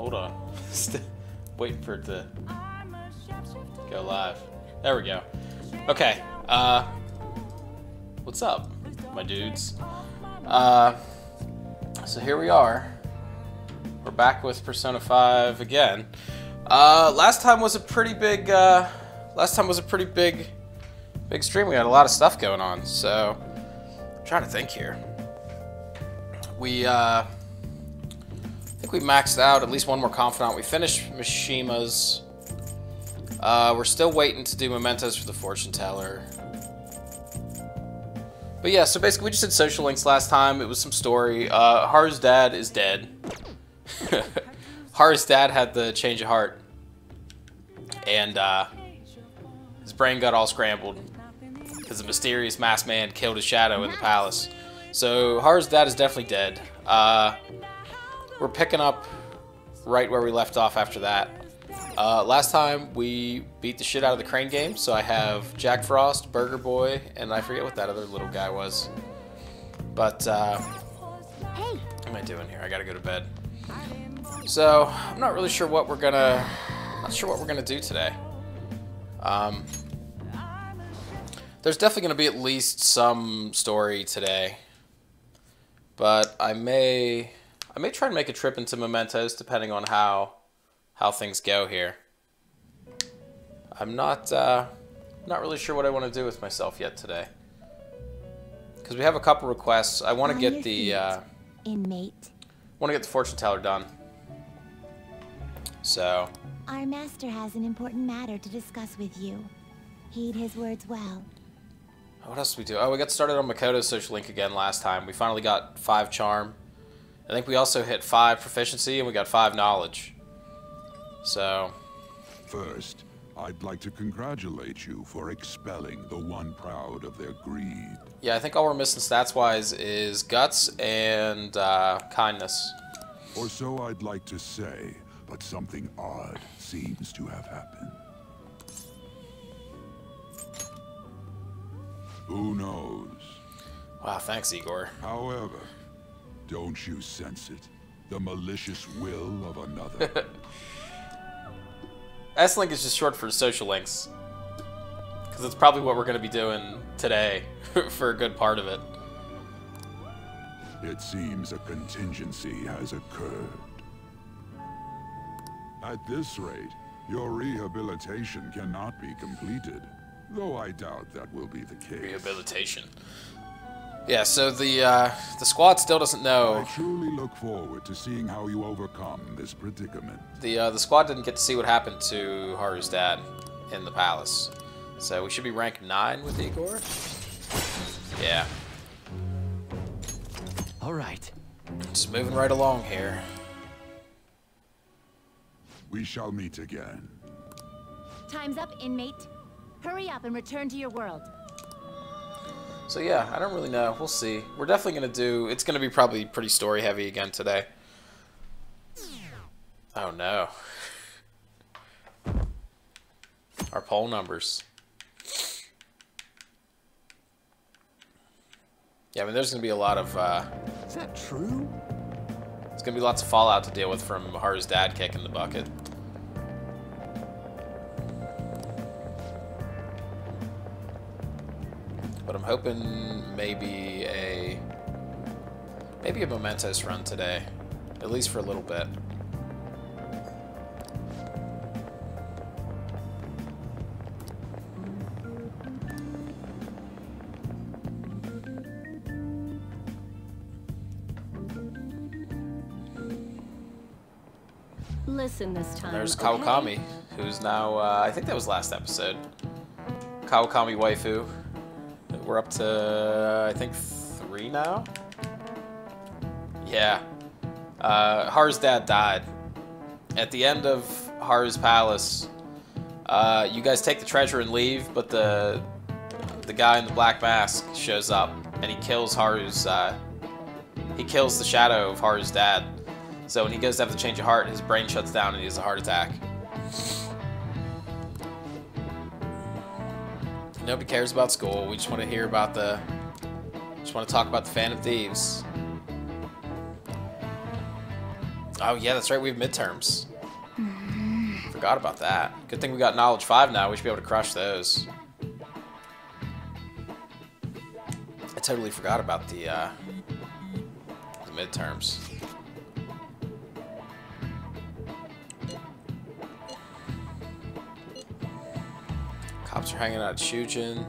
hold on. Waiting for it to go live. There we go. Okay. What's up, my dudes? So here we are. We're back with Persona 5 again. Last time was a pretty big. Big stream. We had a lot of stuff going on. So, I'm trying to think here. I think we maxed out at least one more confidant. We finished Mishima's. We're still waiting to do mementos for the fortune teller. But yeah, so basically we just did social links last time. It was some story. Haru's dad is dead. Haru's dad had the change of heart. And his brain got all scrambled because a mysterious masked man killed his shadow in the palace. So Haru's dad is definitely dead. We're picking up right where we left off after that. Last time we beat the shit out of the crane game, so I have Jack Frost, Burger Boy, and I forget what that other little guy was. But what am I doing here? I gotta go to bed. So I'm not really sure what we're gonna do today. There's definitely gonna be at least some story today, but I may try and make a trip into mementos depending on how things go here. I'm not really sure what I want to do with myself yet today, because we have a couple requests. I want to get the inmate. Want to get the fortune teller done. So Our master has an important matter to discuss with you. Heed his words well. what else did we do? Oh, we got started on Makoto's social link again last time. We finally got 5 charm. I think we also hit 5 proficiency and we got 5 knowledge. So First, I'd like to congratulate you for expelling the one proud of their greed. yeah, I think all we're missing stats-wise is guts and kindness. Or so I'd like to say, but something odd seems to have happened. Who knows? Wow, thanks, Igor. However, don't you sense it? The malicious will of another. S-Link is just short for social links, because it's probably what we're going to be doing today for a good part of it. It seems a contingency has occurred. At this rate, your rehabilitation cannot be completed, though I doubt that will be the case. Rehabilitation. Yeah, so the squad still doesn't know. I truly look forward to seeing how you overcome this predicament. The squad didn't get to see what happened to Haru's dad in the palace. So we should be rank 9 with Igor. Yeah. All right. Just moving right along here. We shall meet again. Time's up, inmate. Hurry up and return to your world. So yeah, I don't really know. We'll see. We're definitely going to do... It's going to be probably pretty story heavy again today. Oh no. Our poll numbers. Yeah, I mean, there's going to be a lot of... Is that true? There's going to be lots of fallout to deal with from Haru's dad kicking the bucket. But I'm hoping maybe a mementos run today, at least for a little bit. Listen this time. There's okay? Kawakami, who's now, I think that was last episode. Kawakami waifu. We're up to, I think, 3 now? Yeah. Haru's dad died. At the end of Haru's palace, you guys take the treasure and leave, but the guy in the black mask shows up, and he kills he kills the shadow of Haru's dad. So when he goes to have the change of heart, his brain shuts down and he has a heart attack. Nobody cares about school. We just want to hear about just want to talk about the Fan of Thieves. Oh yeah, that's right. We have midterms. Forgot about that. Good thing we got Knowledge 5 now. We should be able to crush those. I totally forgot about the midterms. Cops are hanging out at Shujin.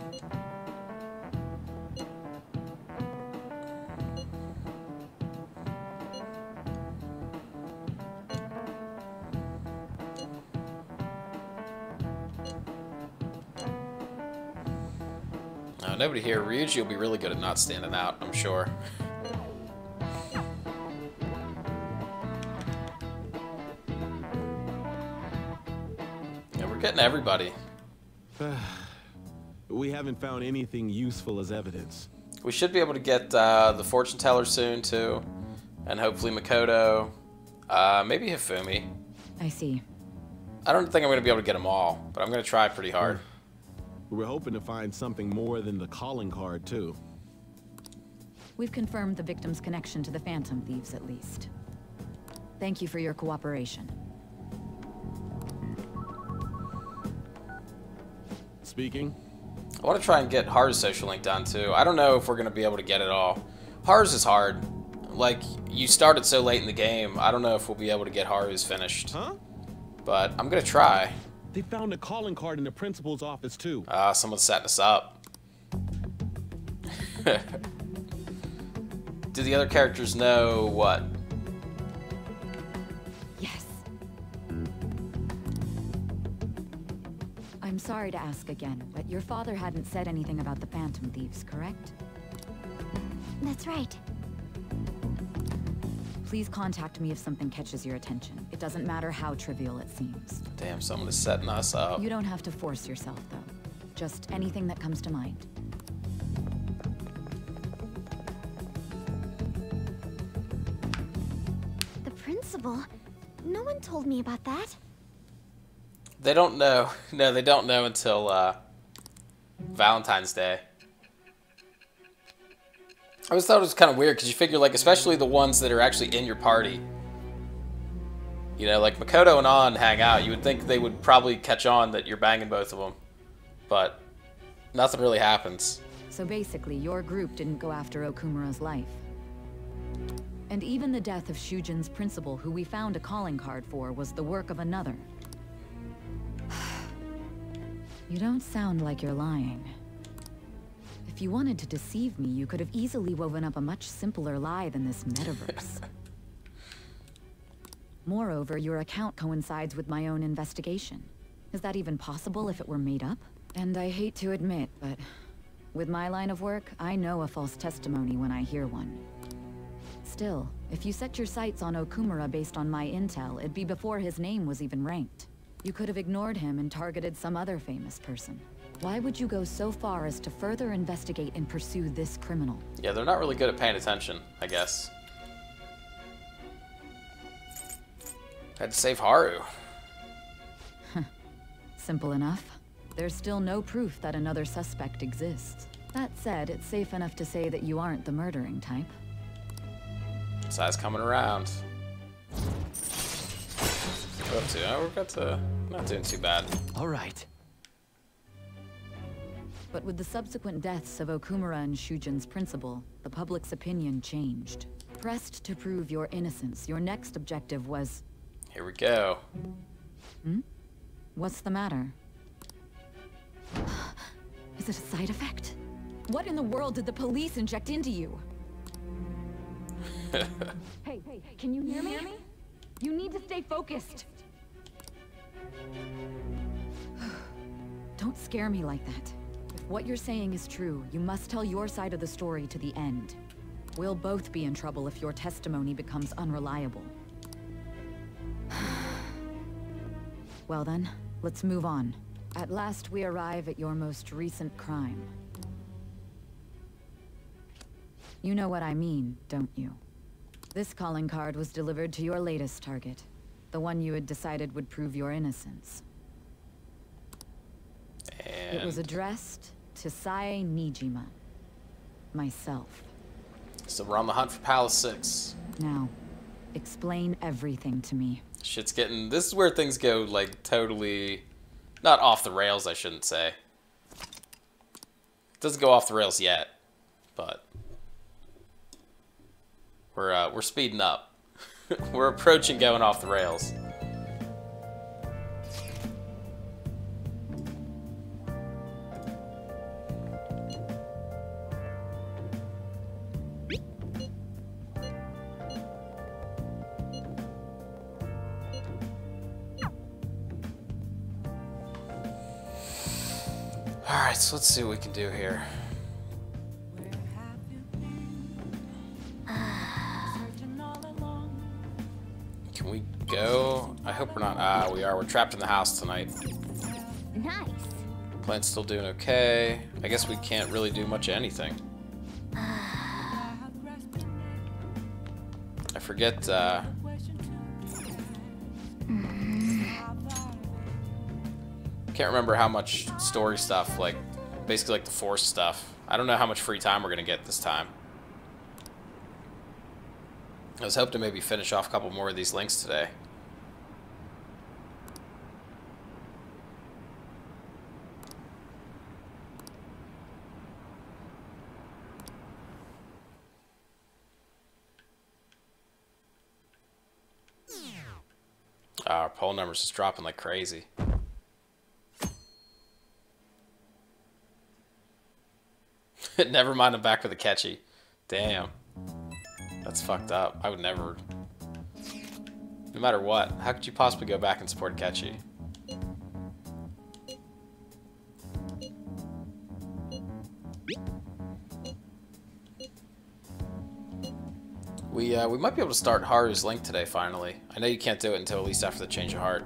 Nobody here. Ryuji will be really good at not standing out, I'm sure. Yeah, we're getting everybody. We haven't found anything useful as evidence. We should be able to get the fortune teller soon, too. And hopefully Makoto. Maybe Hifumi. I see. I don't think I'm going to be able to get them all, but I'm going to try pretty hard. We're hoping to find something more than the calling card, too. We've confirmed the victim's connection to the Phantom Thieves, at least. Thank you for your cooperation. Speaking. I want to try and get Haru's social link done, too. I don't know if we're going to be able to get it all. Haru's is hard. Like, you started so late in the game, I don't know if we'll be able to get Haru's finished. Huh? But I'm going to try. They found a calling card in the principal's office, too. Someone's setting us up. Do the other characters know what? Yes. I'm sorry to ask again, but your father hadn't said anything about the Phantom Thieves, correct? That's right. Please contact me if something catches your attention. It doesn't matter how trivial it seems. Damn, someone is setting us up. You don't have to force yourself, though. Just anything that comes to mind. The principal? No one told me about that. They don't know. No, they don't know until Valentine's Day. I always thought it was kind of weird because you figure, like, especially the ones that are actually in your party. You know, like Makoto and An hang out. You would think they would probably catch on that you're banging both of them. But nothing really happens. So basically, your group didn't go after Okumura's life. And even the death of Shujin's principal, who we found a calling card for, was the work of another. You don't sound like you're lying. If you wanted to deceive me, you could have easily woven up a much simpler lie than this metaverse. Moreover, your account coincides with my own investigation. Is that even possible if it were made up? And I hate to admit, but with my line of work, I know a false testimony when I hear one. Still, if you set your sights on Okumura based on my intel, it'd be before his name was even ranked. You could have ignored him and targeted some other famous person. Why would you go so far as to further investigate and pursue this criminal? Yeah, they're not really good at paying attention, I guess. Had to save Haru. Simple enough. There's still no proof that another suspect exists. That said, it's safe enough to say that you aren't the murdering type. Size coming around. What up to? Oh, not doing too bad. All right. But with the subsequent deaths of Okumura and Shujin's principal, the public's opinion changed. Pressed to prove your innocence, your next objective was... Here we go. What's the matter? Is it a side effect? What in the world did the police inject into you? Hey, can you hear me? You need to stay focused. Don't scare me like that. If what you're saying is true, you must tell your side of the story to the end. We'll both be in trouble if your testimony becomes unreliable. Well then, let's move on. At last we arrive at your most recent crime. You know what I mean, don't you? This calling card was delivered to your latest target. The one you had decided would prove your innocence. And It was addressed to Sae Nijima. Myself. so we're on the hunt for Palace 6. Now, Explain everything to me. Shit's getting... This is where things go, like, totally... Not off the rails, I shouldn't say. It doesn't go off the rails yet, but... We're speeding up. We're approaching going off the rails. Alright, so let's see what we can do here. Can we go? I hope we're not. We are. We're trapped in the house tonight. Nice. Plant's still doing okay. I guess we can't really do much of anything. I forget, can't remember how much story stuff, like, basically like the Force stuff. I don't know how much free time we're gonna get this time. I was hoping to maybe finish off a couple more of these links today. Our poll numbers is dropping like crazy. Never mind, I'm back with a catchy. Damn. That's fucked up. I would never... No matter what, how could you possibly go back and support catchy? We might be able to start Haru's Link today, finally. I know you can't do it until at least after the change of heart.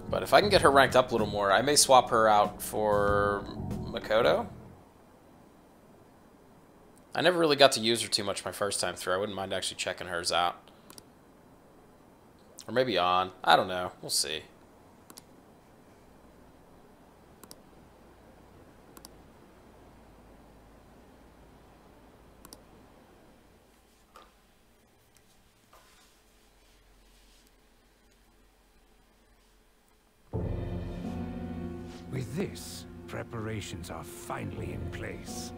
But if I can get her ranked up a little more, I may swap her out for Makoto. I never really got to use her too much my first time through. I wouldn't mind actually checking hers out. Or maybe on. I don't know. We'll see. With this, preparations are finally in place.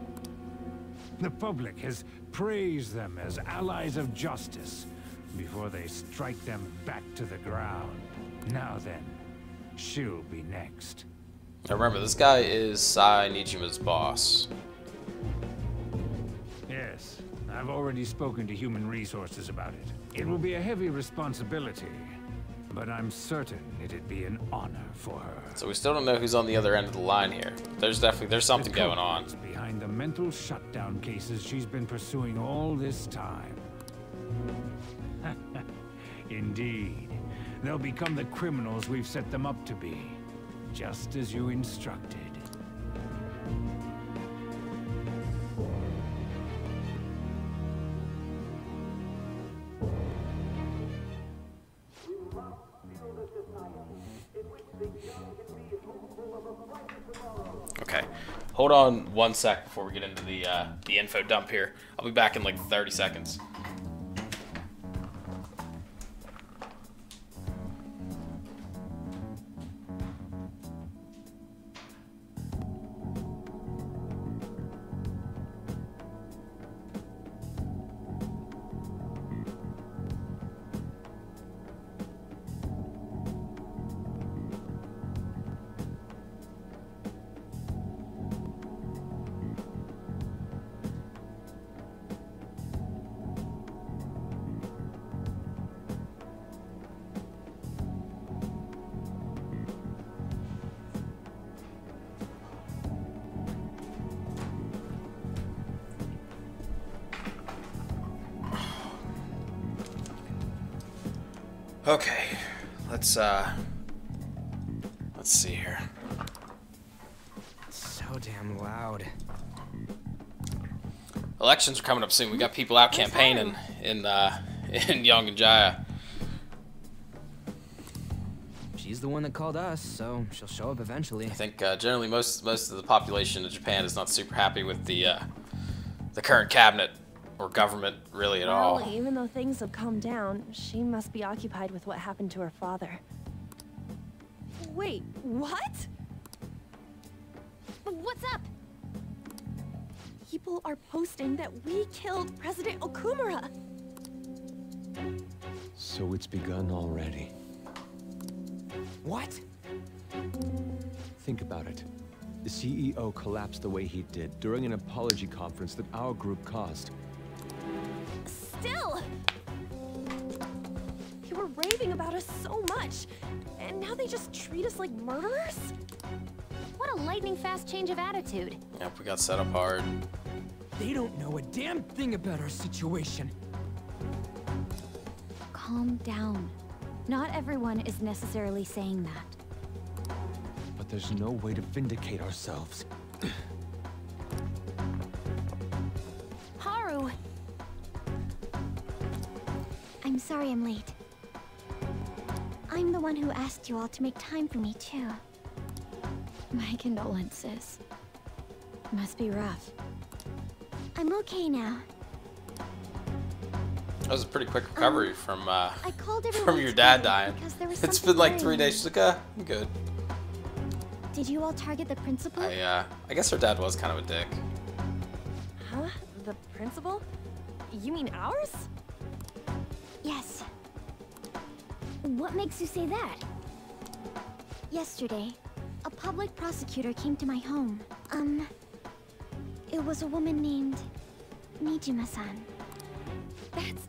The public has praised them as allies of justice before they strike them back to the ground. Now then, she'll be next. Now remember, this guy is Sai Nijima's boss. Yes, I've already spoken to Human Resources about it. It will be a heavy responsibility, but I'm certain it'd be an honor for her. So we still don't know who's on the other end of the line here. There's something going on. Behind the mental shutdown cases she's been pursuing all this time. Indeed. They'll become the criminals we've set them up to be, just as you instructed. Okay, hold on 1 sec before we get into the info dump here. I'll be back in like 30 seconds. Okay, let's see here. So damn loud. Elections are coming up soon. We got people out campaigning in Yonganjaya. She's the one that called us, so she'll show up eventually. I think generally most of the population of Japan is not super happy with the the current cabinet or government really at all. Well, even though things have calmed down, she must be occupied with what happened to her father. Wait, what? What's up? People are posting that we killed President Okumura. So it's begun already. What? Think about it. The CEO collapsed the way he did during an apology conference that our group caused. Still! They were raving about us so much, and now they just treat us like murderers? What a lightning-fast change of attitude. Yep, we got set up hard. They don't know a damn thing about our situation. Calm down. Not everyone is necessarily saying that. But there's no way to vindicate ourselves. Haru! I'm sorry I'm late. I'm the one who asked you all to make time for me, too. My condolences. Must be rough. I'm okay now. That was a pretty quick recovery from I called everyone from your dad together dying. because there was It's something been like worrying 3 days. me. She's like, I'm good. Did you all target the principal? I guess her dad was kind of a dick. Huh? The principal? You mean ours? Yes. What makes you say that? Yesterday, a public prosecutor came to my home. It was a woman named Nijima-san. That's...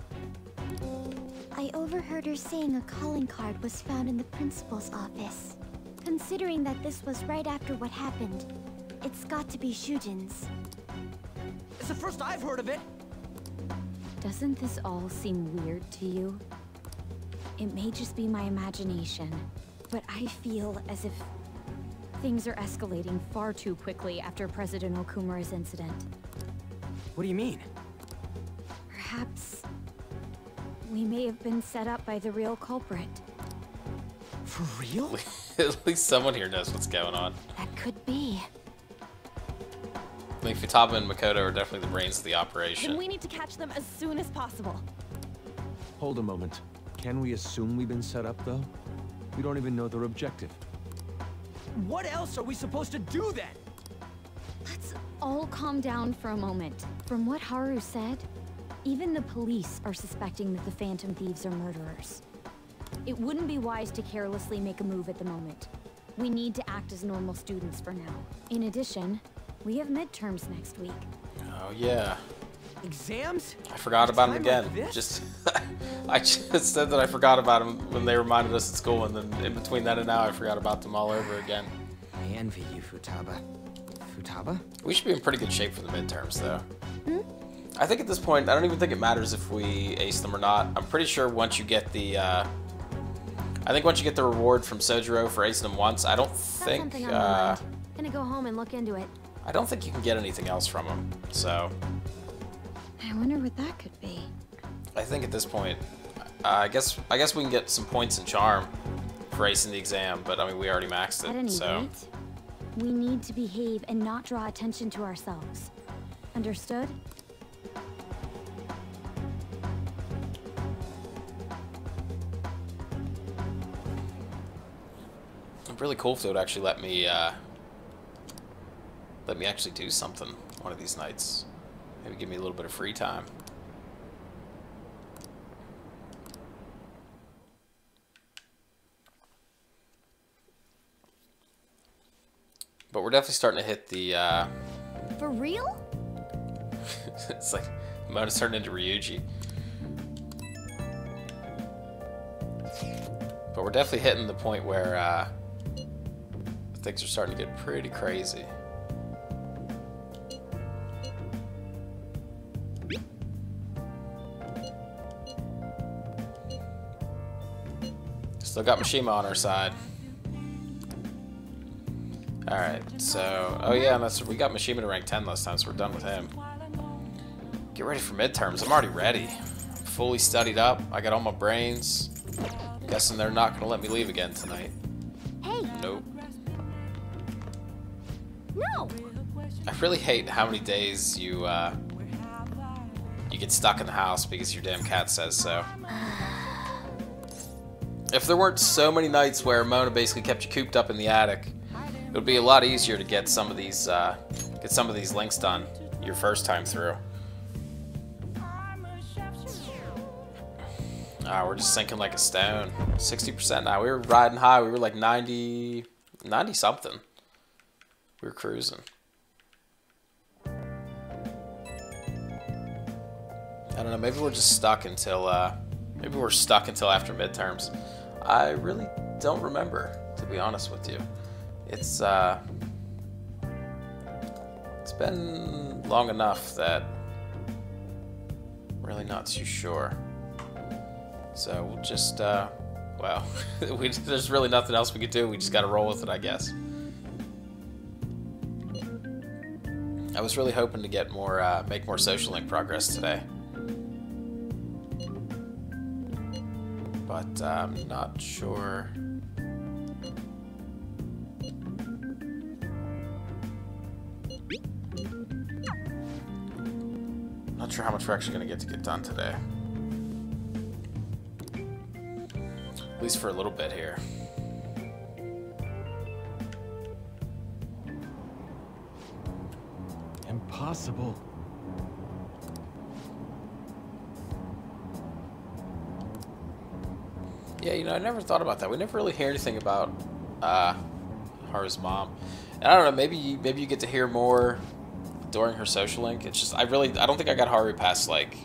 I overheard her saying a calling card was found in the principal's office. Considering that this was right after what happened, it's got to be Shujin's. It's the first I've heard of it. Doesn't this all seem weird to you? It may just be my imagination, but I feel as if things are escalating far too quickly after President Okumura's incident. What do you mean? Perhaps we may have been set up by the real culprit. For real? At least someone here knows what's going on. That could be. I think Futaba and Makoto are definitely the brains of the Then operation. we need to catch them as soon as possible. Hold a moment. Can we assume we've been set up, though? We don't even know their objective. What else are we supposed to do then? Let's all calm down for a moment. From what Haru said, even the police are suspecting that the Phantom Thieves are murderers. It wouldn't be wise to carelessly make a move at the moment. We need to act as normal students for now. In addition, we have midterms next week. Oh yeah, Exams? I forgot about him Time again. like this? Just I just said that I forgot about him when they reminded us at school, and then in between then and now, I forgot about them all over again. I envy you, Futaba. Futaba? We should be in pretty good shape for the midterms, though. I think at this point, I don't even think it matters if we ace them or not. I'm pretty sure once you get the, I think once you get the reward from Sojiro for acing them once, I don't Got think, something on my mind. Gonna go home and look into it. I don't think you can get anything else from them. So I wonder what that could be. I think at this point, I guess we can get some points in charm for acing the exam, but I mean we already maxed At it, any so. rate, we need to behave and not draw attention to ourselves. Understood? It'd be really cool if they would actually let me actually do something one of these nights. Maybe give me a little bit of free time. But we're definitely starting to hit the, For real? it's like, Mona's turning into Ryuji. But we're definitely hitting the point where, things are starting to get pretty crazy. Still got Mishima on our side. Alright, so... Oh yeah, we got Mishima to rank 10 last time, so we're done with him. Get ready for midterms. I'm already ready. Fully studied up. I got all my brains. Guessing they're not going to let me leave again tonight. Hey, Nope. no! I really hate how many days you get stuck in the house because your damn cat says so. If there weren't so many nights where Mona basically kept you cooped up in the attic, it would be a lot easier to get some of these links done your first time through. We're just sinking like a stone. 60% now. We were riding high. We were like 90 something. We were cruising. I don't know. Maybe we're just stuck until maybe we're stuck until after midterms. I really don't remember, to be honest with you. It's been long enough that I'm really not too sure. So we'll just, well, there's really nothing else we could do. We just gotta roll with it, I guess. I was really hoping to get more, make more social link progress today. But I'm not sure. Not sure how much we're actually gonna get done today. At least for a little bit here. Impossible. Yeah, you know, I never thought about that. We never really hear anything about Haru's mom. And I don't know, maybe you get to hear more during her social link. It's just I don't think I got Haru past like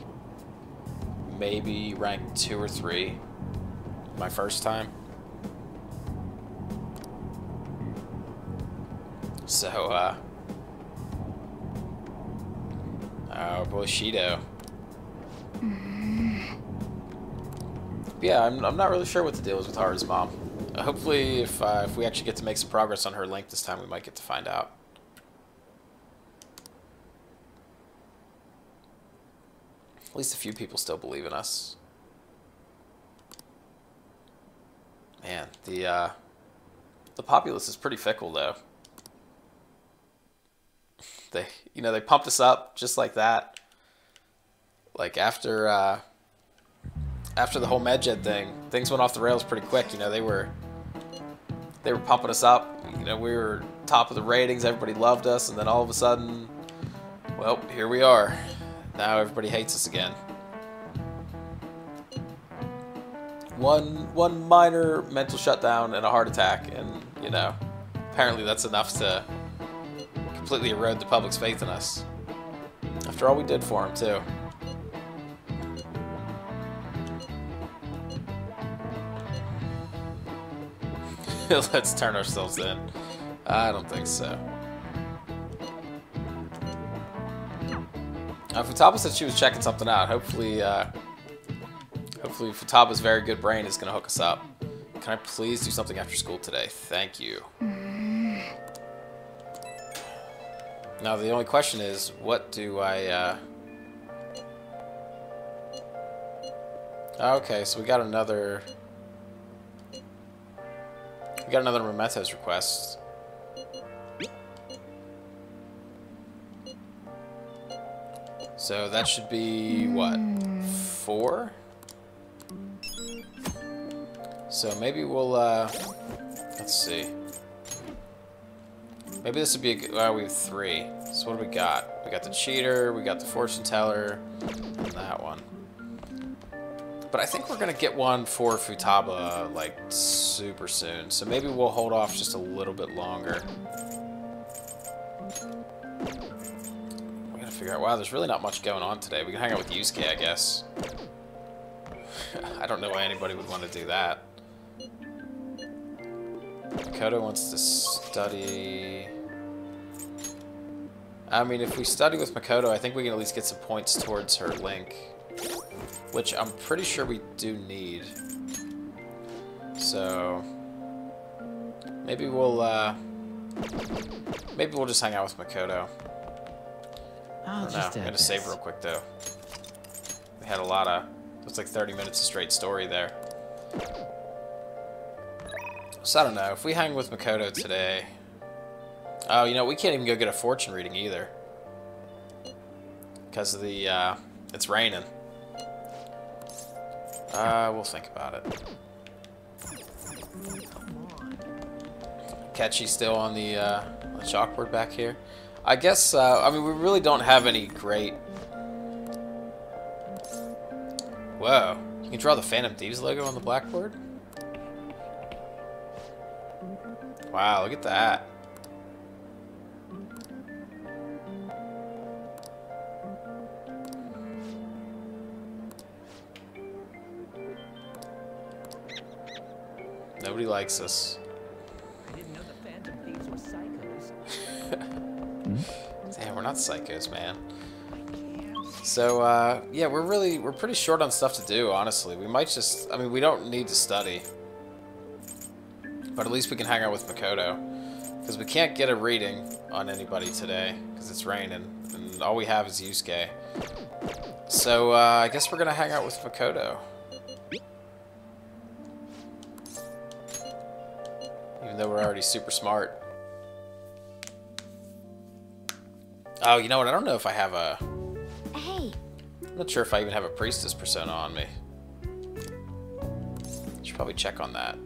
maybe rank 2 or 3 my first time. So oh boy, Shido. Yeah, I'm not really sure what the deal is with Haru's mom. Hopefully, if we actually get to make some progress on her link this time, we might get to find out. At least a few people still believe in us. Man, the populace is pretty fickle, though. They pumped us up just like that. Like after the whole MedJed thing, things went off the rails pretty quick. You know, they were pumping us up. You know, we were top of the ratings. Everybody loved us, and then all of a sudden, well, here we are. Now everybody hates us again. One minor mental shutdown and a heart attack, and you know, apparently that's enough to completely erode the public's faith in us. After all we did for them, too. Let's turn ourselves in. I don't think so. Futaba said she was checking something out. Hopefully Futaba's very good brain is going to hook us up. Can I please do something after school today? Thank you. Now the only question is, what do I... Okay, so we got another Mementos request. So that should be, what, 4? So maybe we'll, let's see. Maybe this would be a good, we have 3. So what do we got? We got the cheater, we got the fortune teller, and that one. But I think we're going to get one for Futaba, like, super soon. So maybe we'll hold off just a little bit longer. We're going to figure out... Wow, there's really not much going on today. We can hang out with Yusuke, I guess. I don't know why anybody would want to do that. Makoto wants to study... I mean, if we study with Makoto, I think we can at least get some points towards her link. Which I'm pretty sure we do need. So maybe we'll just hang out with Makoto. I don't know. I'm gonna save real quick though. We had a lot of, looks like 30 minutes of straight story there. So I don't know, if we hang with Makoto today. Oh, you know, we can't even go get a fortune reading either. Because of the It's raining. We'll think about it. Catchy still on the chalkboard back here. I guess, I mean, we really don't have any great... Whoa. You can draw the Phantom Thieves logo on the blackboard? Wow, look at that. Nobody likes us. I didn't know the Phantom Thieves were psychos. Damn, we're not psychos, man. So, yeah, we're pretty short on stuff to do, honestly. We might just, I mean, we don't need to study. But at least we can hang out with Makoto. Because we can't get a reading on anybody today, because it's raining. And all we have is Yusuke. So, I guess we're going to hang out with Makoto. Even though we're already super smart. Oh, you know what? I don't know if I have a... Hey. I'm not sure if I even have a priestess persona on me. Should probably check on that.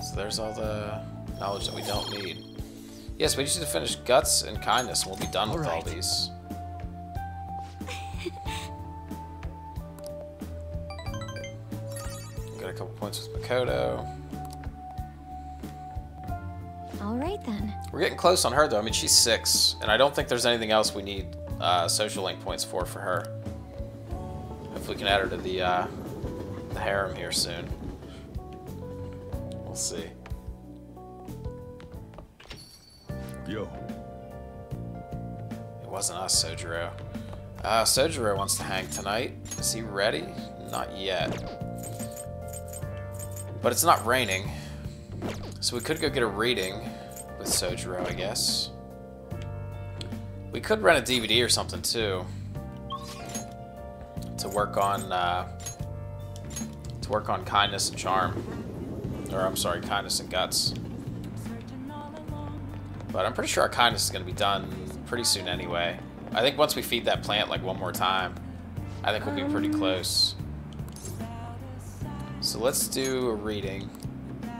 So there's all the knowledge that we don't need. Yes, we just need to finish Guts and Kindness, and we'll be done with all these. Got a couple points with Makoto. Alright then. We're getting close on her, though. I mean, she's 6, and I don't think there's anything else we need social link points for her. Hopefully we can add her to the harem here soon. We'll see. Yo. It wasn't us, Sojiro. Sojiro wants to hang tonight. Is he ready? Not yet. But it's not raining. So we could go get a reading with Sojiro, I guess. We could rent a DVD or something, too. To work on Kindness and Charm. Or, I'm sorry, Kindness and Guts. But I'm pretty sure our Kindness is going to be done pretty soon anyway. I think once we feed that plant like one more time, I think we'll be pretty close. So let's do a reading.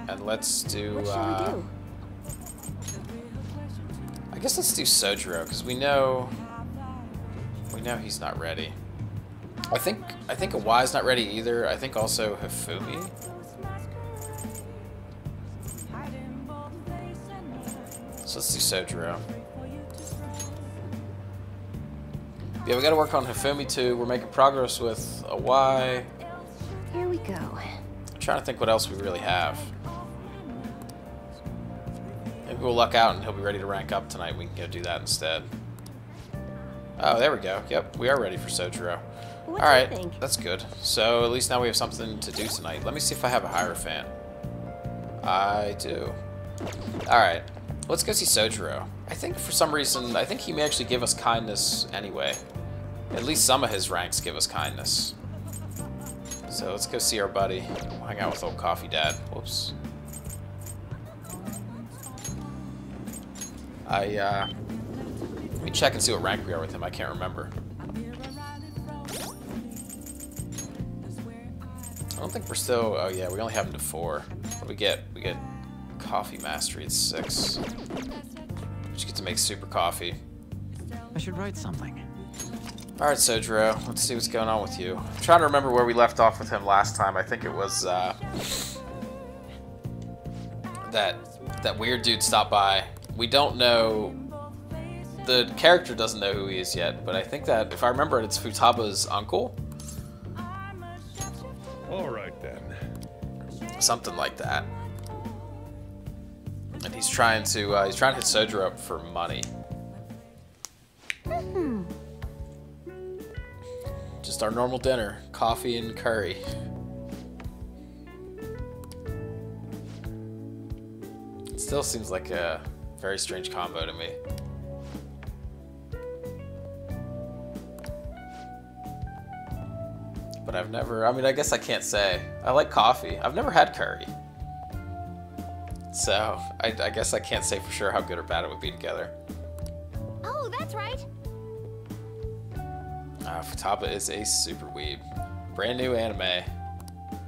And let's do... What shall we do? I guess let's do Sojiro, because we know he's not ready. I think Awai's not ready either. I think also Hifumi. So let's do Sojiro. Yeah, we gotta work on Hifumi too. We're making progress with Awai. Here we go. I'm trying to think what else we really have. Maybe we'll luck out and he'll be ready to rank up tonight. We can go do that instead. Oh, there we go. Yep, we are ready for Sojiro. Alright, that's good. So at least now we have something to do tonight. Let me see if I have a Hierophant. I do. Alright, let's go see Sojiro. I think for some reason, I think he may actually give us Kindness anyway. At least some of his ranks give us Kindness. So let's go see our buddy. We'll hang out with old Coffee Dad. Whoops. Let me check and see what rank we are with him. I can't remember. I don't think we're still... Oh yeah, we only have him to 4. What do we get? We get Coffee Mastery at 6. We just get to make super coffee. I should write something. Alright, Sojiro. Let's see what's going on with you. I'm trying to remember where we left off with him last time. I think it was that weird dude stopped by. We don't know... The character doesn't know who he is yet, but I think that, if I remember it, it's Futaba's uncle. Alright then. Something like that. And he's trying to hit Sojiro up for money. Just our normal dinner, coffee and curry. It still seems like a very strange combo to me. But I've never, I mean, I guess I can't say. I like coffee. I've never had curry. So, I guess I can't say for sure how good or bad it would be together. Oh, that's right. Futaba is a super weeb. Brand new anime.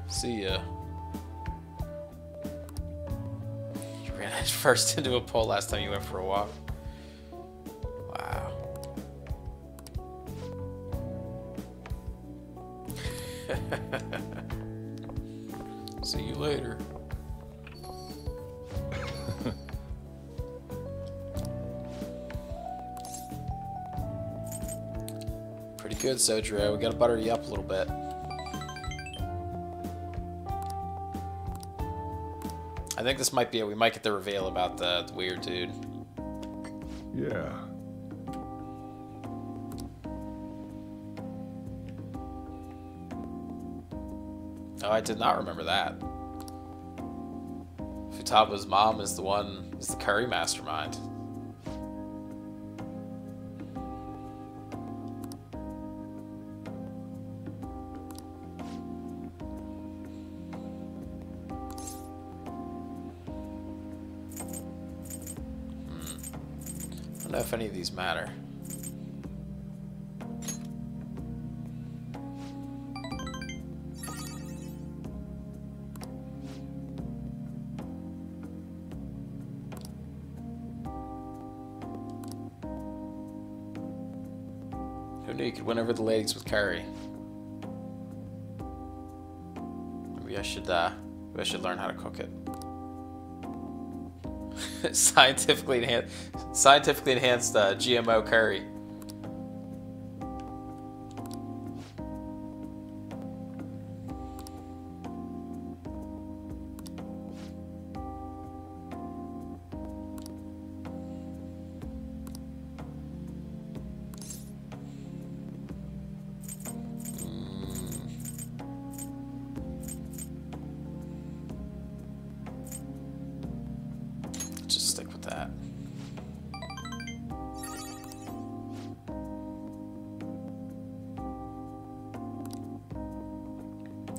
See ya. You ran first into a pole last time you went for a walk. Wow. See you later. Pretty good, Sojiro. We gotta butter you up a little bit. I think this might be it. We might get the reveal about the weird dude. Yeah. Oh, I did not remember that. Futaba's mom is the curry mastermind. I don't know if any of these matter. Who knew you could win over the ladies with curry? Maybe I should learn how to cook it. Scientifically enhanced GMO curry. Just stick with that.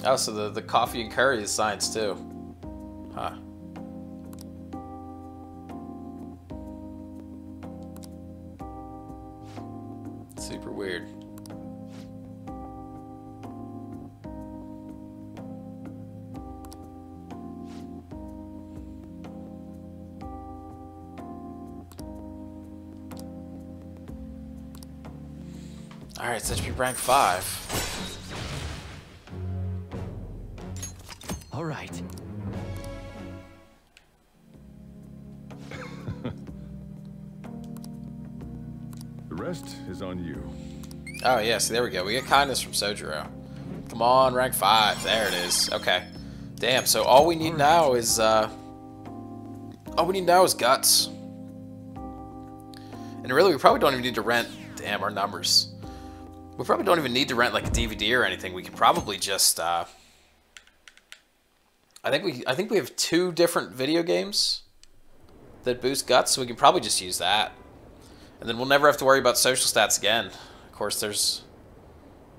Oh, so the coffee and curry is science too. Huh. Super weird. Alright, so that should be rank 5. All right. The rest is on you. Oh, yeah, so there we go. We get kindness from Sojiro. Come on, rank 5. There it is. Okay. Damn, so all we need now is, guts. And really, we probably don't even need to rent... Damn, our numbers. We probably don't even need to rent, like, a DVD or anything. We could probably just, I think we have 2 different video games that boost guts, so we can probably just use that. And then we'll never have to worry about social stats again. Of course, there's...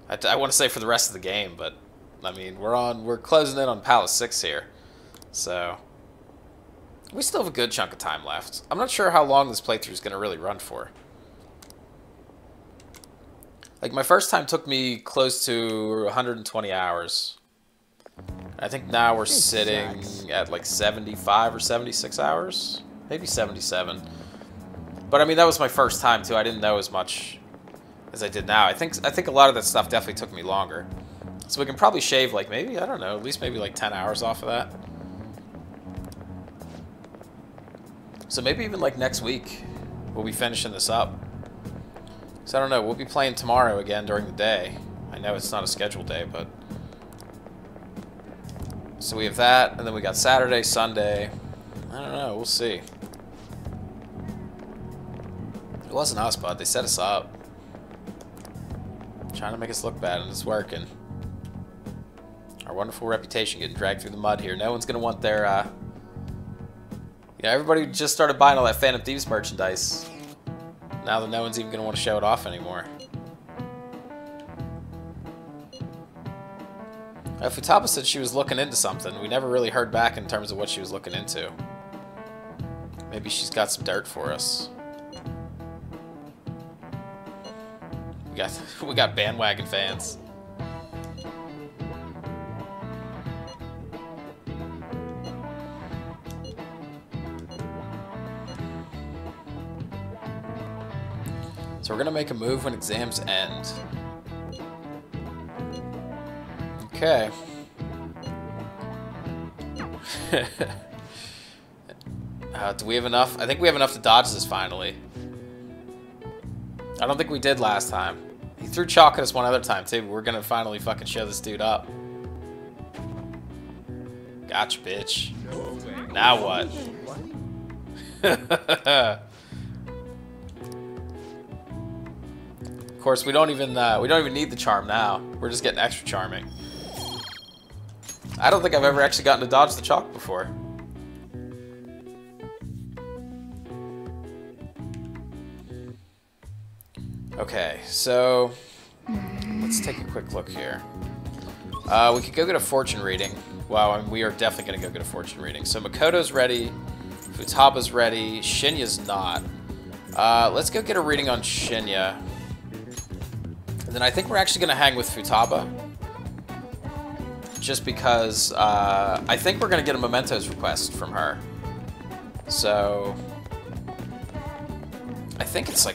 I want to say for the rest of the game, but... I mean, we're closing in on Palace 6 here. So... we still have a good chunk of time left. I'm not sure how long this playthrough is going to really run for. Like, my first time took me close to 120 hours. I think now we're sitting at like 75 or 76 hours. Maybe 77. But I mean, that was my first time too. I didn't know as much as I did now. I think a lot of that stuff definitely took me longer. So we can probably shave like maybe, I don't know, at least maybe like 10 hours off of that. So maybe even like next week we'll be finishing this up. So I don't know, we'll be playing tomorrow again during the day. I know it's not a scheduled day, but... so we have that, and then we got Saturday, Sunday. I don't know, we'll see. It wasn't us, bud. They set us up. Trying to make us look bad, and it's working. Our wonderful reputation getting dragged through the mud here. No one's going to want their... You know, everybody just started buying all that Phantom Thieves merchandise. Now that no one's even going to want to show it off anymore. Futaba said she was looking into something. We never really heard back in terms of what she was looking into. Maybe she's got some dirt for us. We got bandwagon fans. So we're gonna make a move when exams end. Okay. Do we have enough? I think we have enough to dodge this finally. I don't think we did last time. He threw chalk at us one other time too, but we're gonna finally fucking show this dude up. Gotcha, bitch. Now what? Of course, we don't even need the charm now. We're just getting extra charming. I don't think I've ever actually gotten to dodge the chalk before. Okay, so let's take a quick look here. We could go get a fortune reading. Wow, I mean, we are definitely going to go get a fortune reading. So Makoto's ready, Futaba's ready, Shinya's not. Let's go get a reading on Shinya. And then I think we're actually going to hang with Futaba. Just because I think we're going to get a mementos request from her. So I think it's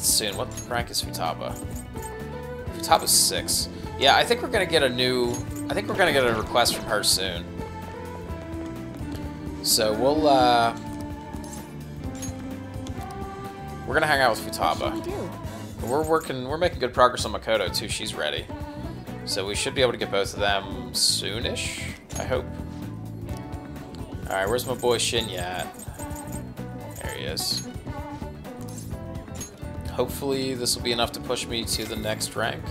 soon. What rank is Futaba? Futaba's 6. Yeah, I think we're going to get a request from her soon. So we're going to hang out with Futaba. We're making good progress on Makoto too. She's ready. So we should be able to get both of them soonish, I hope. Alright, where's my boy Shinya at? There he is. Hopefully this will be enough to push me to the next rank.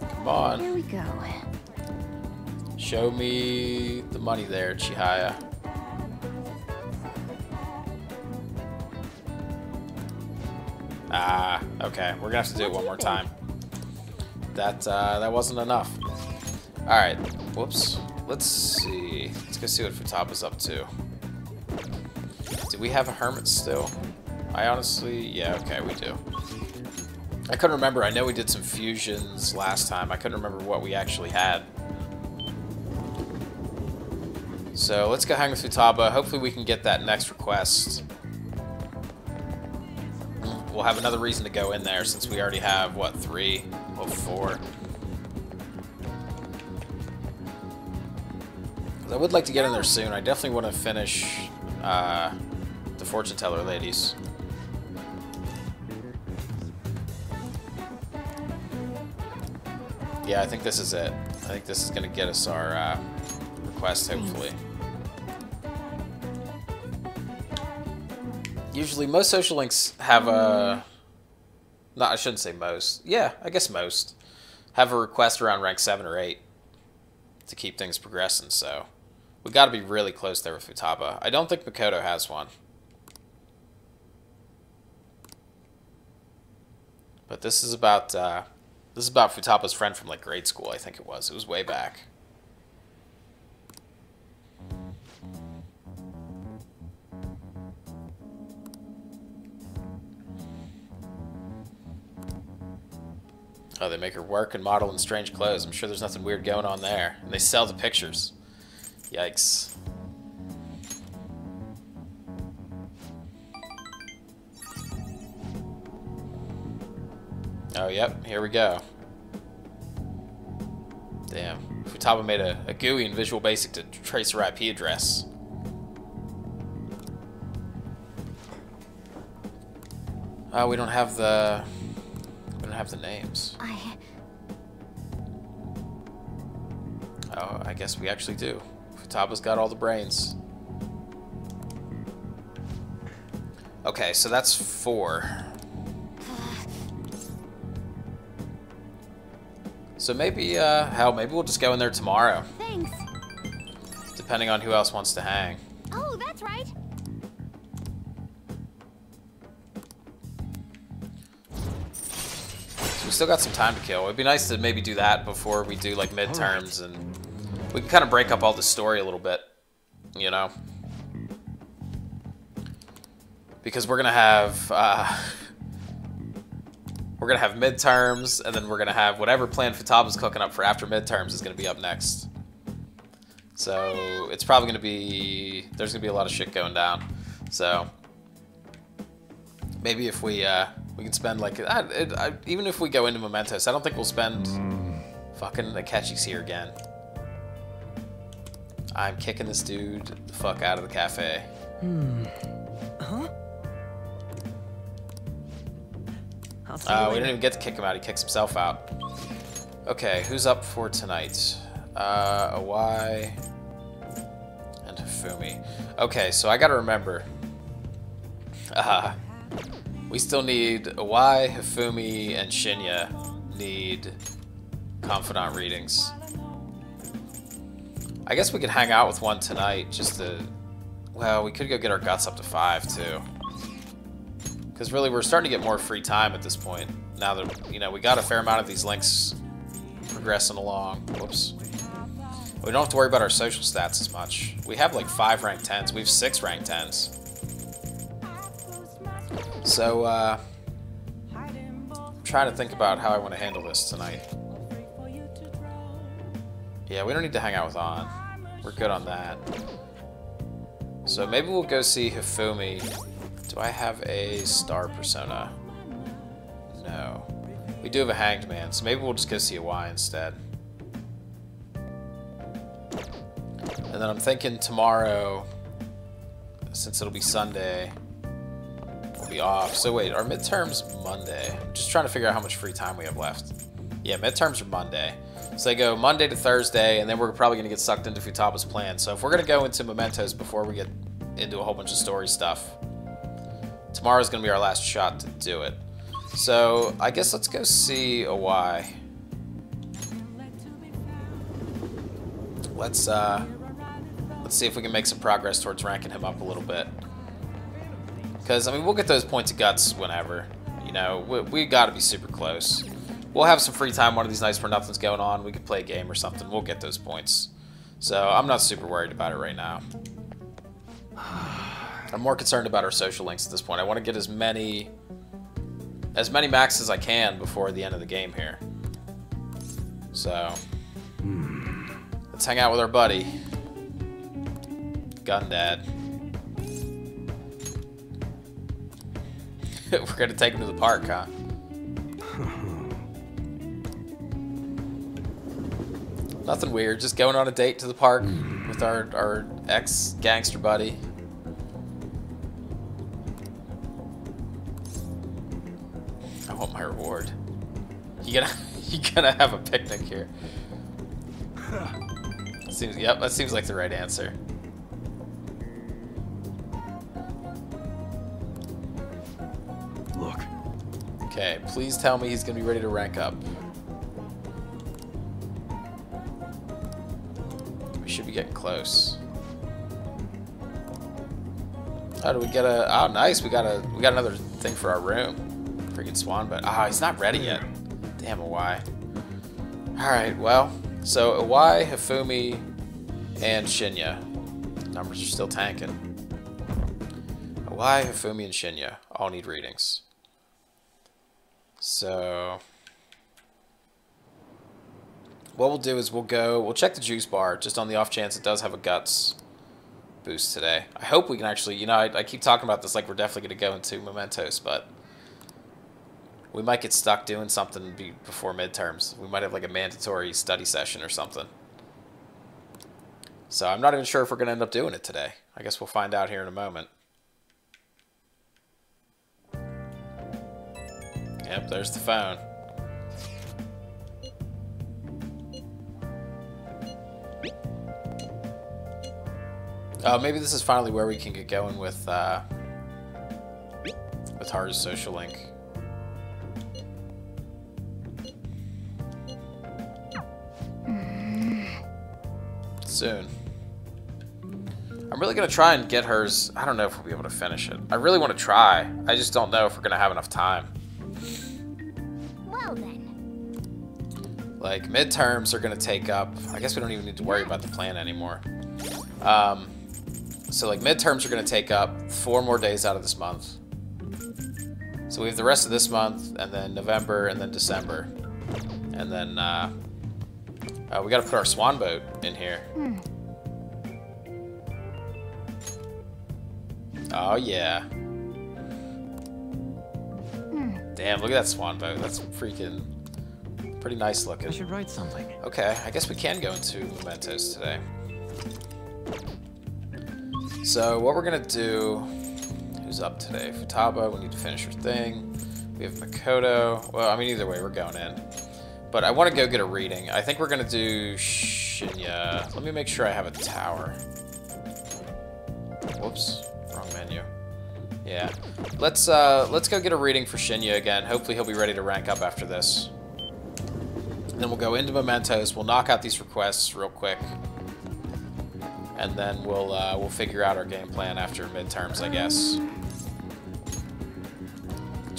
Come on. Here we go. Show me the money there, Chihaya. Ah, okay. We're gonna have to do it one more time. That wasn't enough. Alright, whoops. Let's see. Let's go see what Futaba's up to. Do we have a hermit still? I honestly, yeah, okay, we do. I couldn't remember. I know we did some fusions last time. I couldn't remember what we actually had. So let's go hang with Futaba. Hopefully we can get that next request. We'll have another reason to go in there since we already have, what, 3? Well, 4. I would like to get in there soon. I definitely want to finish the fortune teller ladies. Yeah, I think this is it. I think this is going to get us our request, hopefully. Usually, most social links have a... No, I shouldn't say most. Yeah, I guess most. Have a request around rank 7 or 8 to keep things progressing, so... We got to be really close there with Futaba. I don't think Makoto has one. But this is about Futaba's friend from, like, grade school, I think it was. It was way back. Oh, they make her work and model in strange clothes. I'm sure there's nothing weird going on there. And they sell the pictures. Yikes. Oh, yep. Here we go. Damn. Futaba made a GUI in Visual Basic to trace her IP address. Oh, we don't have the... We don't have the names. Oh, I guess we actually do. Futaba's got all the brains. Okay, so that's 4. So maybe, hell, maybe we'll just go in there tomorrow. Thanks. Depending on who else wants to hang. Oh, that's right. So we still got some time to kill. It'd be nice to maybe do that before we do, like, midterms, and we can kind of break up all the story a little bit, you know? because we're gonna have midterms, and then we're gonna have whatever plan Futaba's cooking up for after midterms is gonna be up next. So it's probably gonna be there's gonna be a lot of shit going down. So maybe if we can spend like even if we go into Mementos, I don't think we'll spend fucking Akechi's here again. I'm kicking this dude the fuck out of the cafe. Huh? We didn't even get to kick him out. He kicks himself out. Okay, who's up for tonight? Awai and Hifumi. Okay, so I gotta remember. We still need Awai, Hifumi, and Shinya need Confidant readings. I guess we could hang out with one tonight just to... Well, we could go get our guts up to 5, too. Because really, we're starting to get more free time at this point. Now that, you know, we got a fair amount of these links progressing along. Whoops. We don't have to worry about our social stats as much. We have like 5 rank 10s. We have 6 rank 10s. So, I'm trying to think about how I want to handle this tonight. Yeah, we don't need to hang out with An. We're good on that. So maybe we'll go see Hifumi. Do I have a star persona? No. We do have a hanged man, so maybe we'll just go see Awai instead. And then I'm thinking tomorrow, since it'll be Sunday, we'll be off. So wait, our midterm's Monday. I'm just trying to figure out how much free time we have left. Yeah, midterms are Monday. So they go Monday to Thursday, and then we're probably going to get sucked into Futaba's plan. So if we're going to go into Mementos before we get into a whole bunch of story stuff, tomorrow's going to be our last shot to do it. So I guess let's go see Awai. Let's see if we can make some progress towards ranking him up a little bit. Because, I mean, we'll get those points of guts whenever. You know, we got to be super close. We'll have some free time one of these nights where nothing's going on. We could play a game or something. We'll get those points. So I'm not super worried about it right now. I'm more concerned about our social links at this point. I want to get as many max as I can before the end of the game here. So let's hang out with our buddy, Gundad. We're gonna take him to the park, huh? Nothing weird, just going on a date to the park with our ex-gangster buddy. I want my reward. You gonna have a picnic here. Yep, that seems like the right answer. Look. Okay, please tell me he's gonna be ready to rank up. We should be getting close. Oh, do we get a? Oh, nice. We got another thing for our room. Freaking swan, but he's not ready yet. Damn, Awai. All right, well, so Awai, Hifumi, and Shinya. Numbers are still tanking. Awai, Hifumi, and Shinya all need readings. So what we'll do is we'll check the juice bar just on the off chance it does have a guts boost today. I hope we can actually, you know, I keep talking about this like we're definitely going to go into Mementos, but we might get stuck doing something before midterms. We might have like a mandatory study session or something. So I'm not even sure if we're going to end up doing it today. I guess we'll find out here in a moment. Yep, there's the phone. Oh, maybe this is finally where we can get going with Haru's social link. Soon. I'm really going to try and get hers. I don't know if we'll be able to finish it. I really want to try. I just don't know if we're going to have enough time. Well then. Like, midterms are going to take up... I guess we don't even need to worry about the plan anymore. So like midterms are going to take up 4 more days out of this month. So we have the rest of this month, and then November, and then December. And then we got to put our swan boat in here. Oh yeah. Damn, look at that swan boat. That's freaking pretty nice looking. I should write something. Okay, I guess we can go into mementos today. So what we're gonna do, who's up today? Futaba, we need to finish her thing. We have Makoto. Well, I mean, either way, we're going in. But I want to go get a reading. I think we're gonna do Shinya. Let me make sure I have a tower. Whoops, wrong menu. Yeah, let's go get a reading for Shinya again. Hopefully he'll be ready to rank up after this. Then we'll go into mementos. We'll knock out these requests real quick, and then we'll figure out our game plan after midterms, I guess.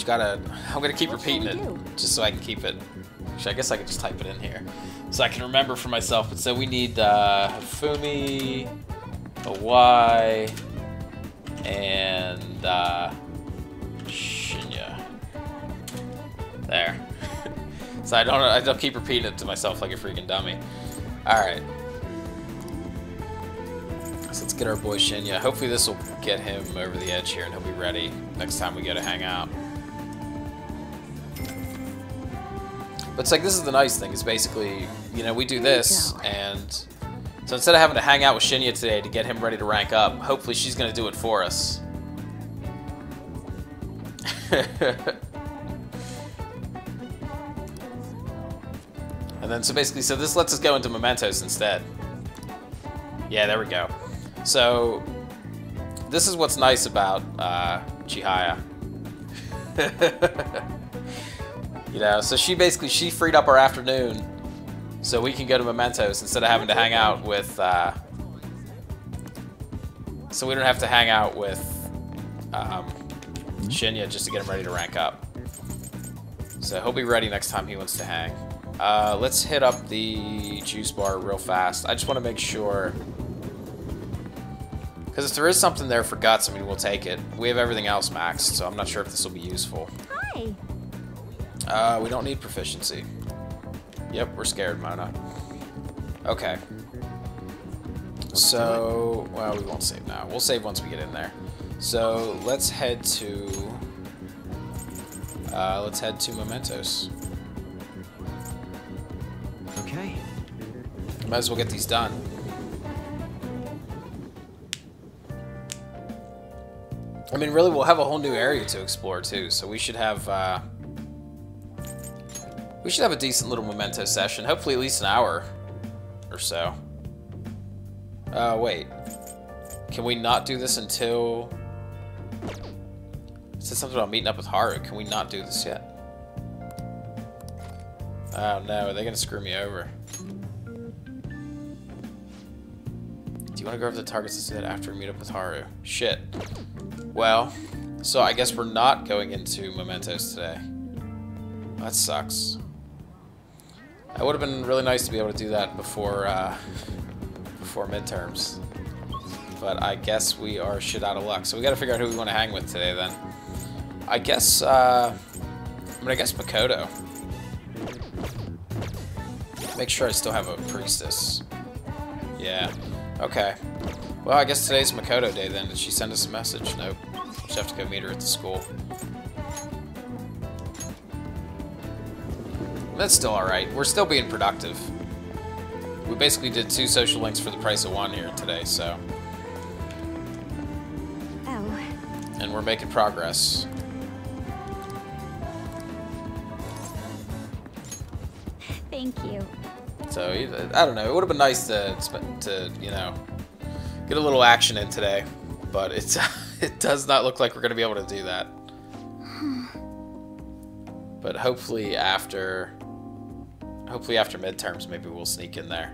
I'm gonna keep repeating it just so I can keep it. Actually, I guess I could just type it in here so I can remember for myself. But so we need Hifumi, a Y, and Shinya. There. So I don't keep repeating it to myself like a freaking dummy. All right. So let's get our boy Shinya. Hopefully this will get him over the edge here, and he'll be ready next time we go to hang out. But it's like, this is the nice thing. It's basically, you know, we do this, and so instead of having to hang out with Shinya today to get him ready to rank up, hopefully she's going to do it for us. And then, so basically, so this lets us go into mementos instead. Yeah, there we go. So, this is what's nice about Chihaya. You know, so she freed up our afternoon so we can go to mementos instead of having to hang out with, so we don't have to hang out with Shinya just to get him ready to rank up. So he'll be ready next time he wants to hang. Let's hit up the juice bar real fast. I just want to make sure, because if there is something there for guts, I mean, we'll take it. We have everything else maxed, so I'm not sure if this will be useful. Hi. We don't need proficiency. Yep, we're scared, Mona. Okay. So, well, we won't save now. We'll save once we get in there. So, let's head to mementos. Okay. Might as well get these done. I mean, really, we'll have a whole new area to explore, too, so we should have a decent little memento session. Hopefully at least an hour or so. Wait. Can we not do this until... It said something about meeting up with Haru. Can we not do this yet? Oh no, are they gonna screw me over? Do you want to go over the targets instead after we meet up with Haru? Shit. Well, so I guess we're not going into mementos today. That sucks. It would have been really nice to be able to do that before midterms. But I guess we are shit out of luck. So we gotta figure out who we want to hang with today then. I guess, I guess Makoto. Make sure I still have a priestess. Yeah. Okay. Well, I guess today's Makoto Day then. Did she send us a message? Nope. Just have to go meet her at the school. That's still alright. We're still being productive. We basically did 2 social links for the price of 1 here today, so. Oh. And we're making progress. Thank you. So, I don't know. It would have been nice to you know, get a little action in today. But it does not look like we're going to be able to do that. But hopefully after midterms, maybe we'll sneak in there.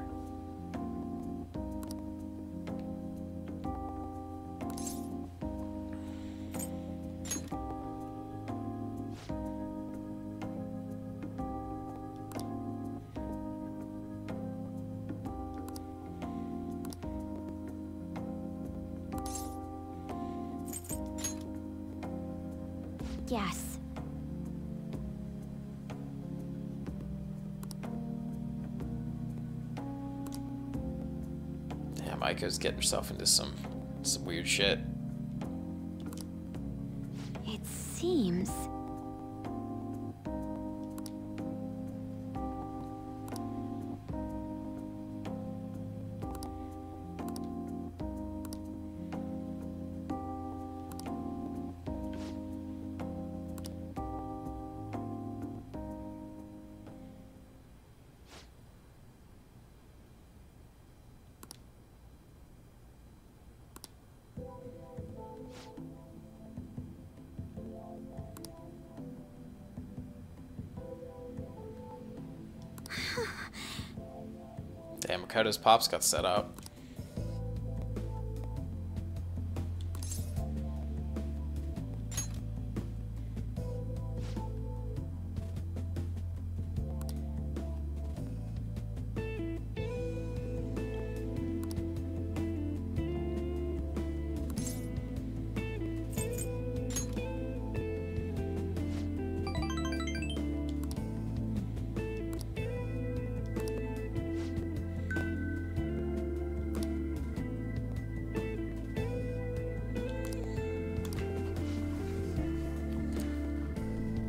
guess. Yeah, Maiko's getting herself into some weird shit. It seems... Damn, Makoto's pops got set up.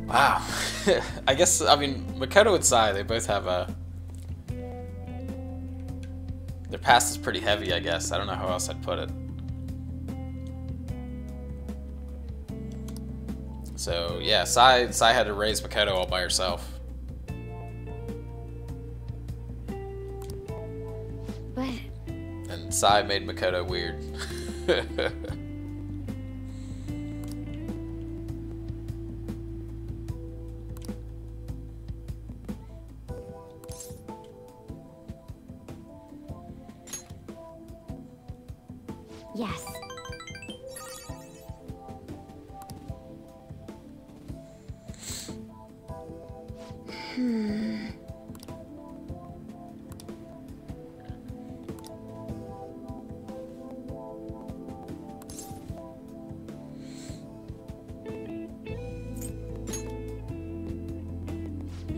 Wow. I guess, I mean, Makoto and Sai, they both have a... Their past is pretty heavy, I guess. I don't know how else I'd put it. So, yeah, Sai had to raise Makoto all by herself. But... And Sai made Makoto weird. Yes.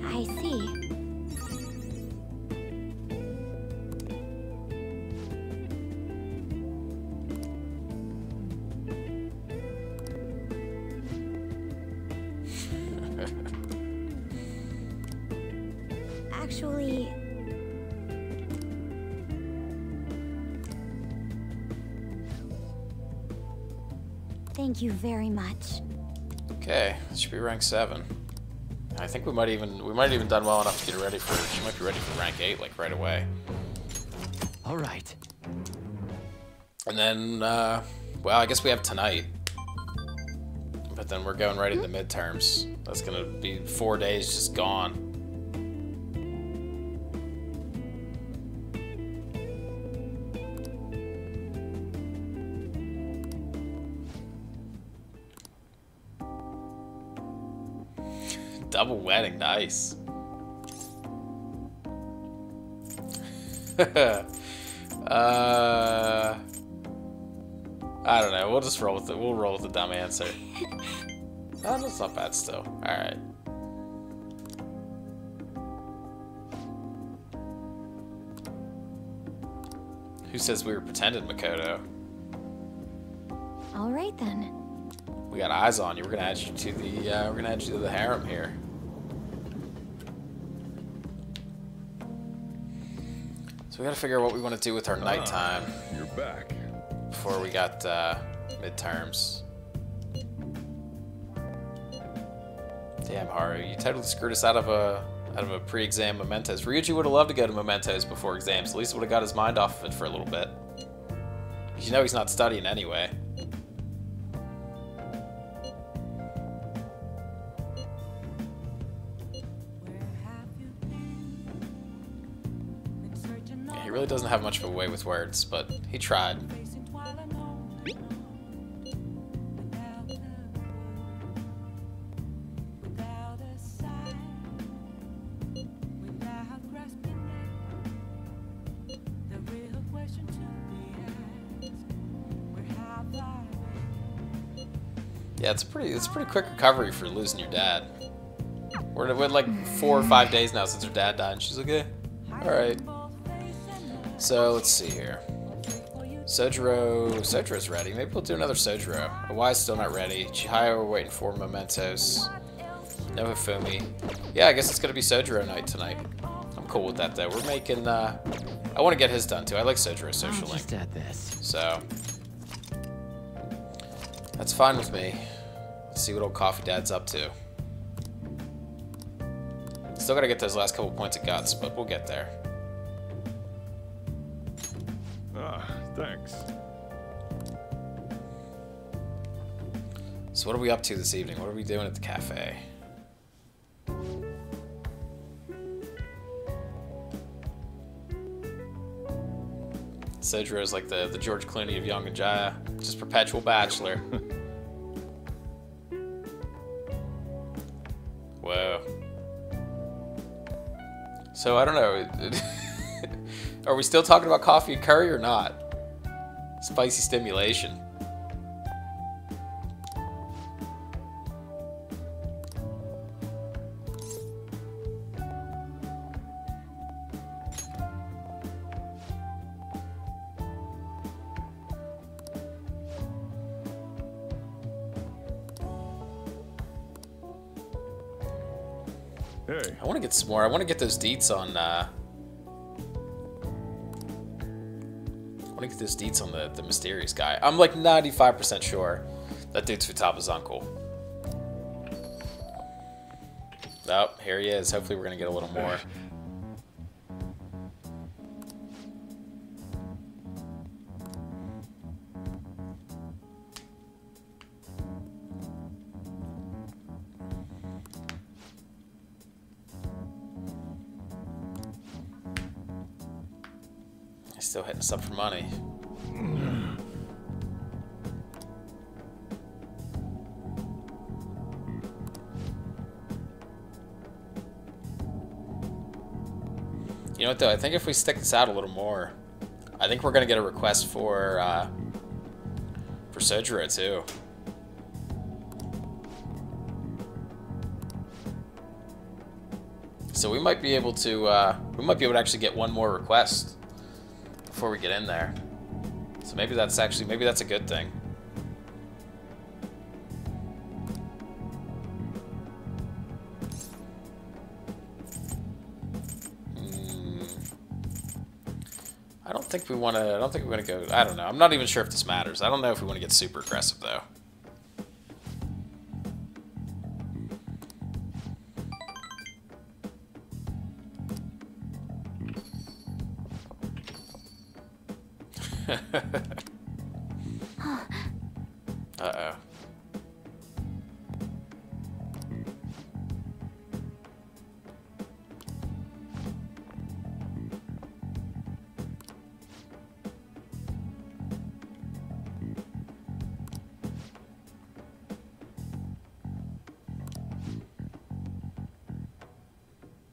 I see. Actually... Thank you very much. Okay, this should be rank 7. I think we might even done well enough to get her ready for. She might be ready for rank 8 like right away. All right. And then, well, I guess we have tonight. But then we're going right into midterms. That's gonna be 4 days just gone. Double wedding, nice. I don't know. We'll just roll with it. We'll roll with the dumb answer. Oh, that's not bad still. All right. Who says we were pretending, Makoto? All right then. We got eyes on you. We're gonna add you to the. We're gonna add you to the harem here. So we gotta figure out what we want to do with our nighttime. You're back. Before we got midterms. Damn, Haru, you totally screwed us out of a pre-exam mementos. Ryuji would have loved to go to mementos before exams. At least would have got his mind off of it for a little bit. You know he's not studying anyway. Yeah, he really doesn't have much of a way with words, but he tried. Yeah, it's a pretty quick recovery for losing your dad. We're like 4 or 5 days now since her dad died, and she's like, eh, alright. So, let's see here. Sojiro's ready. Maybe we'll do another Sojiro. Awai's still not ready. Chihaya, we're waiting for Mementos. No Hifumi. Yeah, I guess it's gonna be Sojiro night tonight. I'm cool with that, though. We're making, I want to get his done, too. I like Sojiro's social link. Just add this. So, that's fine with me. Let's see what old Coffee Dad's up to. Still gotta get those last couple points of guts, but we'll get there. Ah, thanks. So what are we up to this evening? What are we doing at the cafe? Sojiro's like the George Clooney of Young and Jaya, just perpetual bachelor. Whoa. So I don't know. Are we still talking about coffee and curry or not? Spicy stimulation. Hey. I want to get some more. I want to get those deets on. I want to get those deets on the mysterious guy. I'm like 95% sure that dude's Futaba's uncle. Oh, here he is. Hopefully, we're gonna get a little more. Still hitting us up for money. You know what though? I think if we stick this out a little more, I think we're gonna get a request for Sojiro too. So we might be able to actually get one more request before we get in there. So maybe that's a good thing. I don't think we want to go. I don't know. I'm not even sure if this matters. I don't know if we want to get super aggressive though. Uh-oh.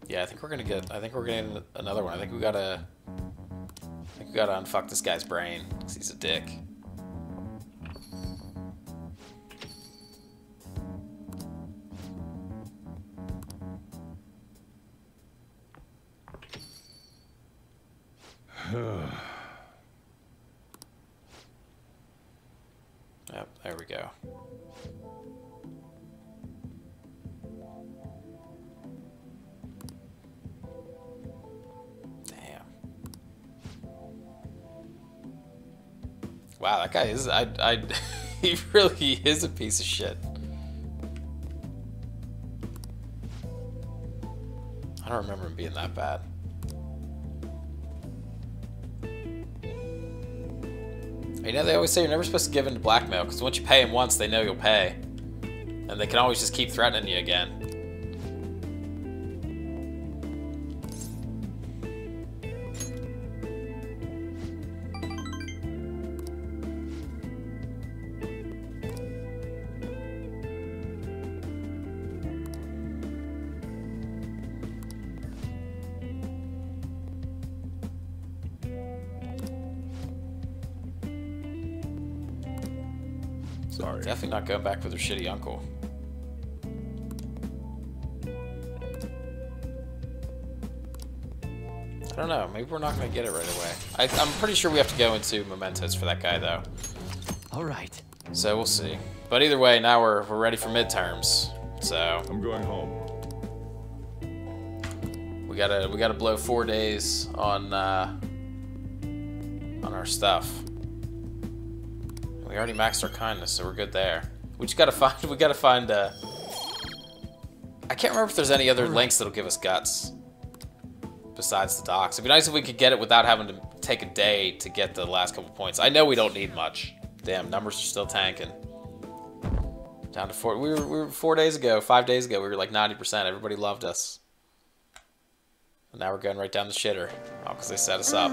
Yeah, I think we're gonna get another one. I think we gotta unfuck this guy's brain, because he's a dick. Yep, there we go. Wow, that guy is, he really is a piece of shit. I don't remember him being that bad. You know, they always say you're never supposed to give in to blackmail, because once you pay them once, they know you'll pay. And they can always just keep threatening you again. Sorry. Definitely not going back with her shitty uncle. I don't know. Maybe we're not going to get it right away. I'm pretty sure we have to go into mementos for that guy, though. All right. So we'll see. But either way, now we're ready for midterms. So I'm going home. we gotta blow 4 days on our stuff. We already maxed our kindness, so we're good there. We just gotta find. I can't remember if there's any other links that'll give us guts besides the docks. It'd be nice if we could get it without having to take a day to get the last couple points. I know we don't need much. Damn, numbers are still tanking. Down to 4. We were 5 days ago, we were like 90%. Everybody loved us. And now we're going right down the shitter. All because they set us up.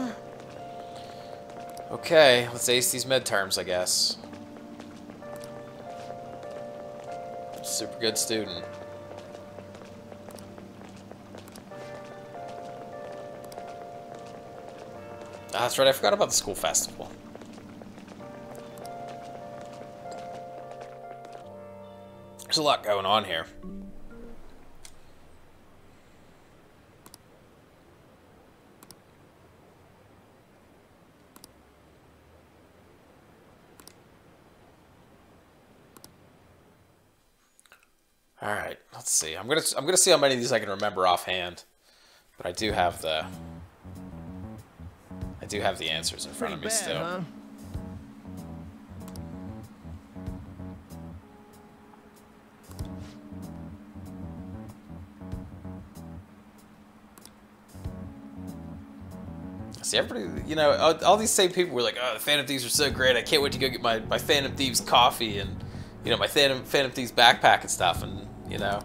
Okay, let's ace these midterms, I guess. Super good student. Ah, that's right, I forgot about the school festival. There's a lot going on here. All right, let's see. I'm gonna see how many of these I can remember offhand, but I do have the answers in front of me still. Huh? See, everybody, you know, all these same people were like, "Oh, the Phantom Thieves are so great! I can't wait to go get my Phantom Thieves coffee and, you know, my Phantom Thieves backpack and stuff." And you know,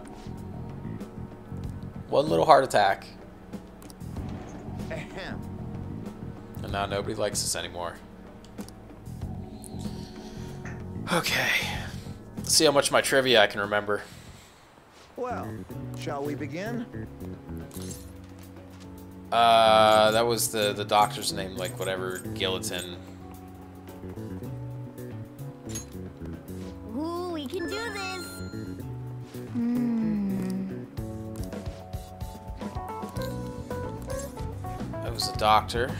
one little heart attack, and now nobody likes us anymore. Okay, let's see how much of my trivia I can remember. Well, shall we begin? That was the doctor's name, like whatever, Gilliton. Ooh, we can do this. That was a doctor.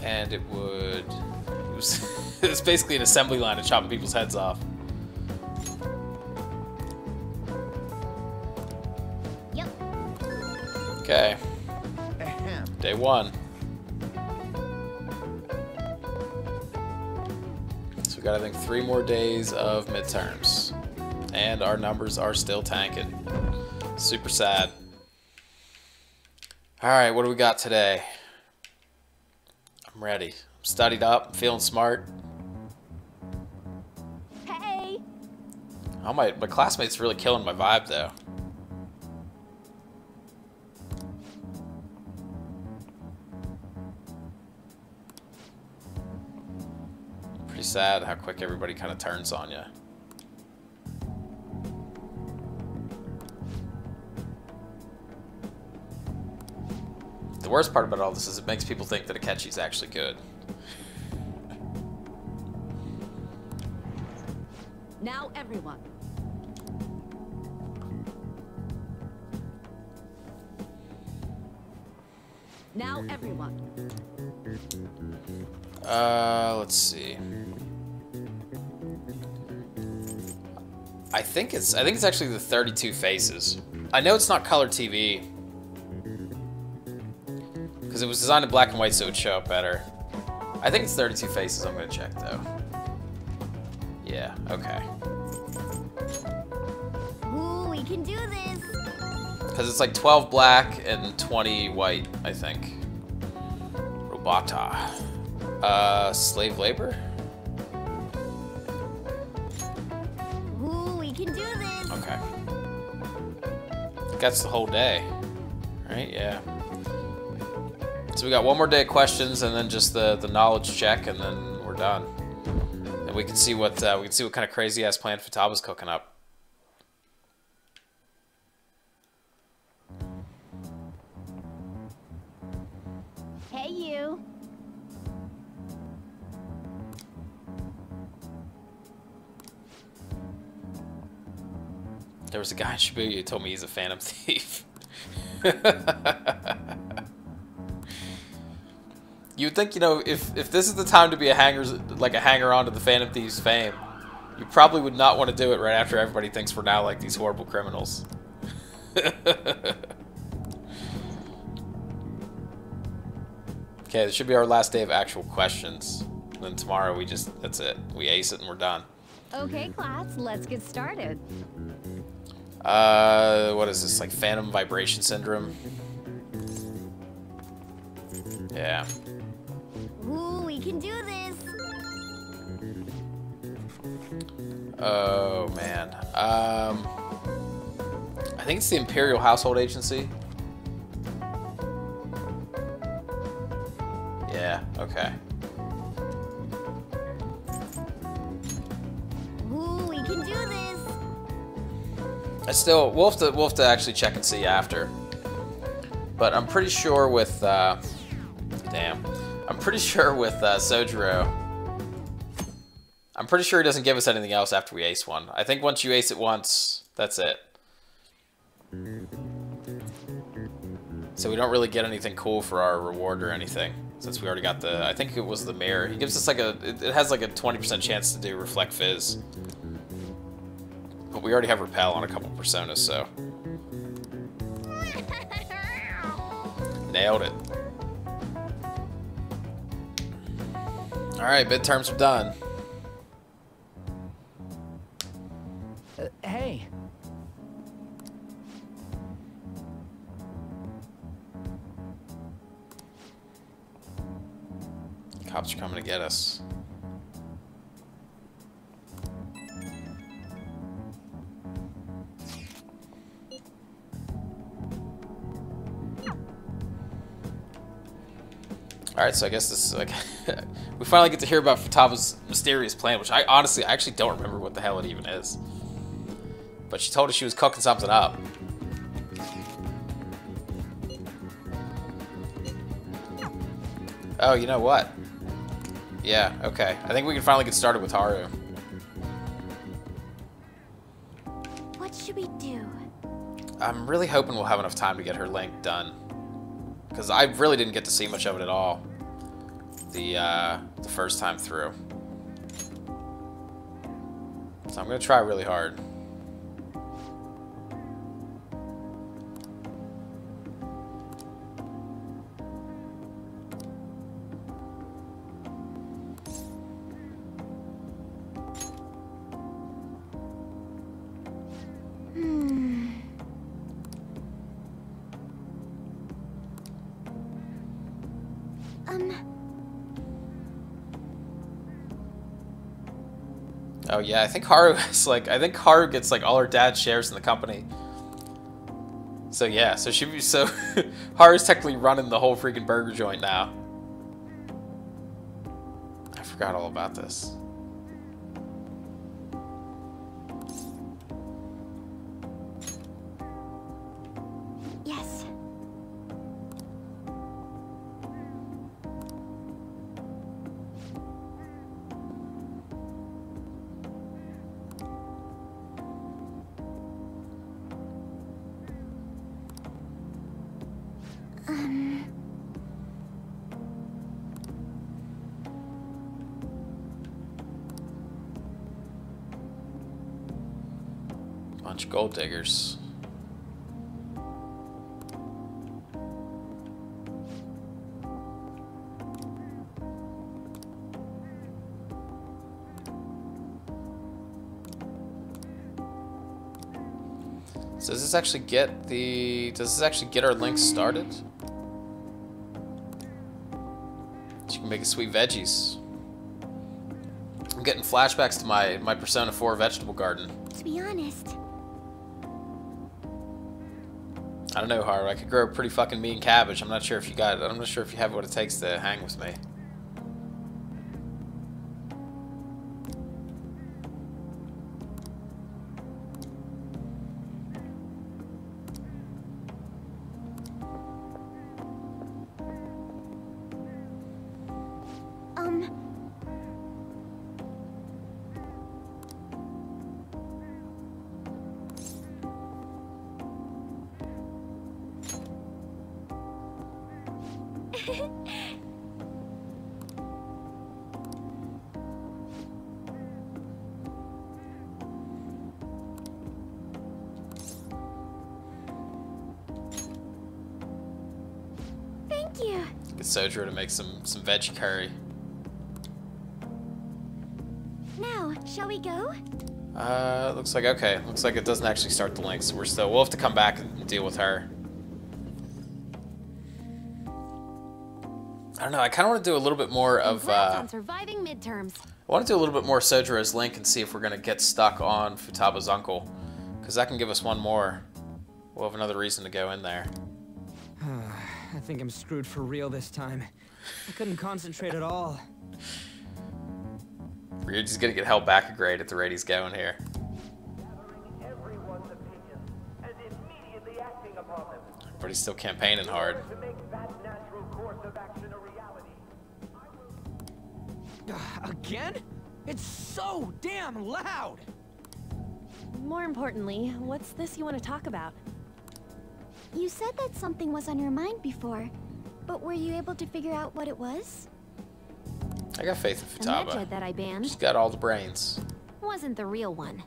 And it was it was basically an assembly line of chopping people's heads off. Yep. Okay. Day 1. So we got, I think, 3 more days of midterms. And our numbers are still tanking. Super sad. Alright, what do we got today? I'm ready. I'm studied up. I'm feeling smart. Hey. Oh, my classmates really killing my vibe, though. Pretty sad how quick everybody kind of turns on you. The worst part about all this is it makes people think that Akechi's actually good. Now everyone. Now everyone. Let's see. I think it's actually the 32 faces. I know it's not color TV because it was designed in black and white, so it would show up better. I think it's 32 faces. I'm gonna check though. Yeah. Okay. Ooh, we can do this. Because it's like 12 black and 20 white, I think. Robota. Slave labor? Ooh, we can do this. Okay. I think that's the whole day. Right? Yeah. So we got one more day of questions and then just the knowledge check and then we're done. And we can see what kind of crazy ass plan Futaba's cooking up. Hey, you. There was a guy in Shibuya who told me he's a phantom thief. You would think, you know, if this is the time to be a hanger-on to the Phantom Thieves' fame, you probably would not want to do it right after everybody thinks we're now like these horrible criminals. Okay, this should be our last day of actual questions. And then tomorrow that's it. We ace it and we're done. Okay, class, let's get started. What is this, like phantom vibration syndrome? Yeah. Ooh, we can do this. Oh, man. I think it's the Imperial Household Agency. Yeah, okay. Ooh, we can do this. We'll have to actually check and see after. But I'm pretty sure with, I'm pretty sure with Sojiro, I'm pretty sure he doesn't give us anything else after we ace one. I think once you ace it once, that's it. So we don't really get anything cool for our reward or anything, since we already got I think it was the mirror. He gives us like it has like a 20% chance to do Reflect Fizz. But we already have Repel on a couple personas, so. Nailed it. Alright, midterms are done. Hey. Cops are coming to get us. Alright, so I guess this is like... we finally get to hear about Futaba's mysterious plan, which I actually don't remember what the hell it even is. But she told us she was cooking something up. Oh, you know what? Yeah, okay. I think we can finally get started with Haru. What should we do? I'm really hoping we'll have enough time to get her link done. Because I really didn't get to see much of it at all the first time through. So I'm going to try really hard. Oh yeah, I think Haru is like, I think Haru gets like all her dad's shares in the company. So yeah, so Haru's technically running the whole freaking burger joint now. I forgot all about this. Yes. Bunch of gold diggers. So does this actually get our links started? You can make a sweet veggies. I'm getting flashbacks to my Persona 4 vegetable garden. To be honest, I don't know, Haru. I could grow a pretty fucking mean cabbage. I'm not sure if you have what it takes to hang with me. Get Sojiro to make some veggie curry. Now, shall we go? Looks like okay. Looks like it doesn't actually start the link, so we'll have to come back and deal with her. I don't know. I kind of want to do a little bit more of. Congrats on surviving midterms. I want to do a little bit more Sojiro's link and see if we're gonna get stuck on Futaba's uncle, because that can give us one more. We'll have another reason to go in there. I think I'm screwed for real this time. I couldn't concentrate at all. Ryuji's gonna get held back a grade at the rate he's going here. But he's still campaigning hard. Again? It's so damn loud! More importantly, what's this you want to talk about? You said that something was on your mind before, but were you able to figure out what it was? I got faith in The Futaba. Medjed that I banned She's got all the brains. wasn't the real one.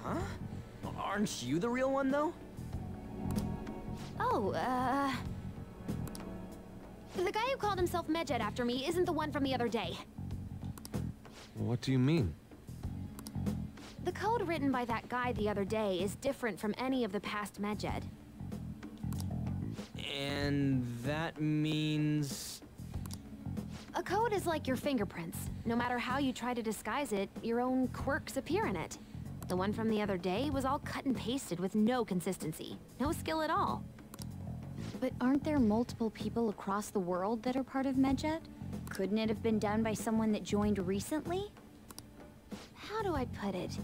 Huh? Aren't you the real one, though? Oh, the guy who called himself Medjed after me isn't the one from the other day. What do you mean? The code written by that guy the other day is different from any of the past Medjed. And that means... A code is like your fingerprints. No matter how you try to disguise it, your own quirks appear in it. The one from the other day was all cut and pasted with no consistency. No skill at all. But aren't there multiple people across the world that are part of Medjed? Couldn't it have been done by someone that joined recently? How do I put it?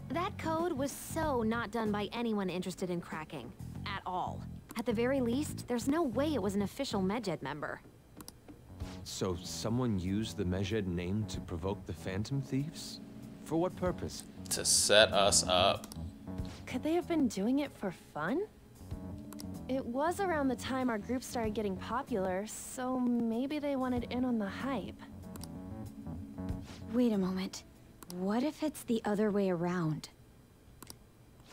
That code was so not done by anyone interested in cracking. At all. At the very least, there's no way it was an official Medjed member. So someone used the Medjed name to provoke the Phantom Thieves? For what purpose? To set us up. Could they have been doing it for fun? It was around the time our group started getting popular, so maybe they wanted in on the hype. Wait a moment. What if it's the other way around?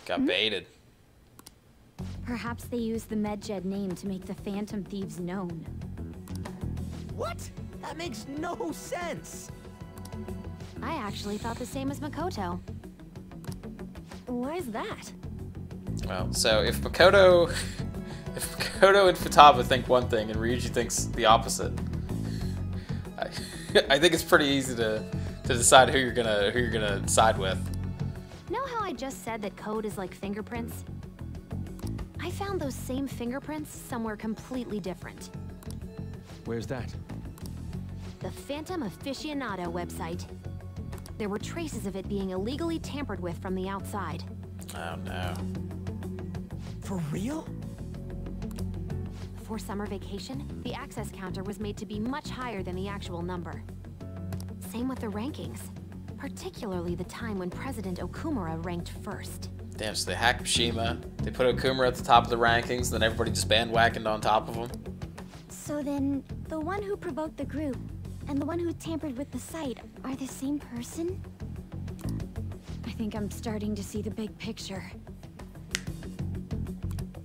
Got baited. Perhaps they used the Medjed name to make the Phantom Thieves known. What? That makes no sense! I actually thought the same as Makoto. Why's that? Well, so if Makoto and Futaba think one thing and Ryuji thinks the opposite, I think it's pretty easy to decide who you're gonna side with. Know how I just said that code is like fingerprints? I found those same fingerprints somewhere completely different. Where's that? The Phantom Aficionado website. There were traces of it being illegally tampered with from the outside. Oh no. For real? For summer vacation, the access counter was made to be much higher than the actual number. Same with the rankings, particularly the time when President Okumura ranked first. Damn, so they hacked Mishima, they put Okumura at the top of the rankings, then everybody just bandwagoned on top of him. So then, the one who provoked the group and the one who tampered with the site are the same person? I think I'm starting to see the big picture.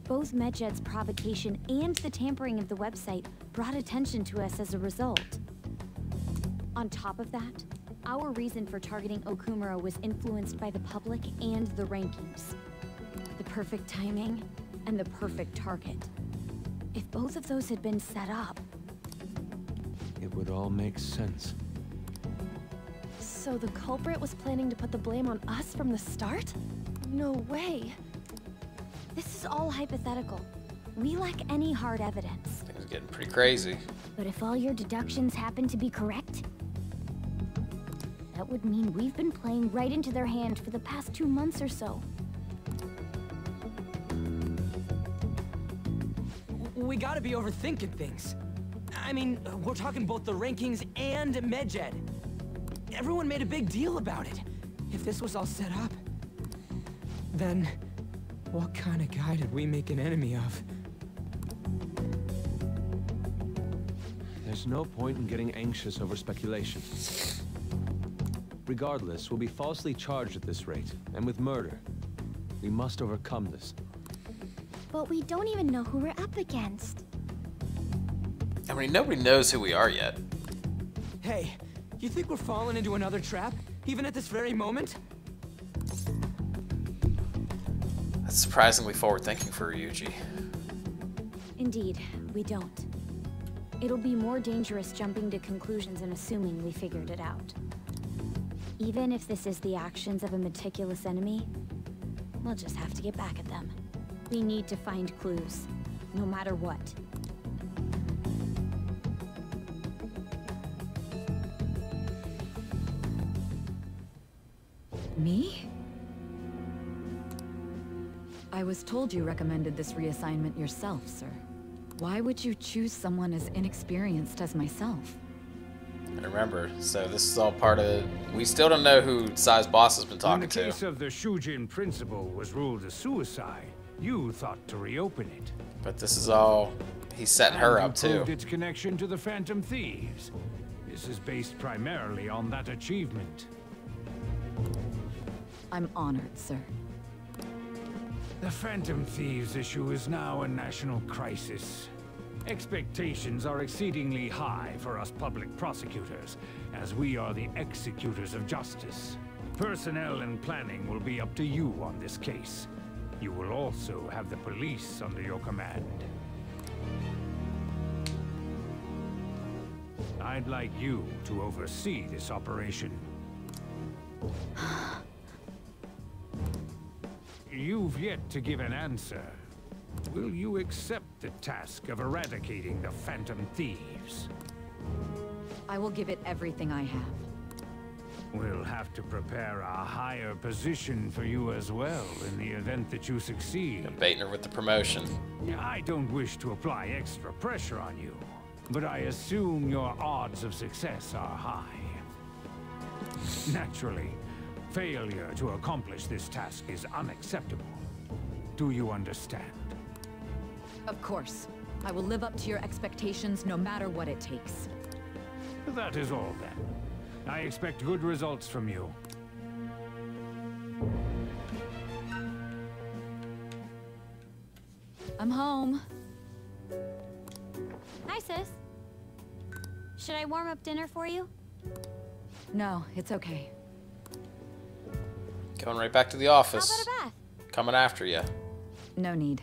Both Medjed's provocation and the tampering of the website brought attention to us as a result. On top of that, our reason for targeting Okumura was influenced by the public and the rankings. The perfect timing and the perfect target. If both of those had been set up... It would all make sense. So the culprit was planning to put the blame on us from the start? No way. This is all hypothetical. We lack any hard evidence. Things are getting pretty crazy. But if all your deductions happen to be correct, that would mean we've been playing right into their hand for the past 2 months or so. We gotta be overthinking things. I mean, we're talking both the rankings and Medjed. Everyone made a big deal about it. If this was all set up, then what kind of guy did we make an enemy of? There's no point in getting anxious over speculation. Regardless, we'll be falsely charged at this rate, and with murder. We must overcome this. But we don't even know who we're up against. I mean, nobody knows who we are yet. Hey, you think we're falling into another trap, even at this very moment? That's surprisingly forward-thinking for Ryuji. Indeed, we don't. It'll be more dangerous jumping to conclusions and assuming we figured it out. Even if this is the actions of a meticulous enemy, we'll just have to get back at them. We need to find clues, no matter what. Me? I was told you recommended this reassignment yourself, sir. Why would you choose someone as inexperienced as myself? And remember, so this is all part of... We still don't know who Sai's boss has been talking to. When the case of the Shujin principal was ruled a suicide, you thought to reopen it. But this is all... He's setting her up, too. Proved its connection to the Phantom Thieves. This is based primarily on that achievement. I'm honored, sir. The Phantom Thieves issue is now a national crisis. Expectations are exceedingly high for us public prosecutors, as we are the executors of justice. Personnel and planning will be up to you on this case. You will also have the police under your command. I'd like you to oversee this operation. You've yet to give an answer. Will you accept the task of eradicating the Phantom Thieves? I will give it everything I have. We'll have to prepare a higher position for you as well in the event that you succeed. Baiting her with the promotion. I don't wish to apply extra pressure on you, but I assume your odds of success are high. Naturally, failure to accomplish this task is unacceptable. Do you understand? Of course. I will live up to your expectations no matter what it takes. That is all then. I expect good results from you. I'm home. Hi, sis. Should I warm up dinner for you? No, it's okay. Going right back to the office. How about a bath? Coming after you. No need.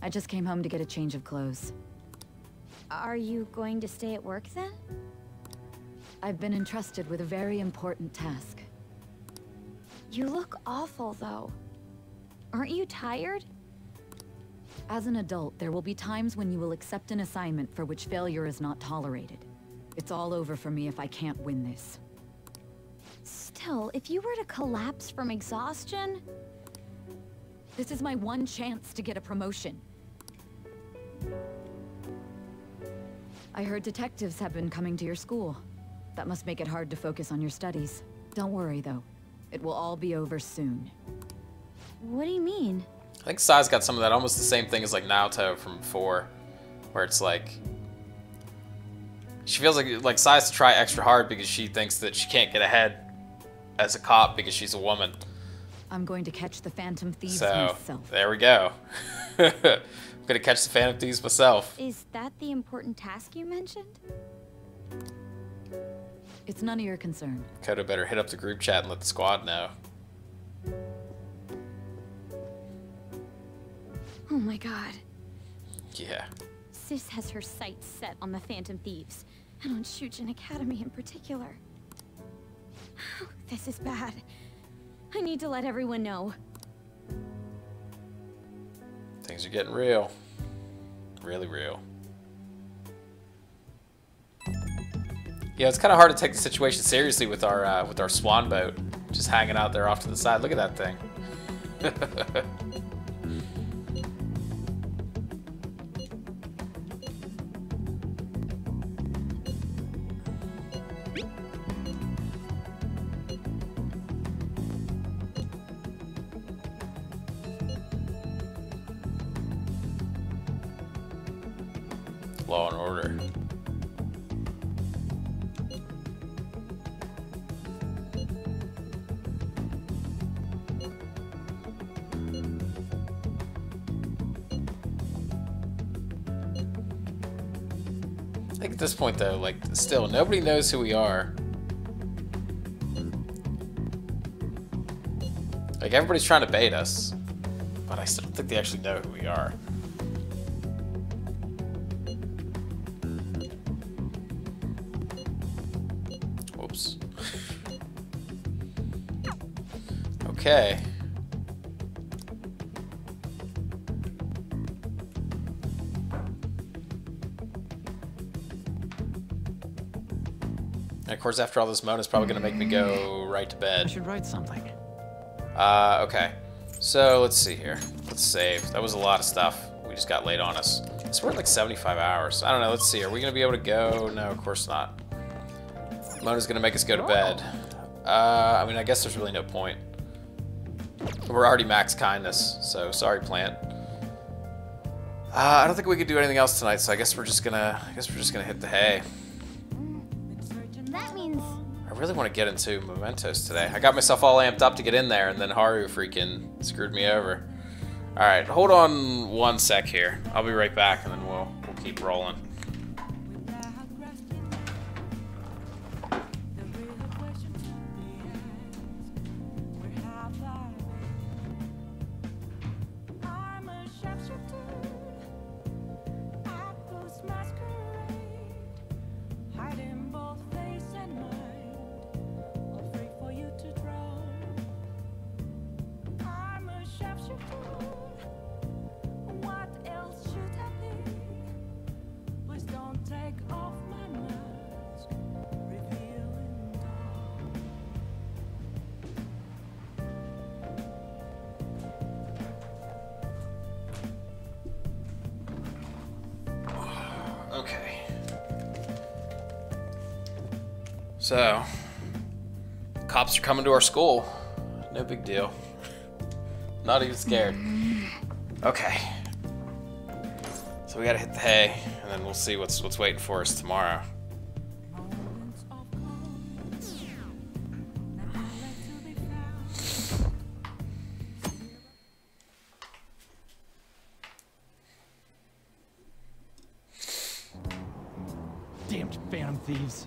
I just came home to get a change of clothes. Are you going to stay at work then? I've been entrusted with a very important task. You look awful, though. Aren't you tired? As an adult, there will be times when you will accept an assignment for which failure is not tolerated. It's all over for me if I can't win this. Still, if you were to collapse from exhaustion... This is my one chance to get a promotion. I heard detectives have been coming to your school. That must make it hard to focus on your studies. Don't worry, though. It will all be over soon. What do you mean? I think Sai's got some of that, almost the same thing as like Naoto from 4, where it's like... She feels like Sai has to try extra hard because she thinks that she can't get ahead as a cop because she's a woman. I'm going to catch the Phantom Thieves So, myself. there we go. I'm gonna catch the Phantom Thieves myself. Is that the important task you mentioned? It's none of your concern. Kodo better hit up the group chat and let the squad know. Oh my god. Yeah. Sis has her sights set on the Phantom Thieves, and on Shujin Academy in particular. This is bad. I need to let everyone know. Things are getting real. Really real. Yeah, it's kind of hard to take the situation seriously with our swan boat just hanging out there off to the side. Look at that thing. Law and order. I think at this point, though, like, still, nobody knows who we are. Like, everybody's trying to bait us, but I still don't think they actually know who we are. Whoops. Okay. And of course, after all this, Mona's probably going to make me go right to bed. I should write something. Okay. So, let's see here. Let's save. That was a lot of stuff we just got laid on us. It's worth like 75 hours. I don't know. Let's see. Are we going to be able to go? No, of course not. Mona's going to make us go to bed. I mean, I guess there's really no point. We're already max kindness, so sorry, plant. I don't think we could do anything else tonight, so I guess we're just gonna hit the hay. That means... I really want to get into Mementos today. I got myself all amped up to get in there, and then Haru freaking screwed me over. Alright, hold on one sec here. I'll be right back, and then we'll keep rolling. Okay. So, cops are coming to our school. No big deal. Not even scared. Okay. So we gotta hit the hay, and then we'll see what's waiting for us tomorrow. Damned phantom thieves.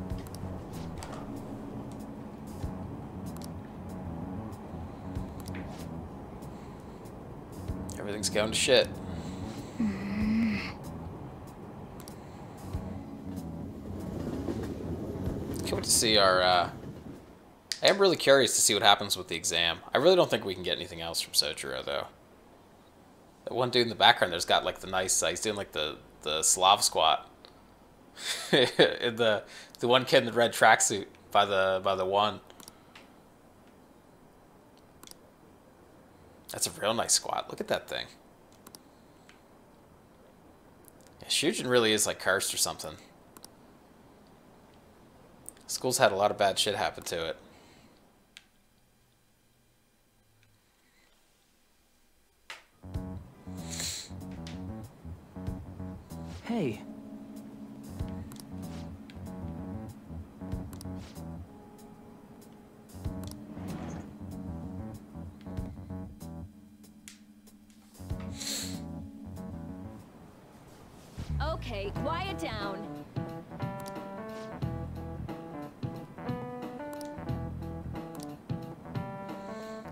Everything's going to shit. Can't wait to see our, I am really curious to see what happens with the exam. I really don't think we can get anything else from Sojiro, though. That one dude in the background there's got, like, the nice, he's doing, like, the Slav squat. the one kid in the red tracksuit by the one. That's a real nice squat. Look at that thing. Yeah, Shujin really is like cursed or something. School's had a lot of bad shit happen to it. Hey. Okay, quiet down.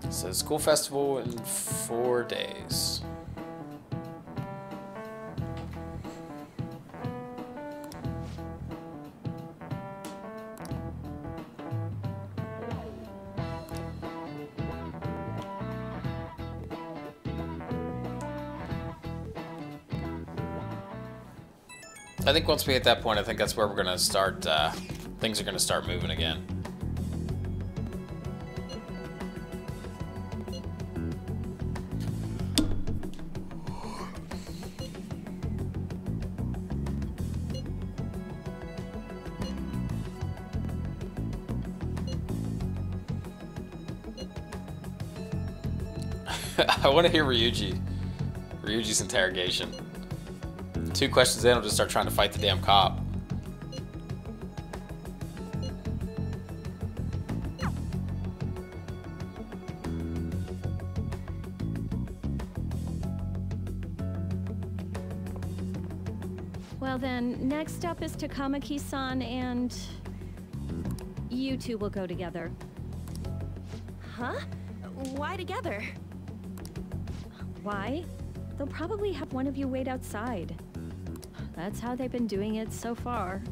So school festival in 4 days. I think once we hit that point, I think that's where we're gonna start, things are gonna start moving again. I want to hear Ryuji's interrogation. 2 questions in, I'll just start trying to fight the damn cop. Well then, next up is Takamaki-san and... you two will go together. Huh? Why together? Why? They'll probably have one of you wait outside. That's how they've been doing it so far.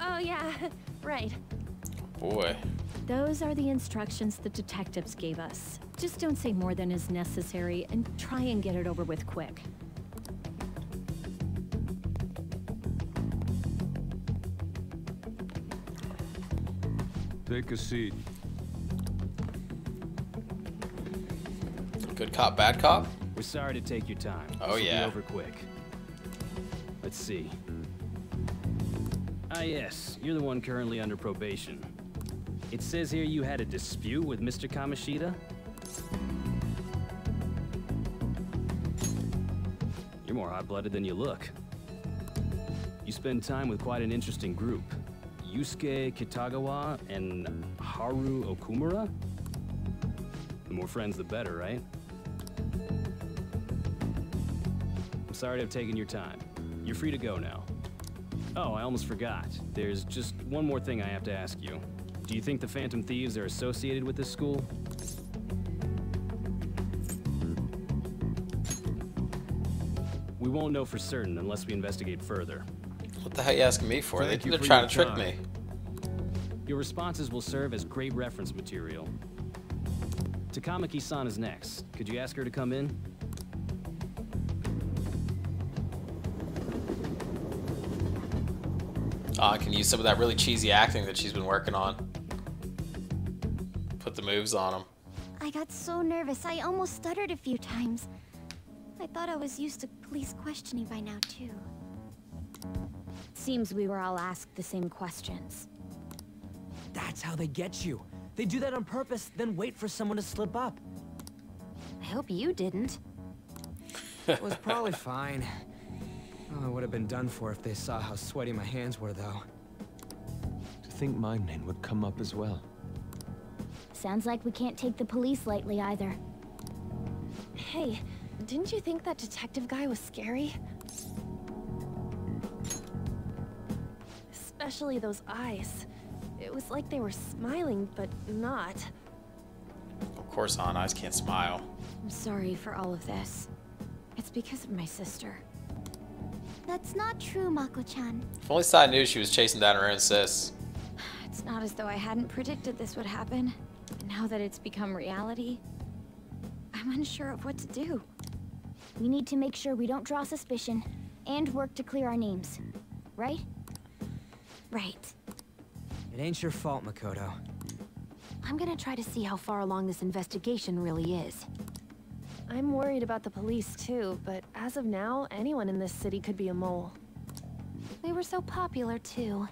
Oh yeah, right. Boy. Those are the instructions the detectives gave us. Just don't say more than is necessary and try and get it over with quick. Take a seat. Good cop, bad cop? We're sorry to take your time. Oh, This will yeah. be over quick. Let's see. Ah, yes. You're the one currently under probation. It says here you had a dispute with Mr. Kamishita? You're more hot-blooded than you look. You spend time with quite an interesting group. Yusuke Kitagawa and Haru Okumura? The more friends, the better, right? I'm sorry to have taken your time. You're free to go now. Oh, I almost forgot. There's just one more thing I have to ask you. Do you think the Phantom Thieves are associated with this school? We won't know for certain unless we investigate further. What the hell are you asking me for? Thank you They're for trying your to trick time. me. Your responses will serve as great reference material. Takamaki-san is next. Could you ask her to come in? Oh, I can use some of that really cheesy acting that she's been working on. Put the moves on them. I got so nervous, I almost stuttered a few times. I thought I was used to police questioning by now, too. Seems we were all asked the same questions. That's how they get you. They do that on purpose, then wait for someone to slip up. I hope you didn't. It was probably fine. Oh, I would have been done for if they saw how sweaty my hands were, though. To think my name would come up as well. Sounds like we can't take the police lightly either. Hey, didn't you think that detective guy was scary? Especially those eyes. It was like they were smiling, but not. Of course, Han eyes can't smile. I'm sorry for all of this. It's because of my sister. That's not true, Mako-chan. If only Sai knew she was chasing down her own sis. It's not as though I hadn't predicted this would happen. And now that it's become reality, I'm unsure of what to do. We need to make sure we don't draw suspicion, and work to clear our names. Right? Right. It ain't your fault, Makoto. I'm gonna try to see how far along this investigation really is. I'm worried about the police too, but as of now, anyone in this city could be a mole. They were so popular too.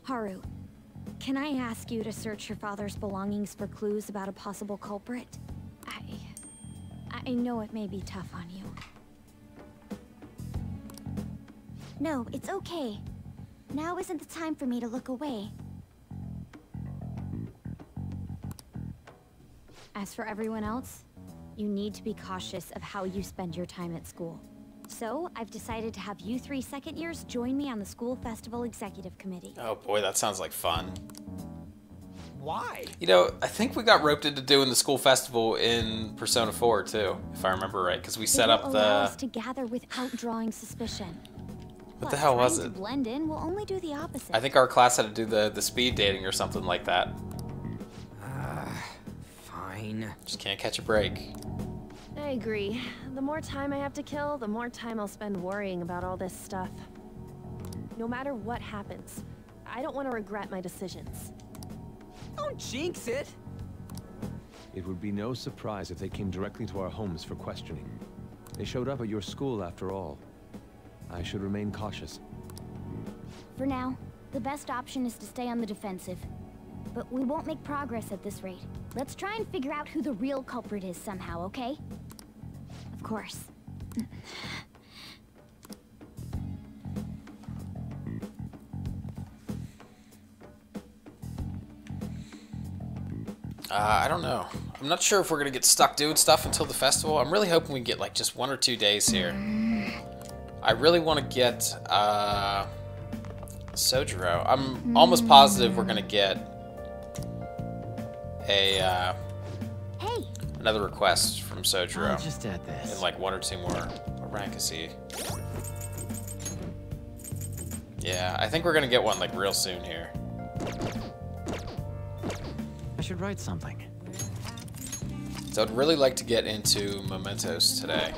Haru, can I ask you to search your father's belongings for clues about a possible culprit? I know it may be tough on you. No, it's okay. Now isn't the time for me to look away. As for everyone else, you need to be cautious of how you spend your time at school. So, I've decided to have you three second years join me on the school festival executive committee. Oh boy, that sounds like fun. Why? You know, I think we got roped into doing the school festival in Persona 4 too, if I remember right, because we set up Allow us the... to gather without drawing suspicion. What the hell was Trying it? to blend in will only do the opposite. I think our class had to do the speed dating or something like that. Fine. Just can't catch a break. I agree. The more time I have to kill, the more time I'll spend worrying about all this stuff. No matter what happens, I don't want to regret my decisions. Don't jinx it! It would be no surprise if they came directly to our homes for questioning. They showed up at your school after all. I should remain cautious. For now, the best option is to stay on the defensive. But we won't make progress at this rate. Let's try and figure out who the real culprit is somehow, okay? Of course. I don't know. I'm not sure if we're gonna get stuck doing stuff until the festival. I'm really hoping we get like just 1 or 2 days here. I really want to get Sojiro. I'm almost positive we're gonna get a another request from Sojiro. I'll just add this. In like 1 or 2 more. What rank is he? Yeah, I think we're gonna get one like real soon here. I should write something. So I'd really like to get into Mementos today.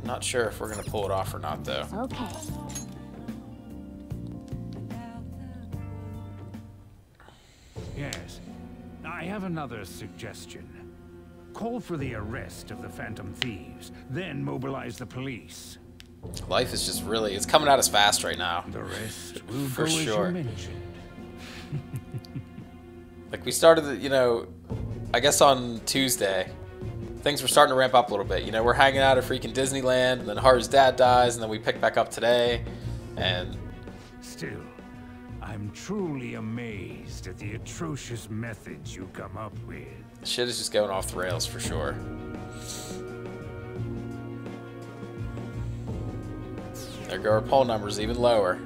Not sure if we're gonna pull it off or not though. Okay. Yes. I have another suggestion. Call for the arrest of the Phantom Thieves, then mobilize the police. Life is just really, it's coming at us fast right now. The rest will For go sure. as you mentioned. Like we started, you know, I guess on Tuesday, things were starting to ramp up a little bit. You know, we're hanging out at freaking Disneyland, and then Haru's dad dies, and then we pick back up today, and... Still, I'm truly amazed at the atrocious methods you come up with. Shit is just going off the rails for sure. There go our poll numbers even lower.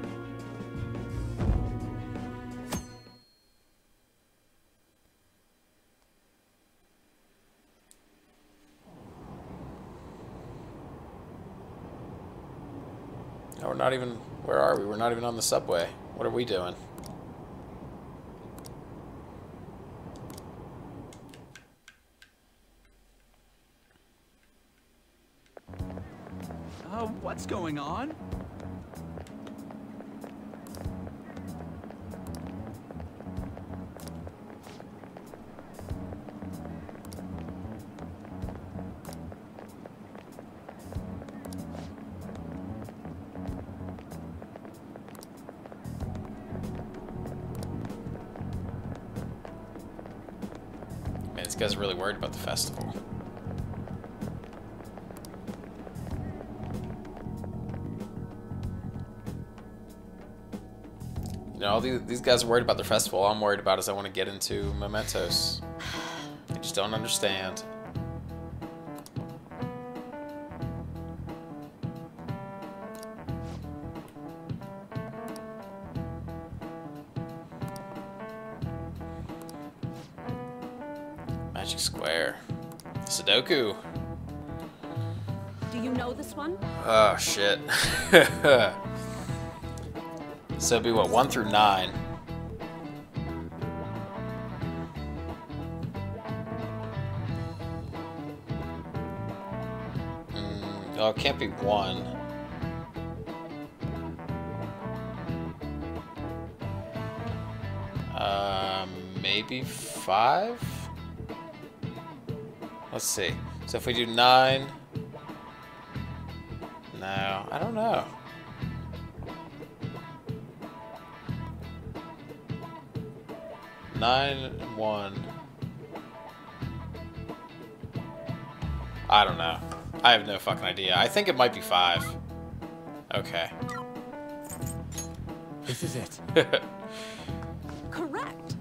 No, we're not even... Where are we? We're not even on the subway. What are we doing? What's going on? Man, this guy's really worried about the festival. You know, all these guys are worried about their festival. All I'm worried about is I want to get into Mementos. They just don't understand. Magic Square. Sudoku. Do you know this one? Oh, shit. So it'd be what, 1 through 9? Oh, it can't be 1. Maybe 5? Let's see. So if we do 9... No, I don't know. 9 and 1. I don't know. I have no fucking idea. I think it might be 5. Okay. This is it. Correct.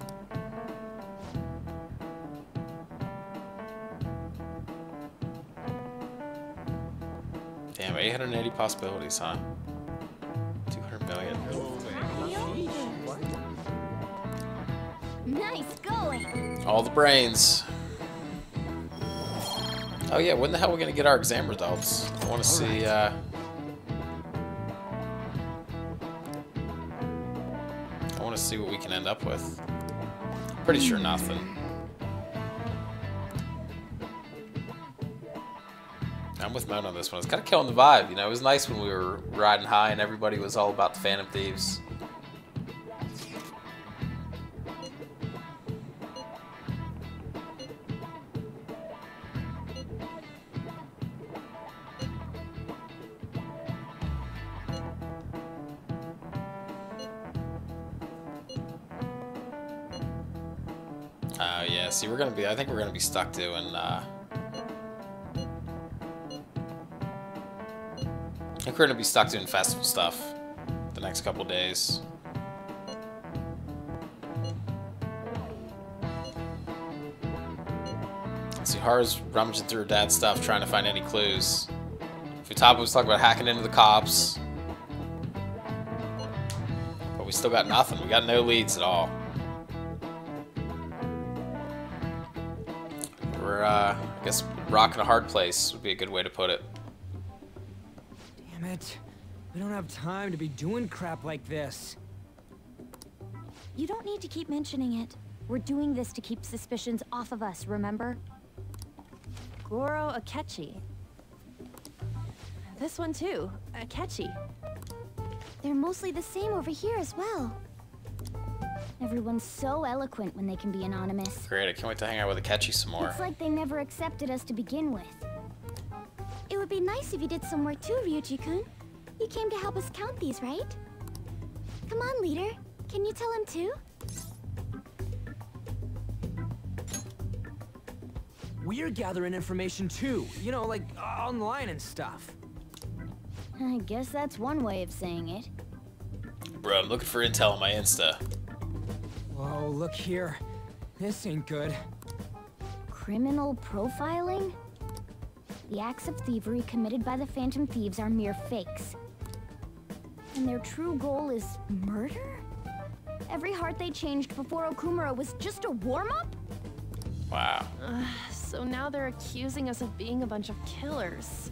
Damn, 880 possibilities, huh? 200 million. Nice going. All the brains. Oh yeah, when the hell are we gonna get our exam results? I want to see. I want to see what we can end up with. Pretty sure nothing. I'm with Mona on this one. It's kind of killing the vibe, you know. It was nice when we were riding high and everybody was all about the Phantom Thieves. Yeah, see, I think we're gonna be stuck doing, I think we're gonna be stuck doing festival stuff the next couple days. See, Haru's rummaging through her dad's stuff, trying to find any clues Futaba was talking about hacking into the cops. But we still got nothing. We got no leads at all. We're, I guess, rocking a hard place would be a good way to put it. Damn it. We don't have time to be doing crap like this. You don't need to keep mentioning it. We're doing this to keep suspicions off of us, remember? Goro Akechi. This one too, Akechi. They're mostly the same over here as well. Everyone's so eloquent when they can be anonymous. Great, I can't wait to hang out with Akechi some more. It's like they never accepted us to begin with. It would be nice if you did some work too, Ryuji-kun. You came to help us count these, right? Come on, leader. Can you tell him too? We're gathering information too, you know, like online and stuff. I guess that's one way of saying it. Bro, I'm looking for intel on my Insta. Whoa, look here. This ain't good. Criminal profiling? The acts of thievery committed by the Phantom Thieves are mere fakes. And their true goal is murder? Every heart they changed before Okumura was just a warm-up? Wow. So now they're accusing us of being a bunch of killers.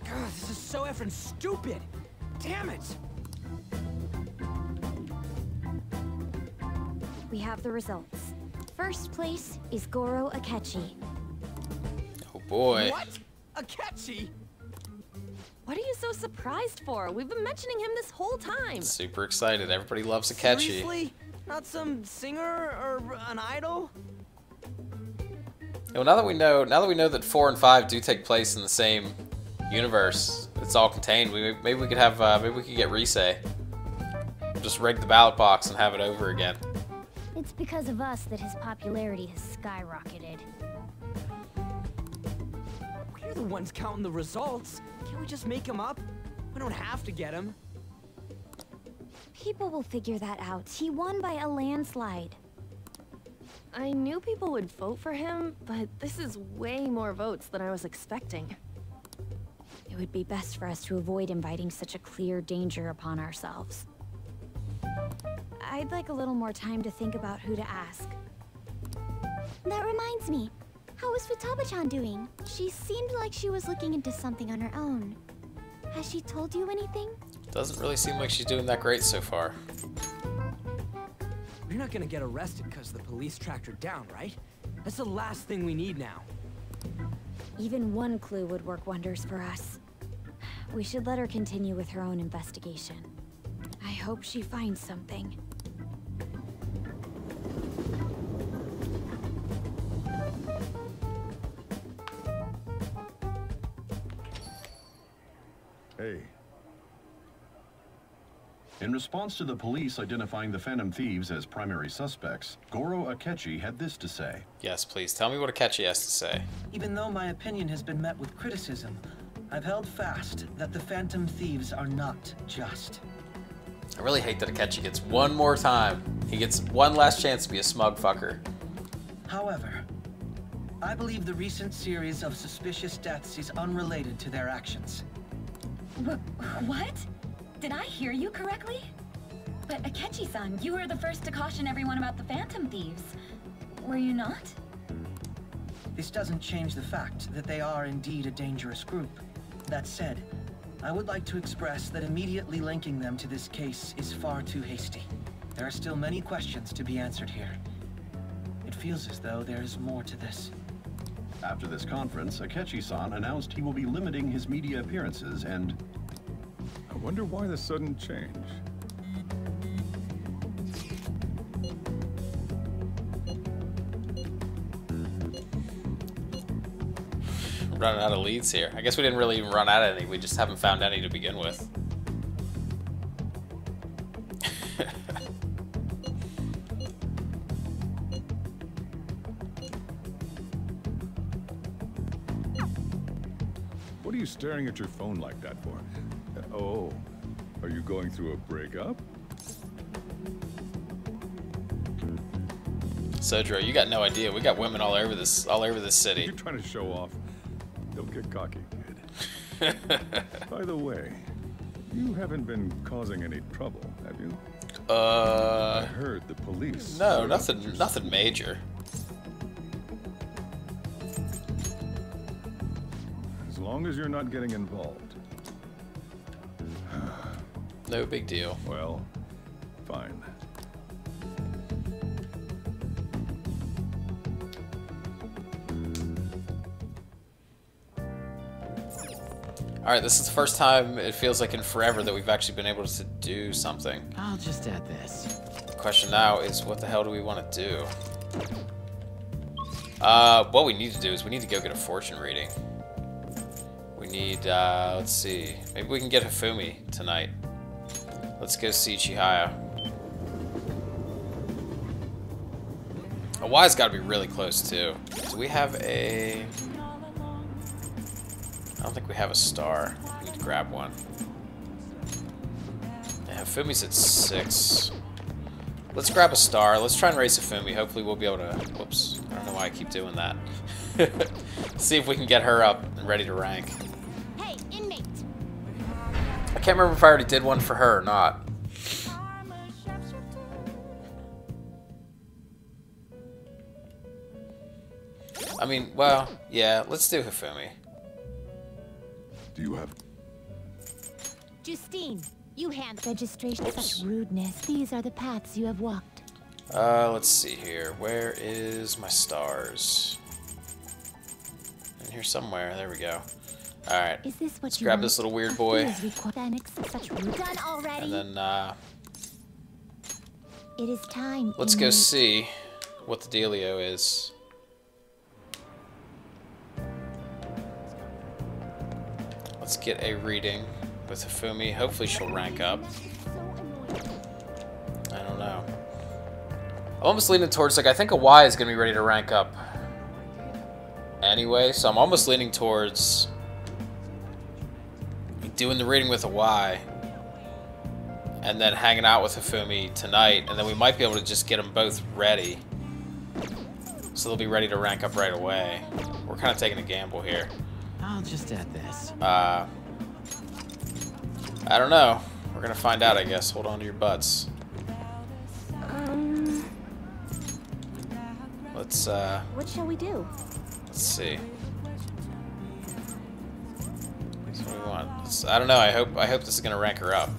God, this is so effing stupid. Damn it. We have the results. First place is Goro Akechi. Oh boy. What? Akechi? What are you so surprised for? We've been mentioning him this whole time. Super excited. Everybody loves Akechi. Seriously? Not some singer or an idol? Well, now that we know that 4 and 5 do take place in the same universe, it's all contained. Maybe we could have maybe we could get Risei. Just rig the ballot box and have it over again. It's because of us that his popularity has skyrocketed. We're the ones counting the results. Can't we just make them up? We don't have to get them. People will figure that out. He won by a landslide. I knew people would vote for him, but this is way more votes than I was expecting. It would be best for us to avoid inviting such a clear danger upon ourselves. I'd like a little more time to think about who to ask. That reminds me. How is Futaba-chan doing? She seemed like she was looking into something on her own. Has she told you anything? Doesn't really seem like she's doing that great so far. We're not gonna get arrested because the police tracked her down, right? That's the last thing we need now. Even one clue would work wonders for us. We should let her continue with her own investigation. I hope she finds something. Hey. In response to the police identifying the Phantom Thieves as primary suspects, Goro Akechi had this to say. Yes, please. Tell me what Akechi has to say. Even though my opinion has been met with criticism, I've held fast that the Phantom Thieves are not just. I really hate that Akechi gets one more time. He gets one last chance to be a smug fucker. However, I believe the recent series of suspicious deaths is unrelated to their actions. What? Did I hear you correctly? But Akechi-san, you were the first to caution everyone about the Phantom Thieves. Were you not? This doesn't change the fact that they are indeed a dangerous group. That said, I would like to express that immediately linking them to this case is far too hasty. There are still many questions to be answered here. It feels as though there is more to this. After this conference, Akechi-san announced he will be limiting his media appearances and... I wonder why the sudden change. Running out of leads here. I guess we didn't really even run out of any. We just haven't found any to begin with. What are you staring at your phone like that for? Oh, are you going through a breakup? Sodro, you got no idea. We got women all over this city. You're trying to show off. Don't get cocky, kid. By the way, you haven't been causing any trouble, have you? I heard the police. No, nothing major. As long as you're not getting involved. No big deal. Well, fine. Alright, this is the first time it feels like in forever that we've actually been able to do something. I'll just add this. The question now is, what the hell do we want to do? What we need to do is we need to go get a fortune reading. We need, let's see. Maybe we can get Hifumi tonight. Let's go see Chihaya. Hawaii has got to be really close, too. Do we have a... I don't think we have a star. We need to grab one. Yeah, Fumi's at 6. Let's grab a star. Let's try and raise Hifumi. Hopefully we'll be able to... Whoops. I don't know why I keep doing that. See if we can get her up and ready to rank. Hey, inmate. I can't remember if I already did one for her or not. I mean, well, yeah, let's do Hifumi. Do you have... Justine, you hand registration. Such rudeness. These are the paths you have walked. Let's see here. Where is my stars? In here somewhere. There we go. Alright. Is this what let's you grab want? this little weird boy. Such done already. And then, it is time. let's go see what the dealio is. Let's get a reading with Hifumi. Hopefully she'll rank up. I don't know. I'm almost leaning towards, like, I think a Y is going to be ready to rank up anyway, so I'm almost leaning towards doing the reading with a Y and then hanging out with Hifumi tonight, and then we might be able to just get them both ready so they'll be ready to rank up right away. We're kind of taking a gamble here. I'll just add this. I don't know. We're gonna find out, I guess. Hold on to your butts. Let's, What shall we do? let's see. That's what we want. I don't know. I hope this is gonna rank her up.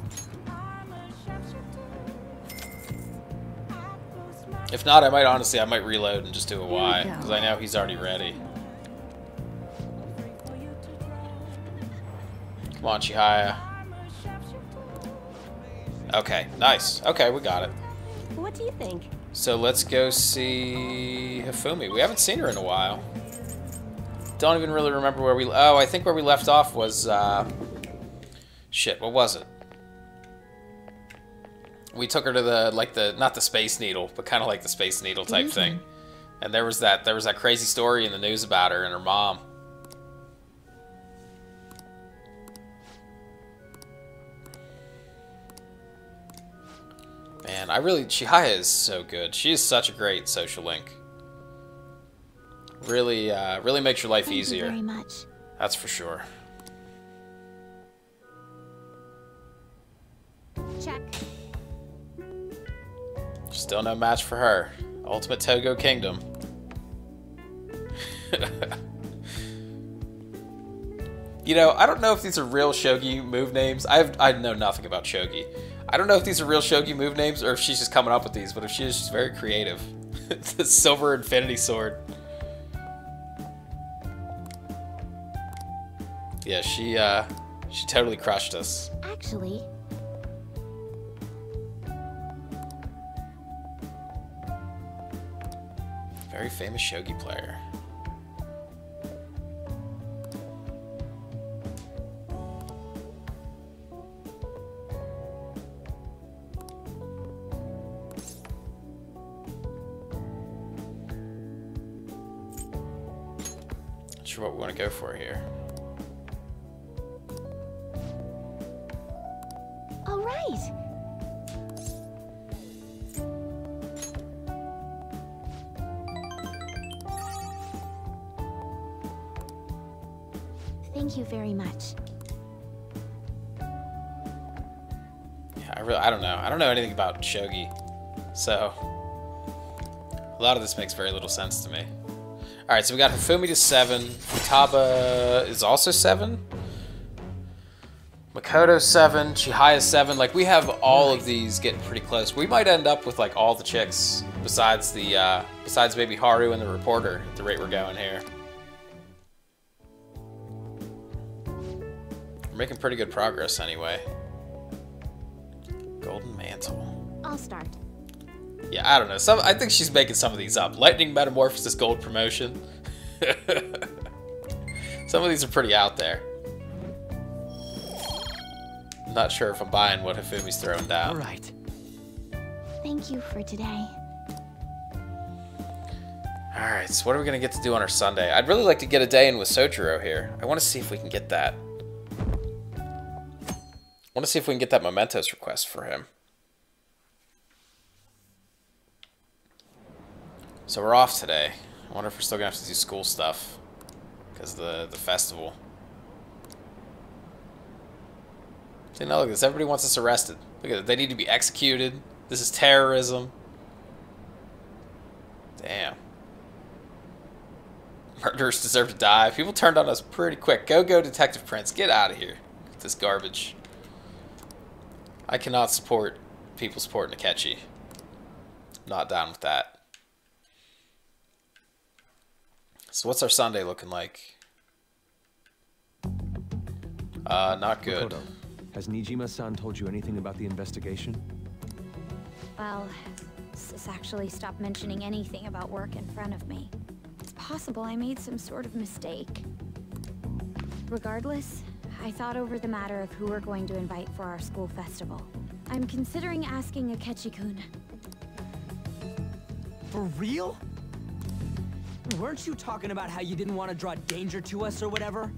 If not, I might reload and just do a Y, because I know he's already ready. Come on, Chihaya. Okay, nice. Okay, we got it. What do you think? So let's go see Hifumi. We haven't seen her in a while. Don't even really remember where we... Oh, I think where we left off was... Shit, what was it? We took her to the, like the... Not the Space Needle, but kind of like the Space Needle type thing. And there was that crazy story in the news about her and her mom. Man, Chihaya is so good. She is such a great social link. Really, really makes your life easier. Thank you very much. That's for sure. Check. Still no match for her. Ultimate Togo Kingdom. You know, I don't know if these are real shogi move names. I know nothing about shogi. I don't know if these are real shogi move names or if she's just coming up with these, but if she is, she's very creative. The Silver Infinity Sword. Yeah, she totally crushed us. Actually, Very famous shogi player. Not sure what we want to go for here. all right. Thank you very much. I don't know. I don't know anything about shogi, so a lot of this makes very little sense to me. All right, so we got Hifumi to 7. Futaba is also 7. Makoto 7. Chihaya 7. Like, we have all of these getting pretty close. We might end up with like all the chicks besides the besides maybe Haru and the reporter at the rate we're going here. We're making pretty good progress anyway. Golden Mantle. I'll start. Yeah, I don't know. I think she's making some of these up. Lightning Metamorphosis Gold Promotion. Some of these are pretty out there. I'm not sure if I'm buying what Hifumi's throwing down. All right. Thank you for today. Alright, so what are we going to get to do on our Sunday? I'd really like to get a day in with Sojiro here. I want to see if we can get that. I want to see if we can get that Mementos request for him. So we're off today. I wonder if we're still going to have to do school stuff because of the festival. See, now look at this. Everybody wants us arrested. Look at it. They need to be executed. This is terrorism. Damn. Murderers deserve to die. People turned on us pretty quick. Go, Detective Prince. Get out of here. Get this garbage. I cannot support people supporting Akechi. Not down with that. So what's our Sunday looking like? Not good. Makoto, has Nijima-san told you anything about the investigation? Well, Sis actually stopped mentioning anything about work in front of me. It's possible I made some sort of mistake. Regardless, I thought over the matter of who we're going to invite for our school festival. I'm considering asking Akechi-kun. For real? Weren't you talking about how you didn't want to draw danger to us or whatever?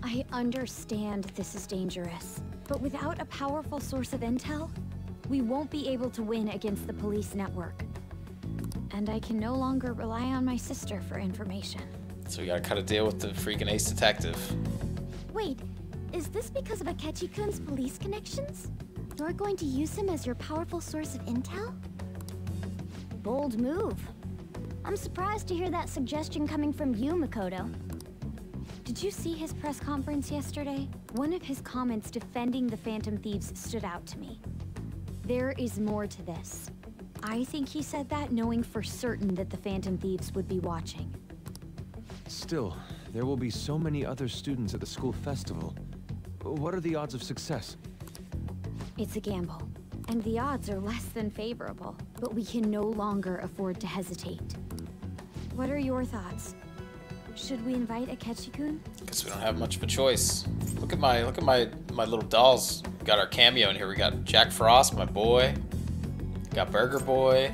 I understand this is dangerous, but without a powerful source of intel, we won't be able to win against the police network. And I can no longer rely on my sister for information. So we gotta cut a deal with the freaking ace detective. Wait, is this because of Akechi-kun's police connections? You're going to use him as your powerful source of intel? Bold move. I'm surprised to hear that suggestion coming from you, Makoto. Did you see his press conference yesterday? One of his comments defending the Phantom Thieves stood out to me. There is more to this. I think he said that knowing for certain that the Phantom Thieves would be watching. Still, there will be so many other students at the school festival. What are the odds of success? It's a gamble, and the odds are less than favorable, but we can no longer afford to hesitate. What are your thoughts? Should we invite Akechi-kun? Guess we don't have much of a choice. Look at my little dolls. We got our cameo in here. We got Jack Frost, my boy. Got Burger Boy.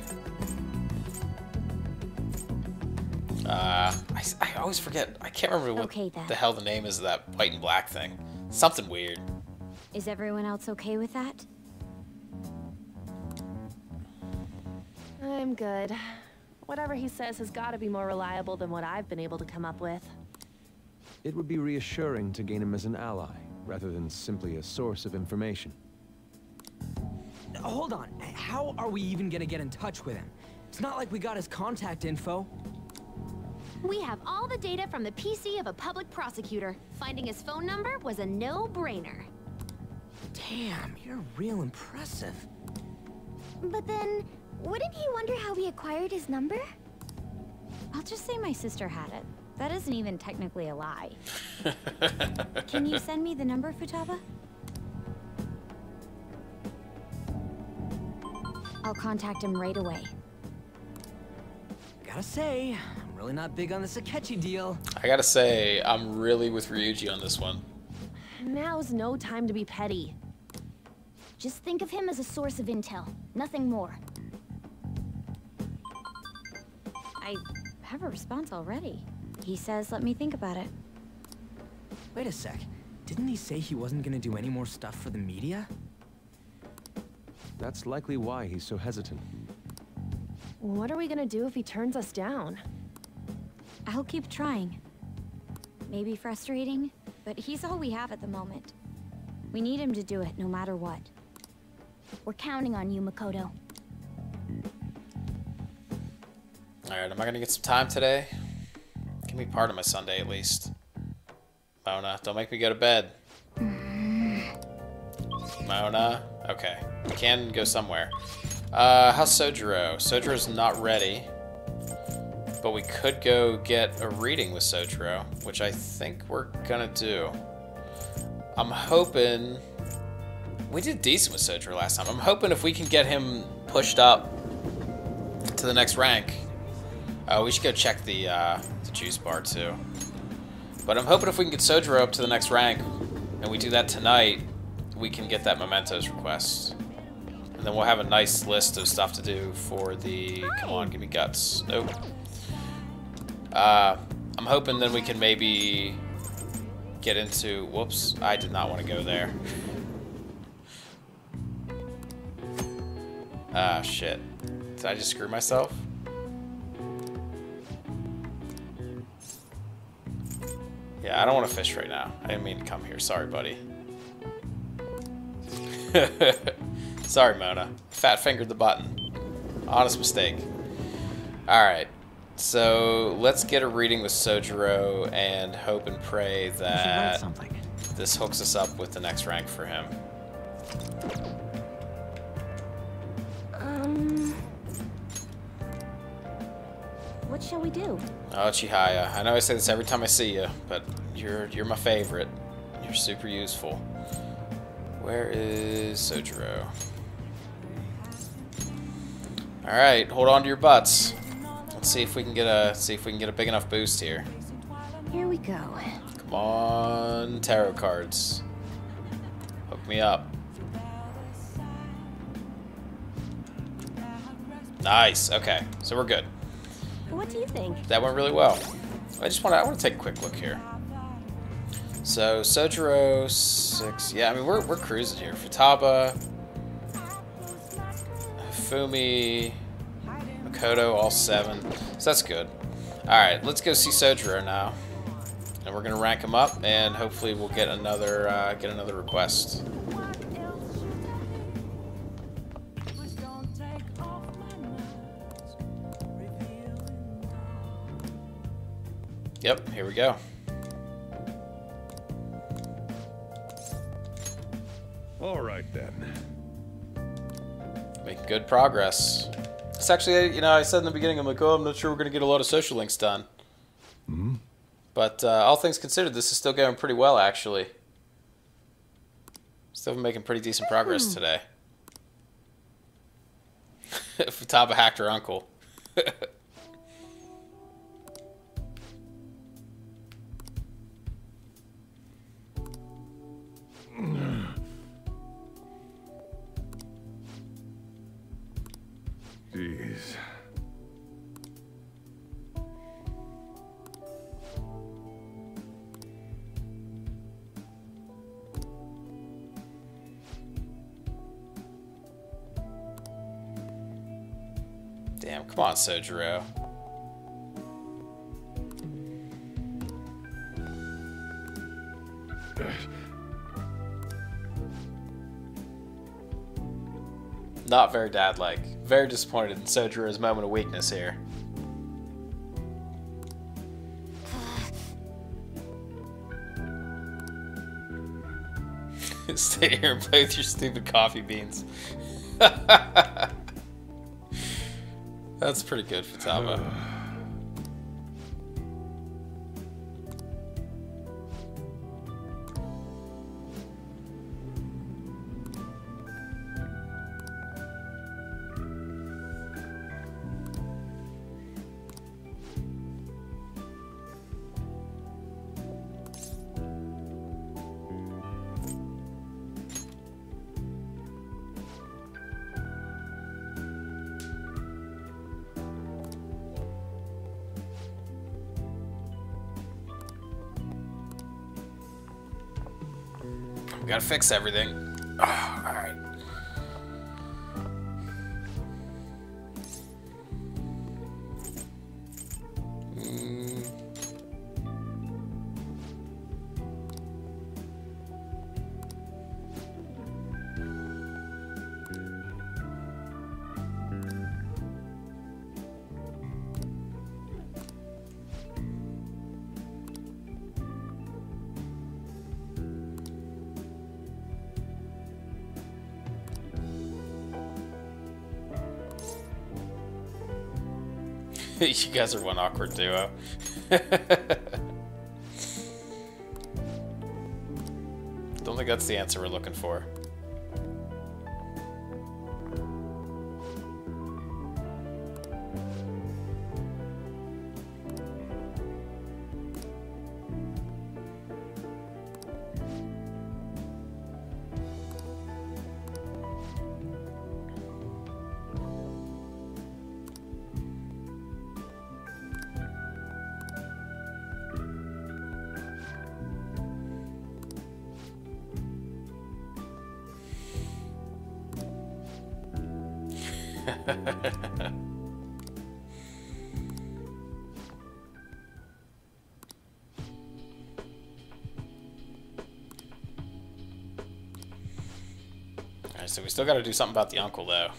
I always forget. I can't remember what the hell the name is of that white and black thing. Something weird. Is everyone else okay with that? I'm good. Whatever he says has got to be more reliable than what I've been able to come up with. It would be reassuring to gain him as an ally, rather than simply a source of information. Hold on. How are we even gonna get in touch with him? It's not like we got his contact info. We have all the data from the PC of a public prosecutor. Finding his phone number was a no-brainer. Damn, you're real impressive. But then, wouldn't he wonder how we acquired his number? I'll just say my sister had it. That isn't even technically a lie. Can you send me the number, Futaba? I'll contact him right away. Gotta say, I'm really not big on this Akechi deal. I gotta say, I'm really with Ryuji on this one. Now's no time to be petty. Just think of him as a source of intel, nothing more. I have a response already. He says, let me think about it. Wait a sec. Didn't he say he wasn't gonna do any more stuff for the media? That's likely why he's so hesitant. What are we gonna do if he turns us down? I'll keep trying. Maybe frustrating, but he's all we have at the moment. We need him to do it no matter what. We're counting on you, Makoto. Alright, am I gonna get some time today? Give me part of my Sunday at least. Mona, don't make me go to bed. Mona? Okay. We can go somewhere. How's Sojiro? Sojiro's not ready. But we could go get a reading with Sojiro, which I think we're gonna do. I'm hoping... We did decent with Sojiro last time. I'm hoping if we can get him pushed up to the next rank. We should go check the juice bar too. But I'm hoping if we can get Sojiro up to the next rank, and we do that tonight, we can get that Mementos request. And then we'll have a nice list of stuff to do for the... Hi. Come on, give me guts. Nope. I'm hoping then we can maybe get into... Whoops, I did not want to go there. Ah, shit. Did I just screw myself? Yeah, I don't want to fish right now. I didn't mean to come here. Sorry, buddy. Sorry, Mona. Fat fingered the button. Honest mistake. Alright. So, let's get a reading with Sojiro and hope and pray that this hooks us up with the next rank for him. What shall we do? Oh, Chihaya. I know I say this every time I see you, but you're my favorite. You're super useful. Where is Sojiro? All right, hold on to your butts. Let's see if we can get a big enough boost here. Here we go. Come on, tarot cards. Hook me up. Nice. Okay, so we're good. What do you think? That went really well. I want to take a quick look here. So Sojiro 6. Yeah, I mean we're cruising here. Futaba, Fumi, Makoto, all 7. So that's good. All right, let's go see Sojiro now, and we're gonna rank him up, and hopefully we'll get another request. Yep, here we go. All right, then. Making good progress. It's actually, you know, I said in the beginning, I'm like, oh, I'm not sure we're going to get a lot of social links done. Hmm? But all things considered, this is still going pretty well, actually. Still making pretty decent progress today. Futaba hacked her uncle. Jeez. Damn, come on, Sojiro. Not very dad-like. Very disappointed in Sojiro's moment of weakness here. Stay here and play with your stupid coffee beans. That's pretty good, Futaba. We gotta fix everything. Oh, alright. You guys are one awkward duo. Don't think that's the answer we're looking for. Alright, so we still gotta do something about the uncle, though.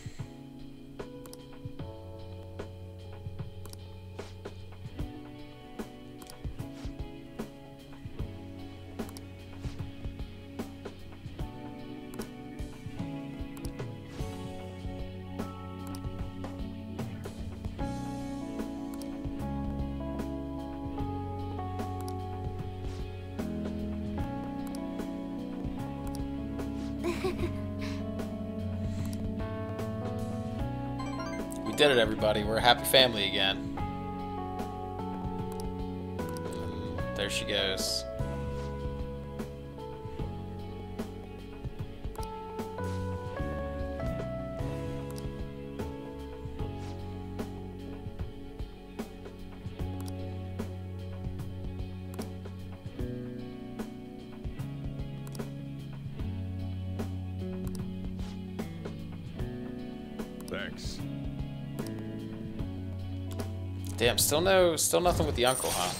We did it, everybody. We're a happy family again. And there she goes. Thanks. Damn, still nothing with the uncle, huh?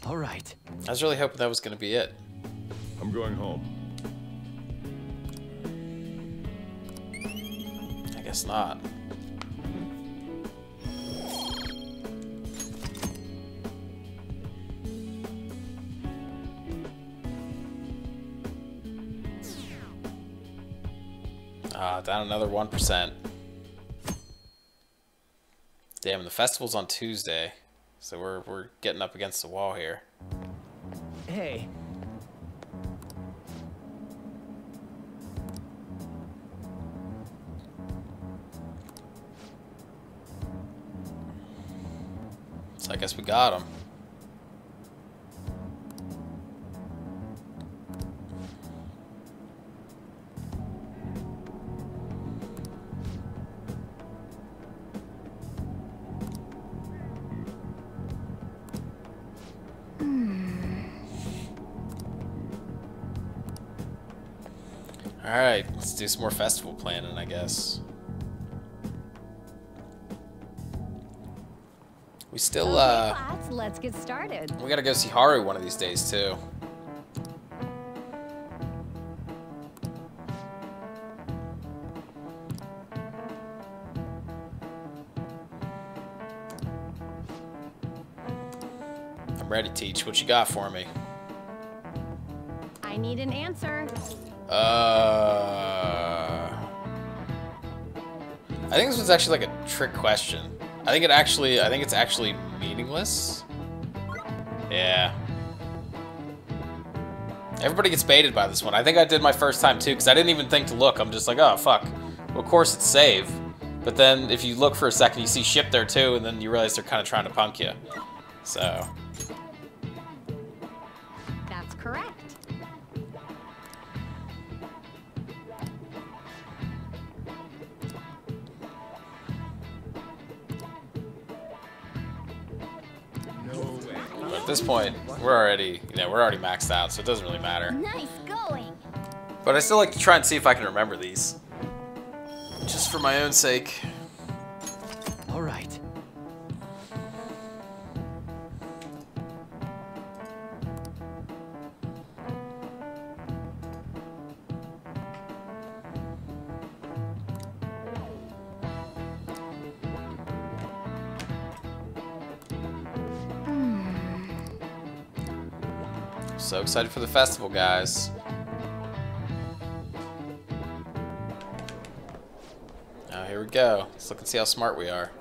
All right. I was really hoping that was gonna be it. I'm going home. I guess not. Down another 1%. Damn, and the festival's on Tuesday, so we're getting up against the wall here. Hey. So I guess we got him. Alright, let's do some more festival planning, I guess. We still, Okay, class, let's get started. we gotta go see Haru one of these days, too. I'm ready, Teach. What you got for me? I need an answer. I think this one's actually like a trick question. I think it's actually meaningless. Yeah. Everybody gets baited by this one. I think I did my first time too, because I didn't even think to look. I'm just like, oh fuck. Well, of course it's save. But then if you look for a second, you see ship there too, and then you realize they're kind of trying to punk you. So. That's correct. But at this point, we're already maxed out, so it doesn't really matter. Nice going. But I still like to try and see if I can remember these. Just for my own sake. All right. So excited for the festival, guys. Now here we go. Let's look and see how smart we are.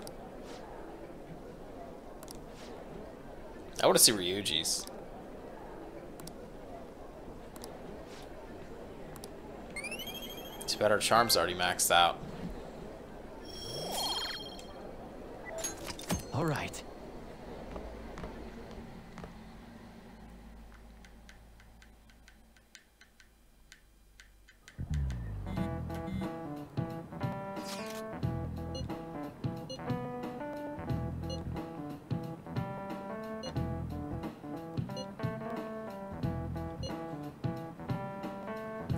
I want to see Ryuji's. Too bad our charm's already maxed out. All right.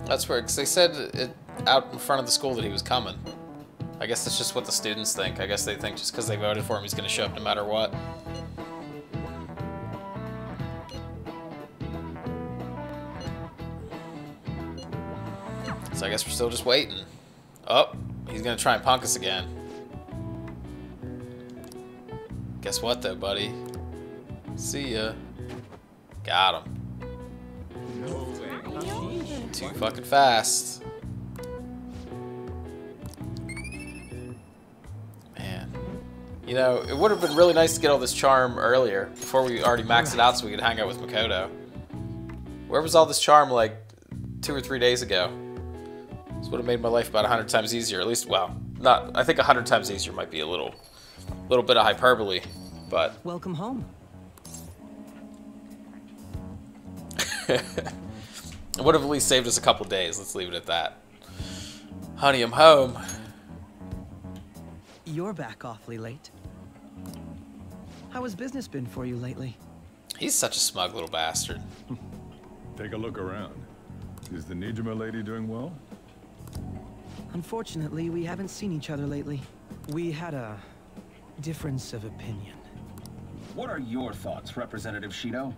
That's weird, because they said it out in front of the school that he was coming. I guess that's just what the students think. I guess they think just because they voted for him, he's going to show up no matter what. So I guess we're still just waiting. Oh, he's going to try and punk us again. Guess what, though, buddy? See ya. Got him. Too fucking fast. Man. You know, it would have been really nice to get all this charm earlier, before we already maxed it out so we could hang out with Makoto. Where was all this charm like 2 or 3 days ago? This would have made my life about 100 times easier. At least, well, not. I think 100 times easier might be a little bit of hyperbole, but. Welcome home. It would have at least saved us a couple days. Let's leave it at that. Honey, I'm home. You're back awfully late. How has business been for you lately? He's such a smug little bastard. Take a look around. Is the Nijima lady doing well? Unfortunately, we haven't seen each other lately. We had a difference of opinion. What are your thoughts, Representative Shido?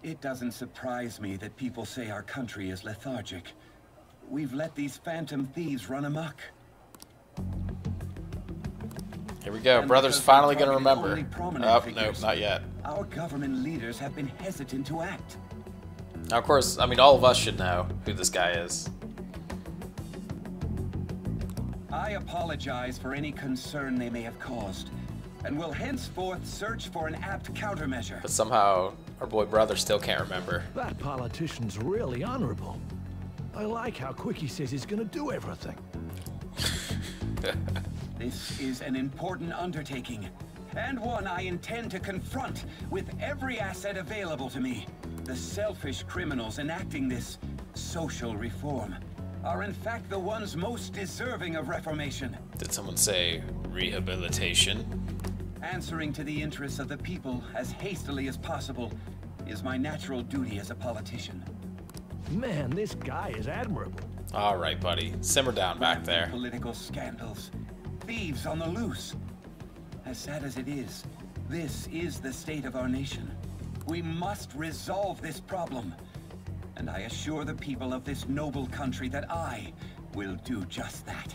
It doesn't surprise me that people say our country is lethargic. We've let these phantom thieves run amok. Here we go. Brother's finally gonna remember. Oh, no, not yet. Our government leaders have been hesitant to act. Now, of course, I mean, all of us should know who this guy is. I apologize for any concern they may have caused, and will henceforth search for an apt countermeasure. But somehow, our boy brother still can't remember. That politician's really honorable. I like how quick he says he's gonna do everything. This is an important undertaking, and one I intend to confront with every asset available to me. The selfish criminals enacting this social reform are in fact the ones most deserving of reformation. Did someone say rehabilitation? Answering to the interests of the people as hastily as possible is my natural duty as a politician. Man, this guy is admirable. All right, buddy. Simmer down back there. Political scandals. Thieves on the loose. As sad as it is, this is the state of our nation. We must resolve this problem. And I assure the people of this noble country that I will do just that.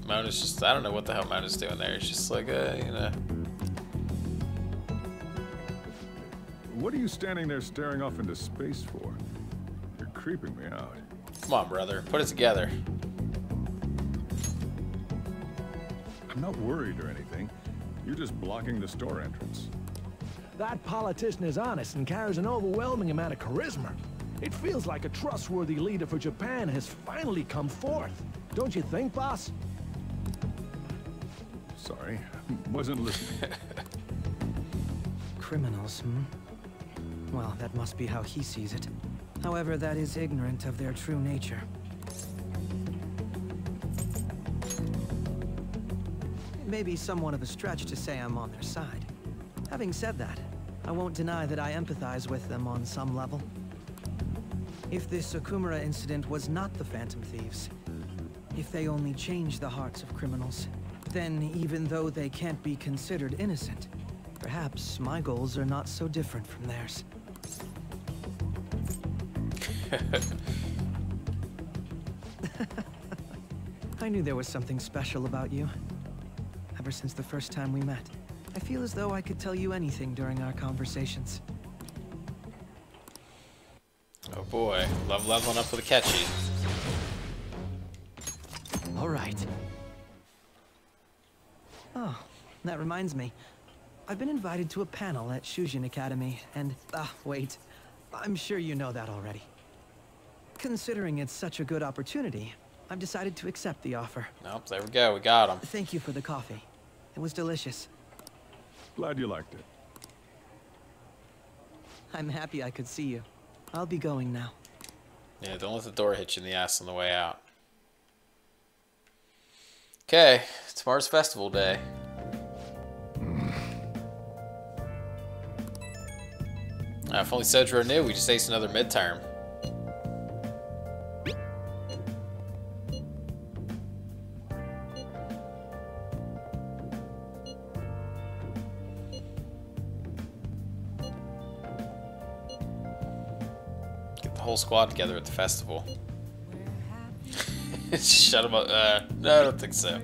Mona's just, I don't know what the hell Mona's doing there. It's just like, you know. What are you standing there staring off into space for? You're creeping me out. Come on, brother. Put it together. I'm not worried or anything. You're just blocking the store entrance. That politician is honest and carries an overwhelming amount of charisma. It feels like a trustworthy leader for Japan has finally come forth. Don't you think, boss? Sorry, wasn't listening. Criminals, hmm? Well, that must be how he sees it. However, that is ignorant of their true nature. It may be somewhat of a stretch to say I'm on their side. Having said that, I won't deny that I empathize with them on some level. If this Okumura incident was not the Phantom Thieves, if they only changed the hearts of criminals, then even though they can't be considered innocent, perhaps my goals are not so different from theirs. I knew there was something special about you, ever since the first time we met. I feel as though I could tell you anything during our conversations. Oh boy, love leveling up with Akechi. All right. Oh, that reminds me. I've been invited to a panel at Shujin Academy, and... wait. I'm sure you know that already. Considering it's such a good opportunity, I've decided to accept the offer. Nope, there we go, we got him. Thank you for the coffee. It was delicious. Glad you liked it. I'm happy I could see you. I'll be going now. Yeah, don't let the door hit you in the ass on the way out. Okay, tomorrow's festival day. If only Sojiro knew, we just aced another midterm. Get the whole squad together at the festival. Shut him up. No, I don't think so.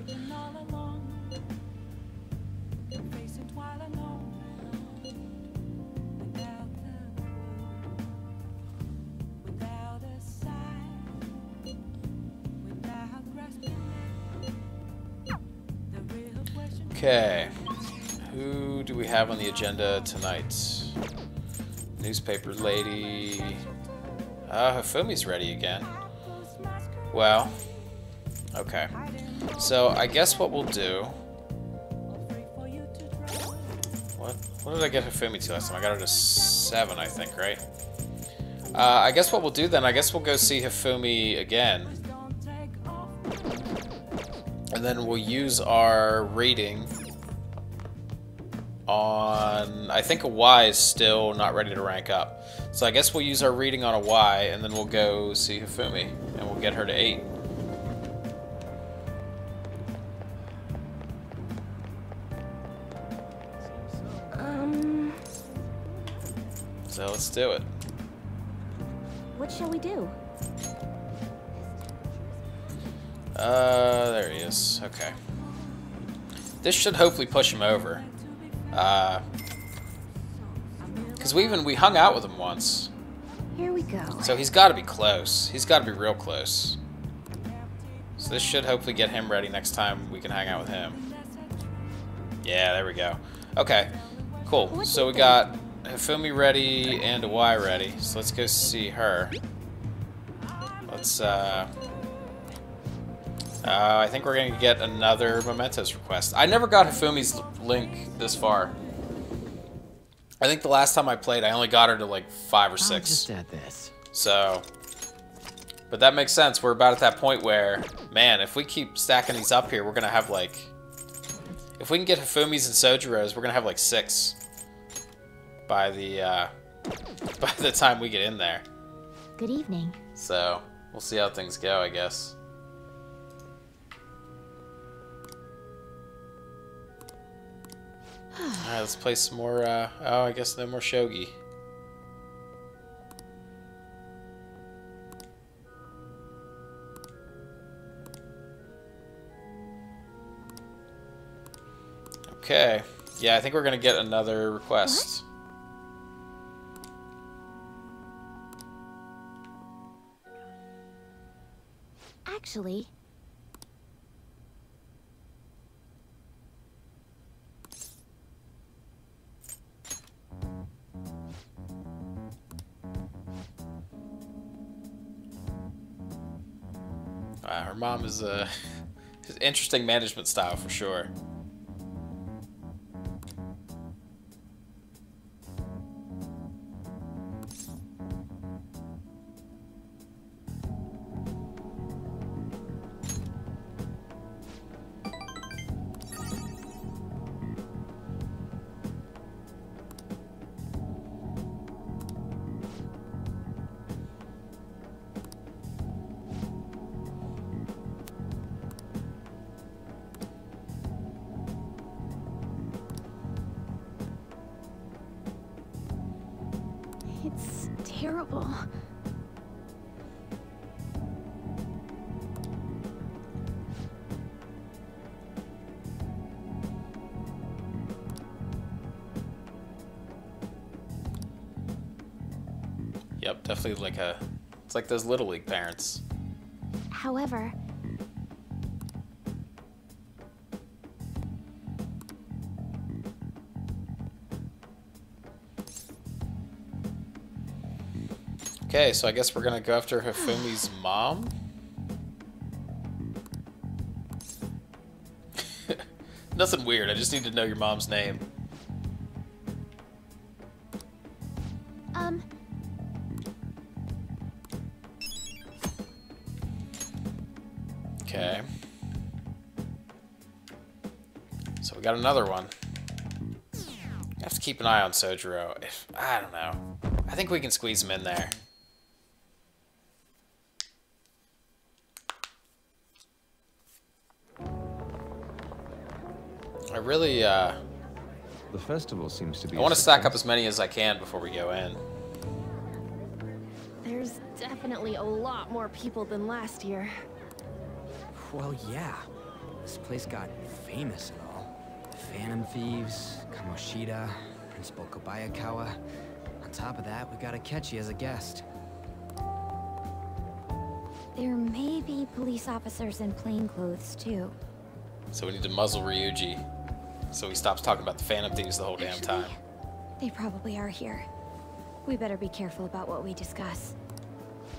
Okay, who do we have on the agenda tonight? Newspaper lady. Hifumi's ready again. Well, okay. So I guess what we'll do. What did I get Hifumi to last time? I got her to 7, I think, right? I guess what we'll do then, I guess we'll go see Hifumi again. And then we'll use our rating on... I think a Y is still not ready to rank up. So I guess we'll use our reading on a Y, and then we'll go see Hifumi, and we'll get her to 8. So let's do it. What shall we do? There he is. Okay. This should hopefully push him over. Because we hung out with him once. Here we go. So he's got to be close. He's got to be real close. So this should hopefully get him ready next time we can hang out with him. Yeah, there we go. Okay, cool. So we got Hifumi ready and a Y ready. So let's go see her. Let's, I think we're going to get another Mementos request. I never got Hifumi's link this far. I think the last time I played, I only got her to like 5 or 6. I'll just add this. So, but that makes sense. We're about at that point where, man, if we keep stacking these up here, we're going to have like... If we can get Hifumi's and Sojiro's, we're going to have like 6 by the time we get in there. Good evening. So, we'll see how things go, I guess. Alright, let's play some more, oh, I guess no more shogi. Okay. Yeah, I think we're gonna get another request. Actually... Her mom is interesting management style for sure. It's terrible. Yep, definitely like a... It's like those Little League parents. However... Okay, so I guess we're gonna go after Hifumi's mom? Nothing weird, I just need to know your mom's name. Okay. So we got another one. I have to keep an eye on Sojiro. I don't know. I think we can squeeze him in there. I really, The festival seems to be... I want to stack up as many as I can before we go in. There's definitely a lot more people than last year. Well, yeah. This place got famous and all. Phantom Thieves, Kamoshida, Principal Kobayakawa. On top of that, we got Akechi as a guest. There may be police officers in plain clothes, too. So we need to muzzle Ryuji so he stops talking about the Phantom Thieves the whole damn time. They probably are here. We better be careful about what we discuss.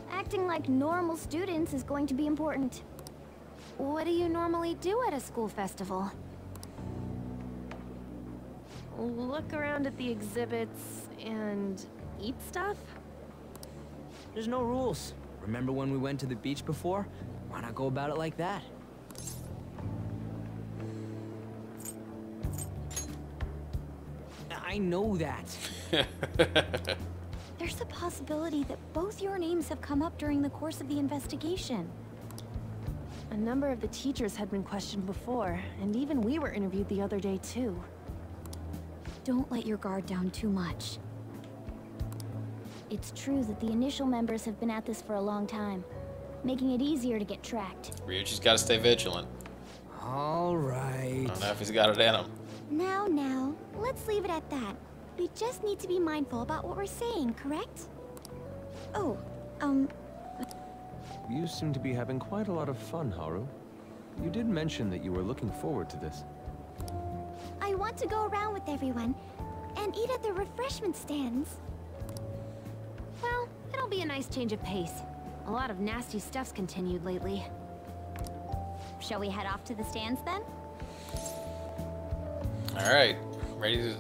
Acting like normal students is going to be important. What do you normally do at a school festival? Look around at the exhibits and eat stuff? There's no rules. Remember when we went to the beach before? Why not go about it like that? I know that. There's a possibility that both your names have come up during the course of the investigation. A number of the teachers had been questioned before, and even we were interviewed the other day too. Don't let your guard down too much. It's true that the initial members have been at this for a long time, making it easier to get tracked. Ryuji's got to stay vigilant. All right. I don't know if he's got it in him. Now, let's leave it at that. We just need to be mindful about what we're saying, correct? Oh, You seem to be having quite a lot of fun, Haru. You did mention that you were looking forward to this. I want to go around with everyone and eat at the refreshment stands. Well, it'll be a nice change of pace. A lot of nasty stuff's continued lately. Shall we head off to the stands then? All right, ready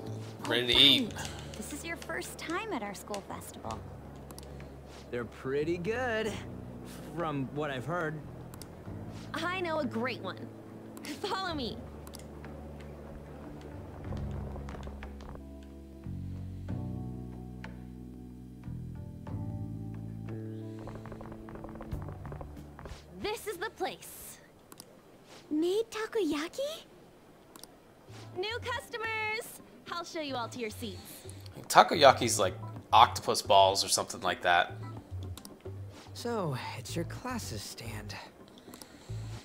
to eat. This is your first time at our school festival. They're pretty good, from what I've heard. I know a great one. Follow me. This is the place. Made takoyaki? New customers! I'll show you all to your seats. Takoyaki's like octopus balls or something like that. So, it's your classes stand.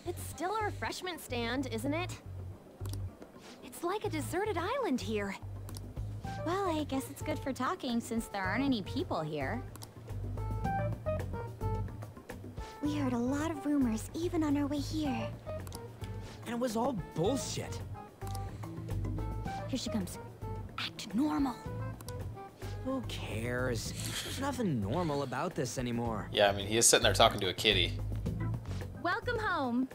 It's still a refreshment stand, isn't it? It's like a deserted island here. well, I guess it's good for talking since there aren't any people here. We heard a lot of rumors even on our way here. And it was all bullshit. Here she comes. Act normal. Who cares? There's nothing normal about this anymore. Yeah, I mean, he is sitting there talking to a kitty. Welcome home.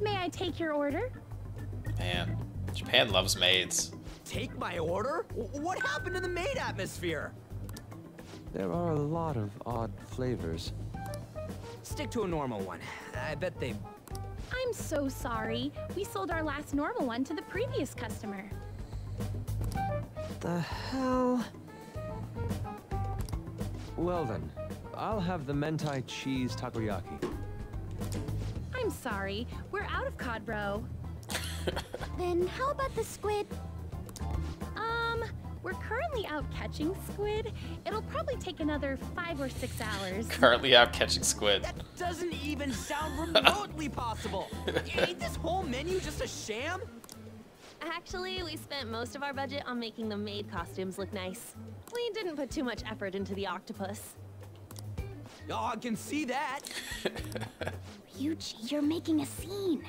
May I take your order? Man, Japan loves maids. Take my order? What happened to the maid atmosphere? There are a lot of odd flavors. Stick to a normal one. I bet they... I'm so sorry. We sold our last normal one to the previous customer. The hell? Well then, I'll have the mentai cheese takoyaki. I'm sorry. We're out of cod roe. Then how about the squid? We're currently out catching squid. It'll probably take another 5 or 6 hours. Currently out catching squid. That doesn't even sound remotely possible. Ain't this whole menu just a sham? Actually, we spent most of our budget on making the maid costumes look nice. We didn't put too much effort into the octopus. Oh, I can see that. Ryuji, you're making a scene.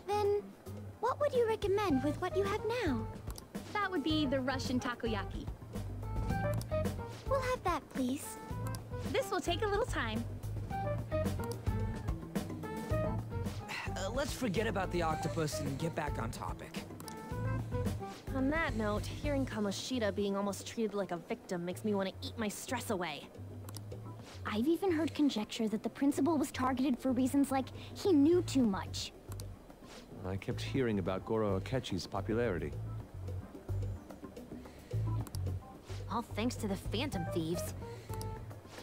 Then, what would you recommend with what you have now? That would be the Russian takoyaki. We'll have that, please. This will take a little time. Let's forget about the octopus and get back on topic. On that note, hearing Kamoshida being almost treated like a victim makes me want to eat my stress away. I've even heard conjecture that the principal was targeted for reasons like he knew too much. I kept hearing about Goro Akechi's popularity. All thanks to the Phantom Thieves.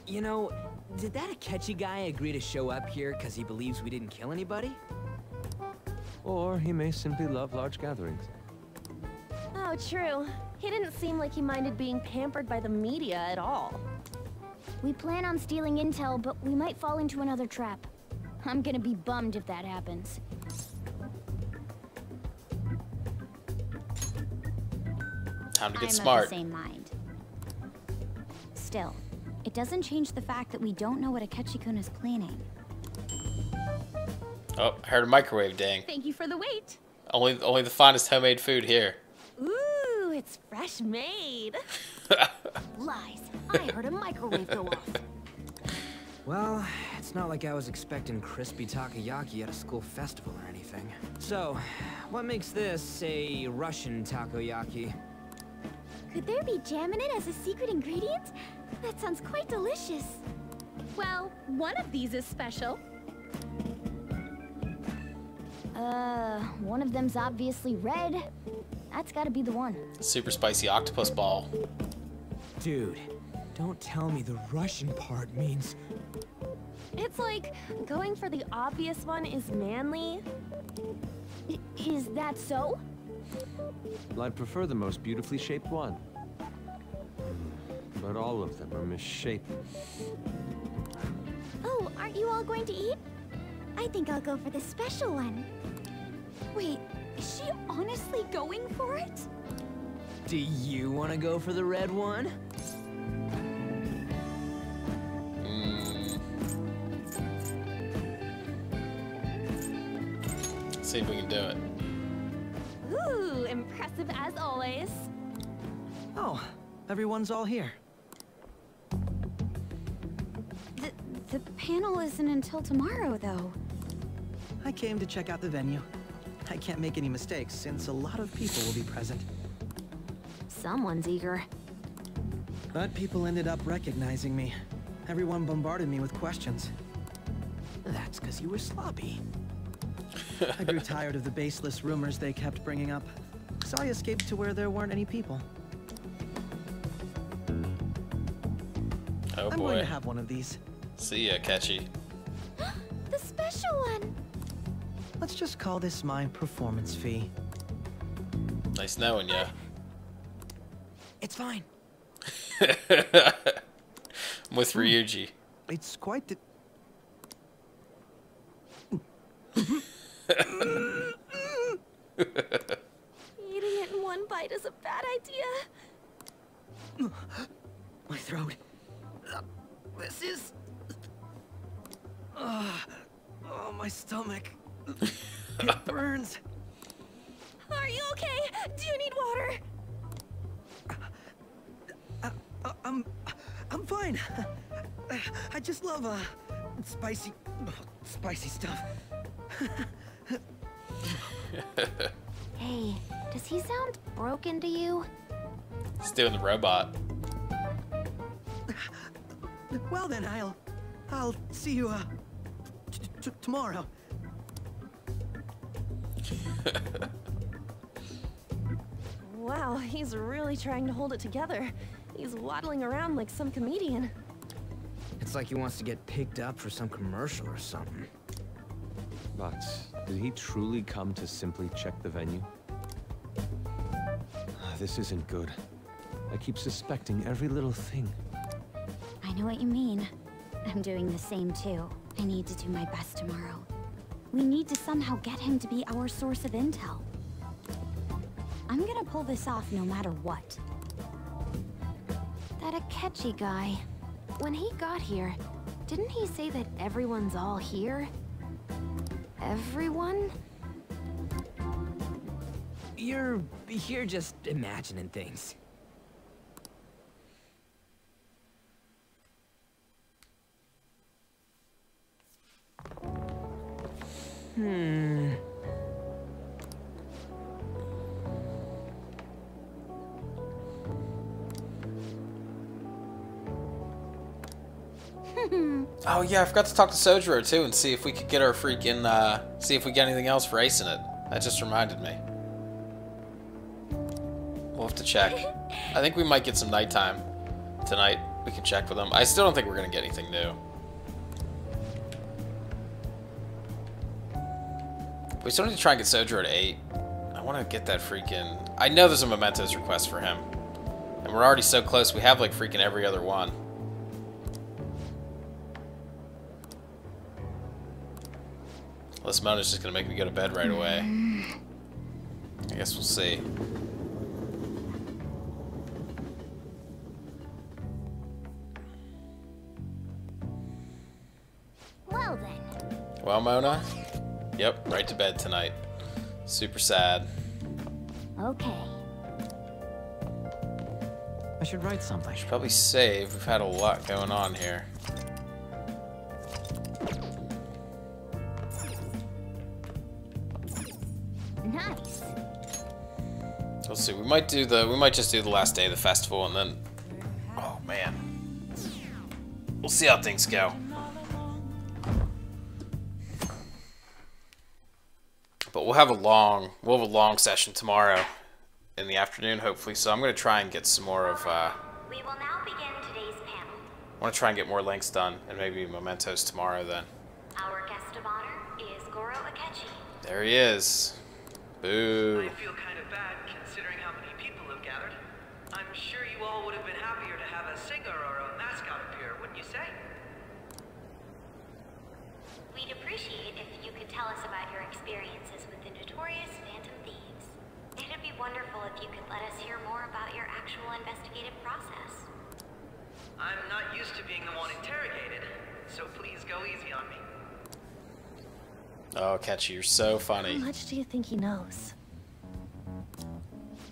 You know, did that Akechi guy agree to show up here because he believes we didn't kill anybody? Or he may simply love large gatherings. Oh, true. He didn't seem like he minded being pampered by the media at all. We plan on stealing intel, but we might fall into another trap. I'm gonna be bummed if that happens. Time to get I'm smart. of the same mind. Still, it doesn't change the fact that we don't know what Akechi-kun is planning. Oh, I heard a microwave ding. Thank you for the wait. Only the finest homemade food here. Ooh, it's fresh made. Lies. I heard a microwave go off. Well, it's not like I was expecting crispy takoyaki at a school festival or anything. So, what makes this a Russian takoyaki? Could there be jam in it as a secret ingredient? That sounds quite delicious. Well, one of these is special. One of them's obviously red. That's gotta be the one. Super spicy octopus ball. Dude, don't tell me the Russian part means... It's like going for the obvious one is manly. Is that so? Well, I'd prefer the most beautifully shaped one. But all of them are misshapen. Oh, aren't you all going to eat? I think I'll go for the special one. Wait, is she honestly going for it? Do you want to go for the red one? Let's see if we can do it. Ooh, impressive as always. Oh, everyone's all here. The panel isn't until tomorrow, though. I came to check out the venue. I can't make any mistakes since a lot of people will be present. Someone's eager. But people ended up recognizing me. Everyone bombarded me with questions. That's because you were sloppy. I grew tired of the baseless rumors they kept bringing up, so I escaped to where there weren't any people. Oh I'm boy. going to have one of these. See ya, Akechi. The special one! Let's just call this my performance fee. Nice knowing ya. It's fine. I'm with Ryuji. It's quite the... Eating it in one bite is a bad idea. My throat. This is... oh, my stomach. It burns. Are you okay? Do you need water? I'm fine. I just love spicy stuff. Hey, does he sound broken to you? He's doing the robot. Well then, I'll see you tomorrow. Wow, he's really trying to hold it together. He's waddling around like some comedian. It's like he wants to get picked up for some commercial or something. But did he truly come to simply check the venue? This isn't good. I keep suspecting every little thing. I know what you mean. I'm doing the same too. I need to do my best tomorrow. We need to somehow get him to be our source of intel. I'm gonna pull this off no matter what. That Akechi guy. when he got here, didn't he say that everyone's all here? Everyone? You're just imagining things. Oh yeah, I forgot to talk to Sojiro too and see if we could get our freaking, see if we get anything else for acing it. That just reminded me. We'll have to check. I think we might get some nighttime tonight. We can check with them. I still don't think we're gonna get anything new. We still need to try and get Sojiro to 8. I want to get that freaking... I know there's a Mementos request for him. And we're already so close. We have like freaking every other one. Unless Mona's just going to make me go to bed right away. I guess we'll see. Well then. Well, Mona? Yep, right to bed tonight. Super sad. Okay. I should write something. Should probably save. We've had a lot going on here. Nice. Let's see. We might just do the last day of the festival and then. Oh man. We'll see how things go. But we'll have a long session tomorrow in the afternoon, hopefully. So I'm gonna try and get some more of. We will now begin today's panel. I want to try and get more links done, and maybe mementos tomorrow then. Our guest of honor is Goro Akechi. There he is. Boo. I feel kind of bad considering how many people have gathered. I'm sure you all would have been happier to have a singer or a mascot appear, wouldn't you say? We'd appreciate if you could tell us about your experiences with the notorious Phantom Thieves. It'd be wonderful if you could let us hear more about your actual investigative process. I'm not used to being the one interrogated, so please go easy on me. Oh, Akechi, you're so funny. How much do you think he knows?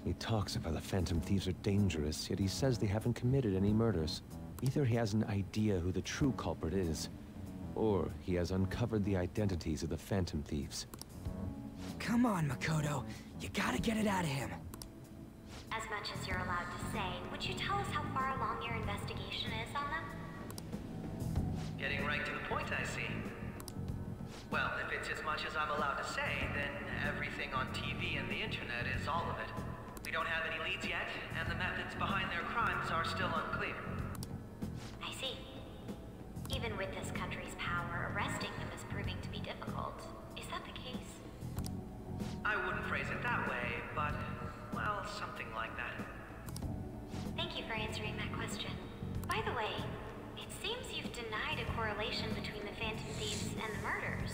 He talks about the Phantom Thieves are dangerous, yet he says they haven't committed any murders. Either he has an idea who the true culprit is, or he has uncovered the identities of the Phantom Thieves. Come on, Makoto. You gotta get it out of him. As much as you're allowed to say, would you tell us how far along your investigation is on them? Getting right to the point, I see. Well, if it's as much as I'm allowed to say, then everything on TV and the internet is all of it. We don't have any leads yet, and the methods behind their crimes are still unclear. I see. Even with this country's power, arresting them is proving to be difficult. Is that the case? I wouldn't phrase it that way, but, well, something like that. Thank you for answering that question. By the way, it seems you've denied a correlation between the Phantom Thieves and the murders.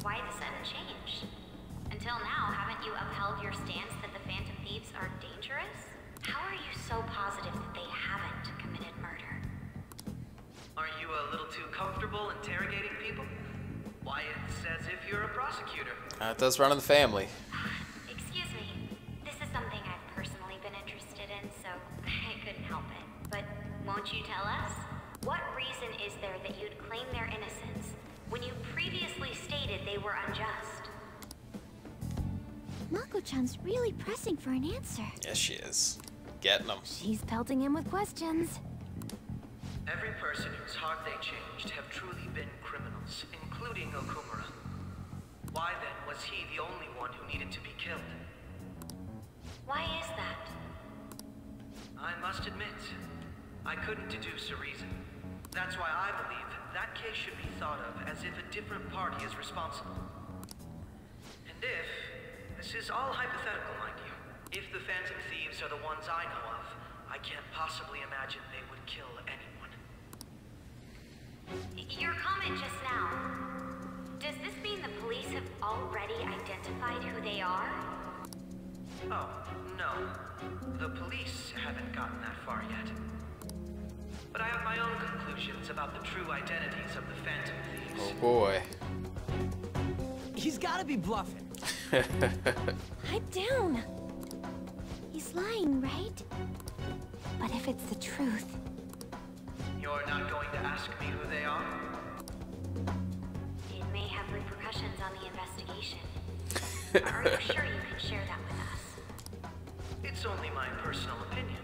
Why the sudden change? Until now, haven't you upheld your stance that the Phantom Thieves are dangerous? How are you so positive that they haven't committed murder? Aren't you a little too comfortable interrogating people? Why, it's as if you're a prosecutor. It does run in the family. Excuse me. This is something I've personally been interested in, so I couldn't help it. But won't you tell us? What reason is there that you'd claim their innocence when you previously stated they were unjust? Mako-chan's really pressing for an answer. Yes, she is. Getting them. She's pelting him with questions. Every person whose heart they changed have truly been criminals, including Okumura. Why then was he the only one who needed to be killed? Why is that? I must admit, I couldn't deduce a reason. That's why I believe that case should be thought of as if a different party is responsible. And if, this is all hypothetical, mind you, if the Phantom Thieves are the ones I know of, I can't possibly imagine they would kill anyone. Your comment just now, does this mean the police have already identified who they are? Oh, no. The police haven't gotten that far yet. But I have my own conclusions. conclusions about the true identities of the Phantom Thieves. Oh boy. He's gotta be bluffing. Pipe down. He's lying, right? But if it's the truth... You're not going to ask me who they are? It may have repercussions on the investigation. Are you sure you can share that with us? It's only my personal opinion,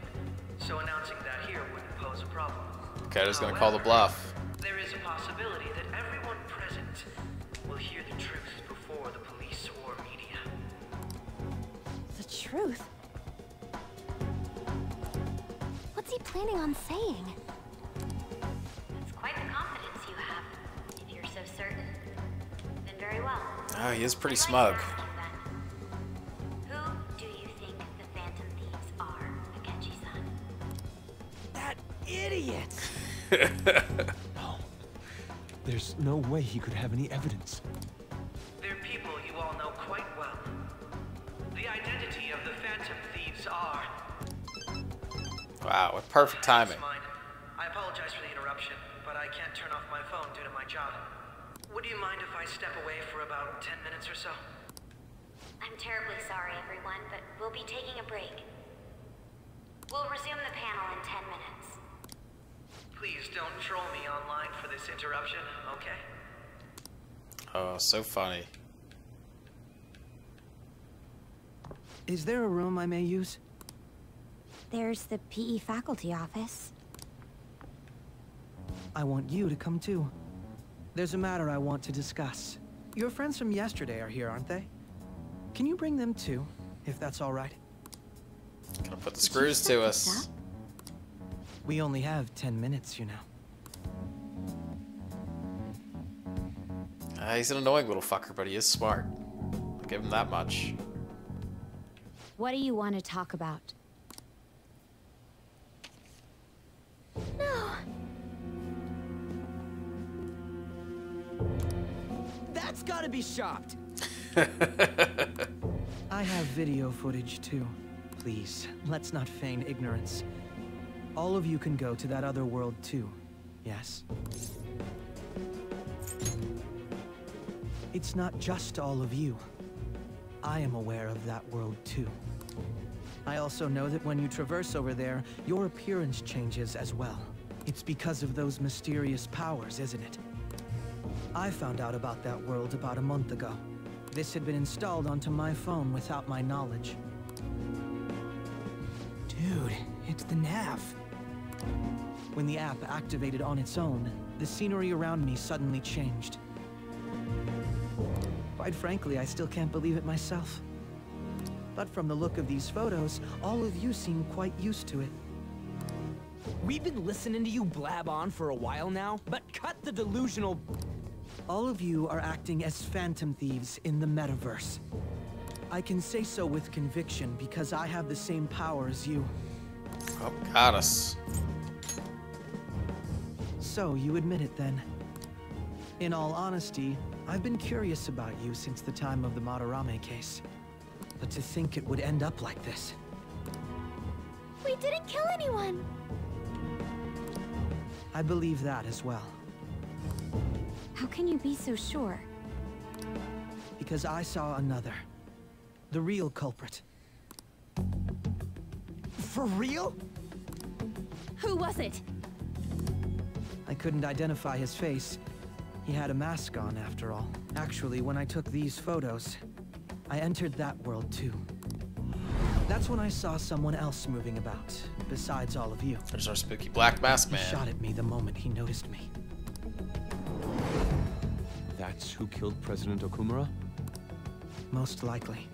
so announcing that here wouldn't pose a problem. Okay, just gonna call the bluff. There is a possibility that everyone present will hear the truth before the police or media. The truth? What's he planning on saying? That's quite the confidence you have. If you're so certain, then very well. Oh, he is pretty smug. Who do you think the Phantom Thieves are, Akechi-san? That idiot! No. There's no way he could have any evidence. They're people you all know quite well. The identity of the Phantom Thieves are... Wow, with perfect timing. I apologize for the interruption, but I can't turn off my phone due to my job. Would you mind if I step away for about 10 minutes or so? I'm terribly sorry, everyone, but we'll be taking a break. We'll resume the panel in 10 minutes. Please don't troll me online for this interruption, okay? Oh, so funny. Is there a room I may use? There's the PE faculty office. I want you to come too. There's a matter I want to discuss. Your friends from yesterday are here, aren't they? Can you bring them too, if that's all right? Gonna put the screws to us. We only have 10 minutes, you know. He's an annoying little fucker, but he is smart. I'll give him that much. What do you want to talk about? No. That's gotta be shocked. I have video footage too. Please, let's not feign ignorance. All of you can go to that other world too, yes? It's not just all of you. I am aware of that world too. I also know that when you traverse over there, your appearance changes as well. It's because of those mysterious powers, isn't it? I found out about that world about a month ago. This had been installed onto my phone without my knowledge. Dude, it's the nav. When the app activated on its own, the scenery around me suddenly changed. Quite frankly, I still can't believe it myself. But from the look of these photos, all of you seem quite used to it. We've been listening to you blab on for a while now, but cut the delusional... All of you are acting as Phantom Thieves in the metaverse. I can say so with conviction because I have the same power as you. Oh, got us. So, you admit it then. In all honesty, I've been curious about you since the time of the Madarame case. But to think it would end up like this. We didn't kill anyone! I believe that as well. How can you be so sure? Because I saw another. The real culprit. For real? Who was it? I couldn't identify his face. He had a mask on, after all. Actually, when I took these photos, I entered that world too. That's when I saw someone else moving about, besides all of you. There's our spooky black mask man. He shot at me the moment he noticed me. That's who killed President Okumura? Most likely.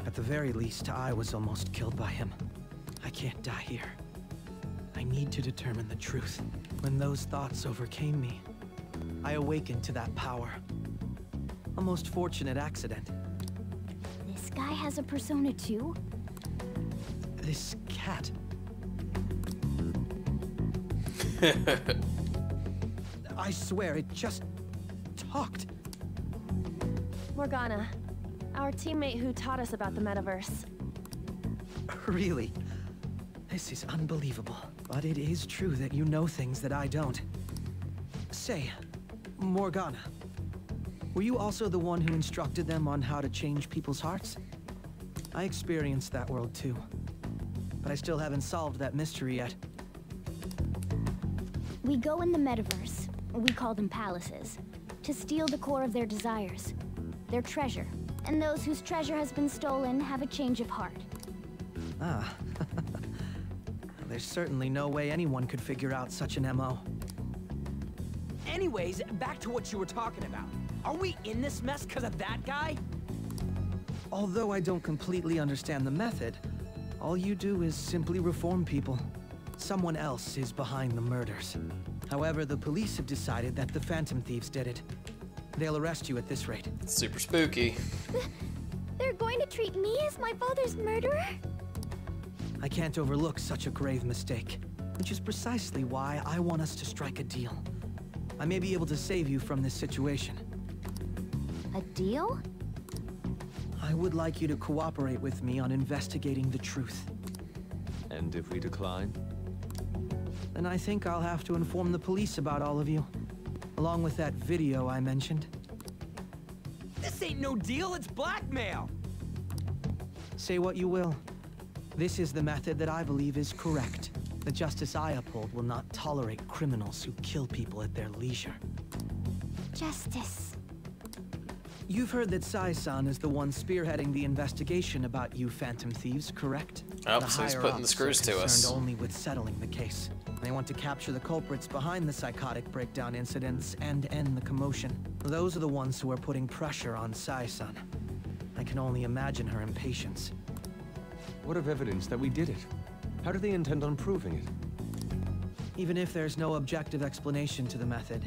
At the very least, I was almost killed by him. I can't die here. I need to determine the truth. When those thoughts overcame me, I awakened to that power. A most fortunate accident. This guy has a persona too? This cat. I swear, it just talked. Morgana, our teammate who taught us about the metaverse. Really? This is unbelievable. But it is true that you know things that I don't. Say, Morgana, were you also the one who instructed them on how to change people's hearts? I experienced that world too, but I still haven't solved that mystery yet. We go in the metaverse, we call them palaces, to steal the core of their desires, their treasure. And those whose treasure has been stolen have a change of heart. Ah. There's certainly no way anyone could figure out such an MO. Anyways, back to what you were talking about. Are we in this mess because of that guy? Although I don't completely understand the method, all you do is simply reform people. Someone else is behind the murders. However, the police have decided that the Phantom Thieves did it. They'll arrest you at this rate. Super spooky. They're going to treat me as my father's murderer? I can't overlook such a grave mistake, which is precisely why I want us to strike a deal. I may be able to save you from this situation. A deal? I would like you to cooperate with me on investigating the truth. And if we decline? Then I think I'll have to inform the police about all of you, along with that video I mentioned. This ain't no deal, it's blackmail! Say what you will. This is the method that I believe is correct. The justice I uphold will not tolerate criminals who kill people at their leisure. Justice. You've heard that Sai-san is the one spearheading the investigation about you Phantom Thieves, correct? Oh, so he's putting the screws to us. Concerned only with settling the case. They want to capture the culprits behind the psychotic breakdown incidents and end the commotion. Those are the ones who are putting pressure on Sai-san. I can only imagine her impatience. What of evidence that we did it? How do they intend on proving it? Even if there's no objective explanation to the method,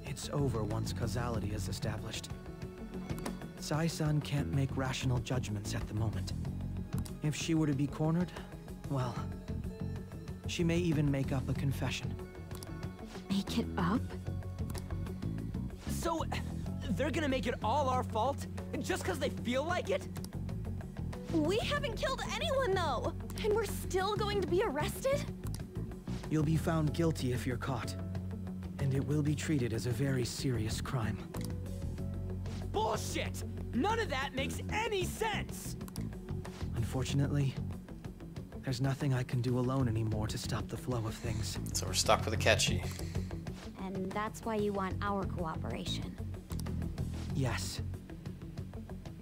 it's over once causality is established. Sai-san can't make rational judgments at the moment. If she were to be cornered, well, she may even make up a confession. Make it up? So, they're gonna make it all our fault? Just because they feel like it? We haven't killed anyone, though! And we're still going to be arrested? You'll be found guilty if you're caught. And it will be treated as a very serious crime. Bullshit! None of that makes any sense! Unfortunately, there's nothing I can do alone anymore to stop the flow of things. So we're stuck with Akechi. And that's why you want our cooperation. Yes.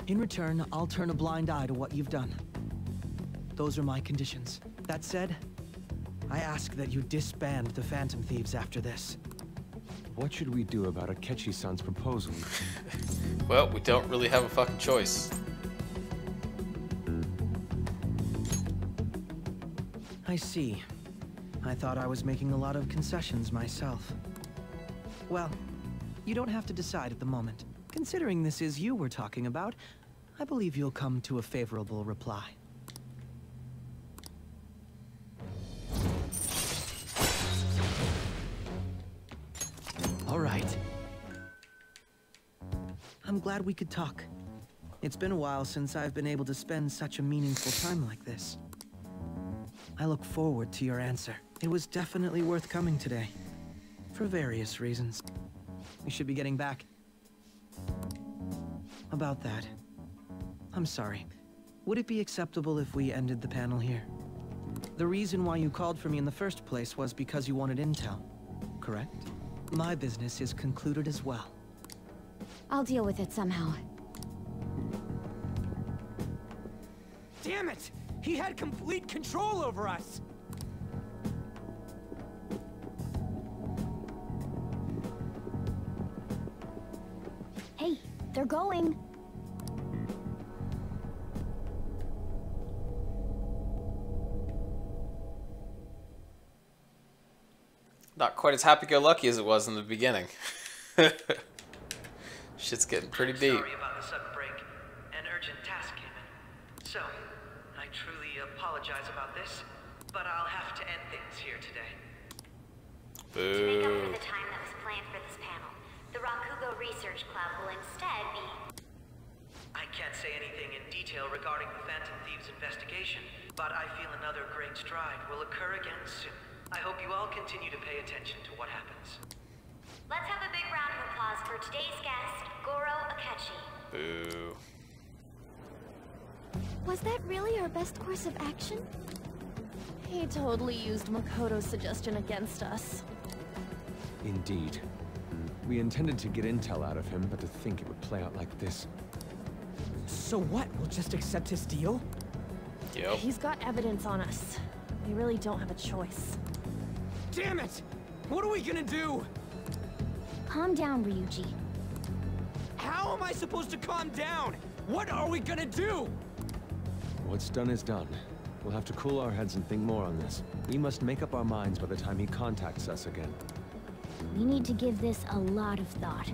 In return, I'll turn a blind eye to what you've done. Those are my conditions. That said, I ask that you disband the Phantom Thieves after this. What should we do about Akechi-san's proposal? Well, we don't really have a fucking choice. I see. I thought I was making a lot of concessions myself. Well, you don't have to decide at the moment. Considering this is you we're talking about, I believe you'll come to a favorable reply. All right. I'm glad we could talk. It's been a while since I've been able to spend such a meaningful time like this. I look forward to your answer. It was definitely worth coming today. For various reasons. We should be getting back. About that. I'm sorry. Would it be acceptable if we ended the panel here? The reason why you called for me in the first place was because you wanted intel, correct? My business is concluded as well. I'll deal with it somehow. Damn it! He had complete control over us! Hey, they're going! Not quite as happy-go-lucky as it was in the beginning. Shit's getting pretty deep. Sorry about the sudden break. An urgent task came in. So, I truly apologize about this, but I'll have to end things here today. Boo. To make up for the time that was planned for this panel, the Rakugo Research Club will instead be... I can't say anything in detail regarding the Phantom Thieves investigation, but I feel another great stride will occur again soon. continue to pay attention to what happens. Let's have a big round of applause for today's guest, Goro Akechi. Boo. Was that really our best course of action? He totally used Makoto's suggestion against us. Indeed. We intended to get intel out of him, but to think it would play out like this. So what? We'll just accept his deal? Yep. He's got evidence on us. We really don't have a choice. Damn it! What are we gonna do? Calm down, Ryuji. How am I supposed to calm down? What are we gonna do? What's done is done. We'll have to cool our heads and think more on this. We must make up our minds by the time he contacts us again. We need to give this a lot of thought.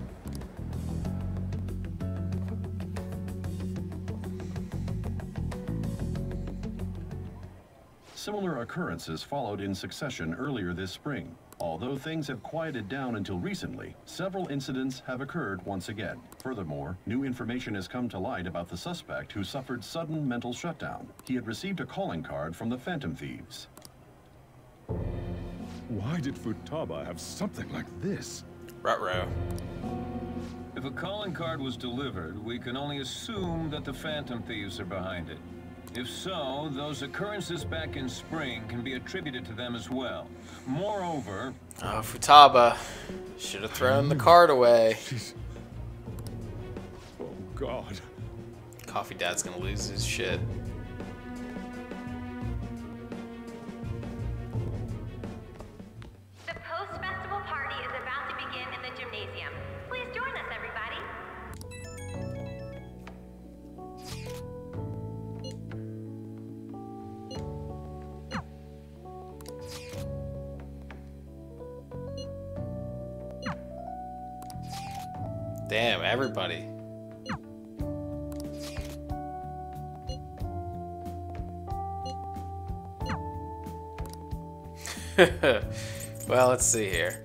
Similar occurrences followed in succession earlier this spring. Although things have quieted down until recently, several incidents have occurred once again. Furthermore, new information has come to light about the suspect who suffered sudden mental shutdown. He had received a calling card from the Phantom Thieves. Why did Futaba have something like this? Ruh-roh. If a calling card was delivered, we can only assume that the Phantom Thieves are behind it. If so, those occurrences back in spring can be attributed to them as well. Moreover... Oh, Futaba. Should have thrown the card away. Oh, God. Coffee Dad's gonna lose his shit. The post-festival party is about to begin in the gymnasium. Please join us, everybody. Damn, everybody. Well, let's see here.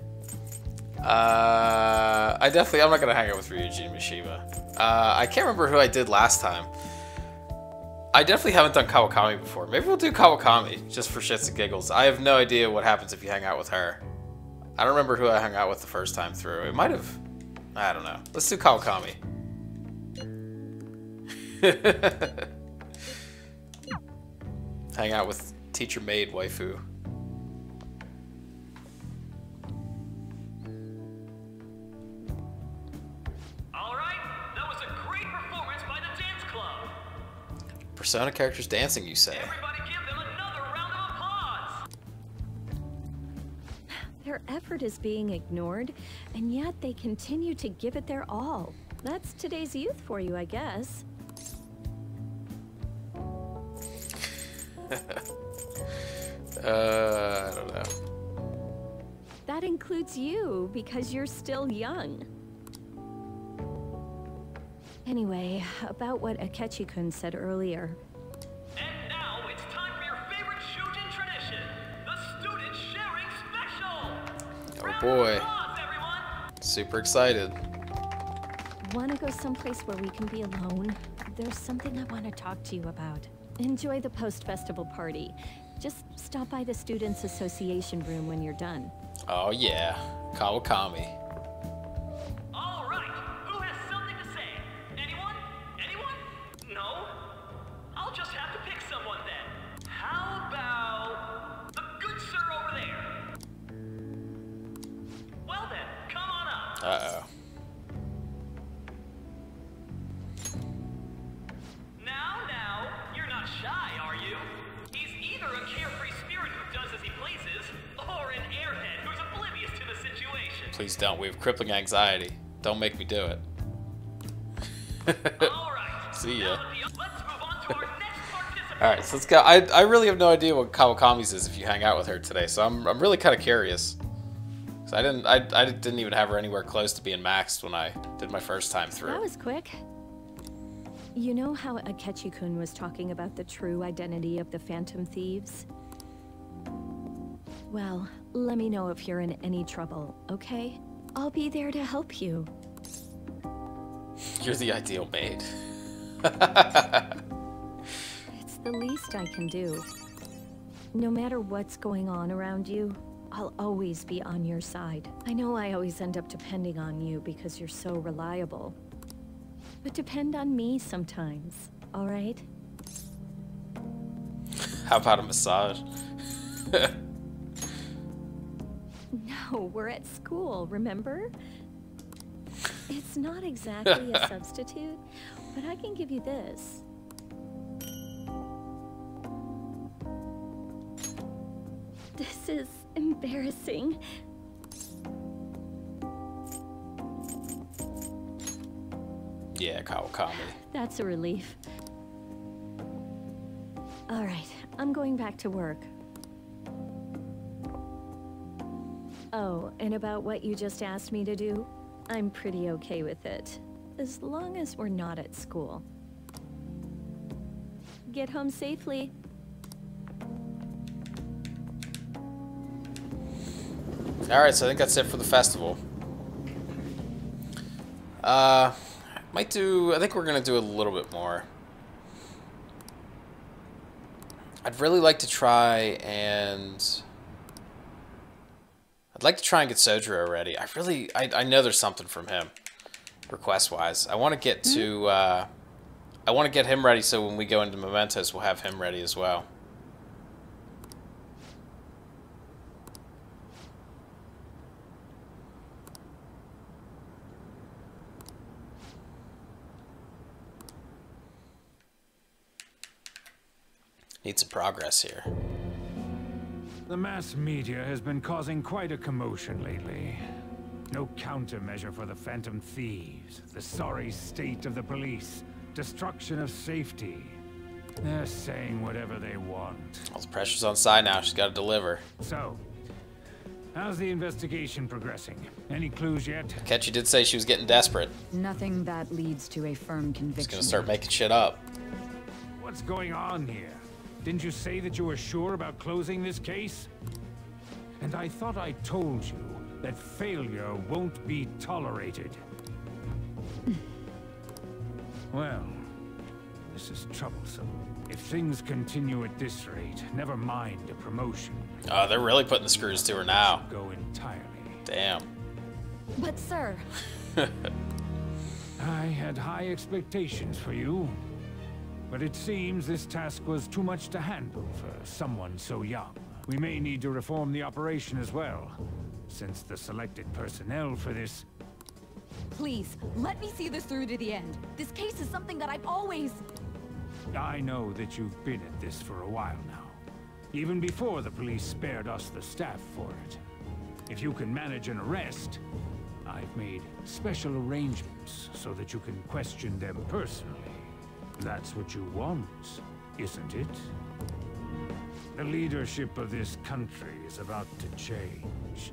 I'm not gonna hang out with Ryuji and Mishima. I can't remember who I did last time. I definitely haven't done Kawakami before. Maybe we'll do Kawakami, just for shits and giggles. I have no idea what happens if you hang out with her. I don't remember who I hung out with the first time through. It might have... I don't know. Let's do Kawakami. Hang out with teacher maid waifu. Persona characters dancing, you say? Their effort is being ignored, and yet they continue to give it their all. That's today's youth for you, I guess. I don't know. That includes you, because you're still young. Anyway, about what Akechi-kun said earlier. And now it's time for your favorite Shujin tradition, the student sharing special. Oh boy. Super excited. Want to go someplace where we can be alone? There's something I want to talk to you about. Enjoy the post-festival party. Just stop by the Students' Association room when you're done. Oh yeah, Kawakami. Uh-oh. Now, you're not shy, are you? He's either a carefree spirit who does as he pleases, or an airhead who's oblivious to the situation. Please don't. We have crippling anxiety. Don't make me do it. Alright. See ya. Let's move on to our next participant. Alright, so let's go. I really have no idea what Kawakami's is if you hang out with her today, so I'm really kind of curious. So I didn't even have her anywhere close to being maxed when I did my first time through. That was quick. You know how Akechi-kun was talking about the true identity of the Phantom Thieves? Well, let me know if you're in any trouble, okay? I'll be there to help you. You're the ideal maid. It's the least I can do. No matter what's going on around you, I'll always be on your side. I know I always end up depending on you because you're so reliable. But depend on me sometimes, all right? How about a massage? No, we're at school, remember? It's not exactly a substitute, but I can give you this. This is embarrassing. Yeah, Kawakami. That's a relief. All right, I'm going back to work. Oh, and about what you just asked me to do, I'm pretty okay with it, as long as we're not at school. Get home safely. Alright, so I think that's it for the festival. I think we're gonna do a little bit more. I'd really like to try and get Sojiro ready. I know there's something from him, request-wise. I want to get to, I want to get him ready so when we go into Mementos, we'll have him ready as well. Need some progress here. The mass media has been causing quite a commotion lately. No countermeasure for the Phantom Thieves, the sorry state of the police, destruction of safety. They're saying whatever they want. All the pressure's on Sai now. She's got to deliver. So, how's the investigation progressing? Any clues yet? Ketchy did say she was getting desperate. Nothing that leads to a firm conviction. She's gonna start making shit up. What's going on here? Didn't you say that you were sure about closing this case? And I thought I told you that failure won't be tolerated. Well, this is troublesome. If things continue at this rate, never mind a promotion. Oh, they're really putting the screws to her now. Go entirely. Damn. But sir... I had high expectations for you. But it seems this task was too much to handle for someone so young. We may need to reform the operation as well, since the selected personnel for this... Please, let me see this through to the end. This case is something that I've always... I know that you've been at this for a while now. Even before the police spared us the staff for it. If you can manage an arrest, I've made special arrangements so that you can question them personally. That's what you want, isn't it? The leadership of this country is about to change.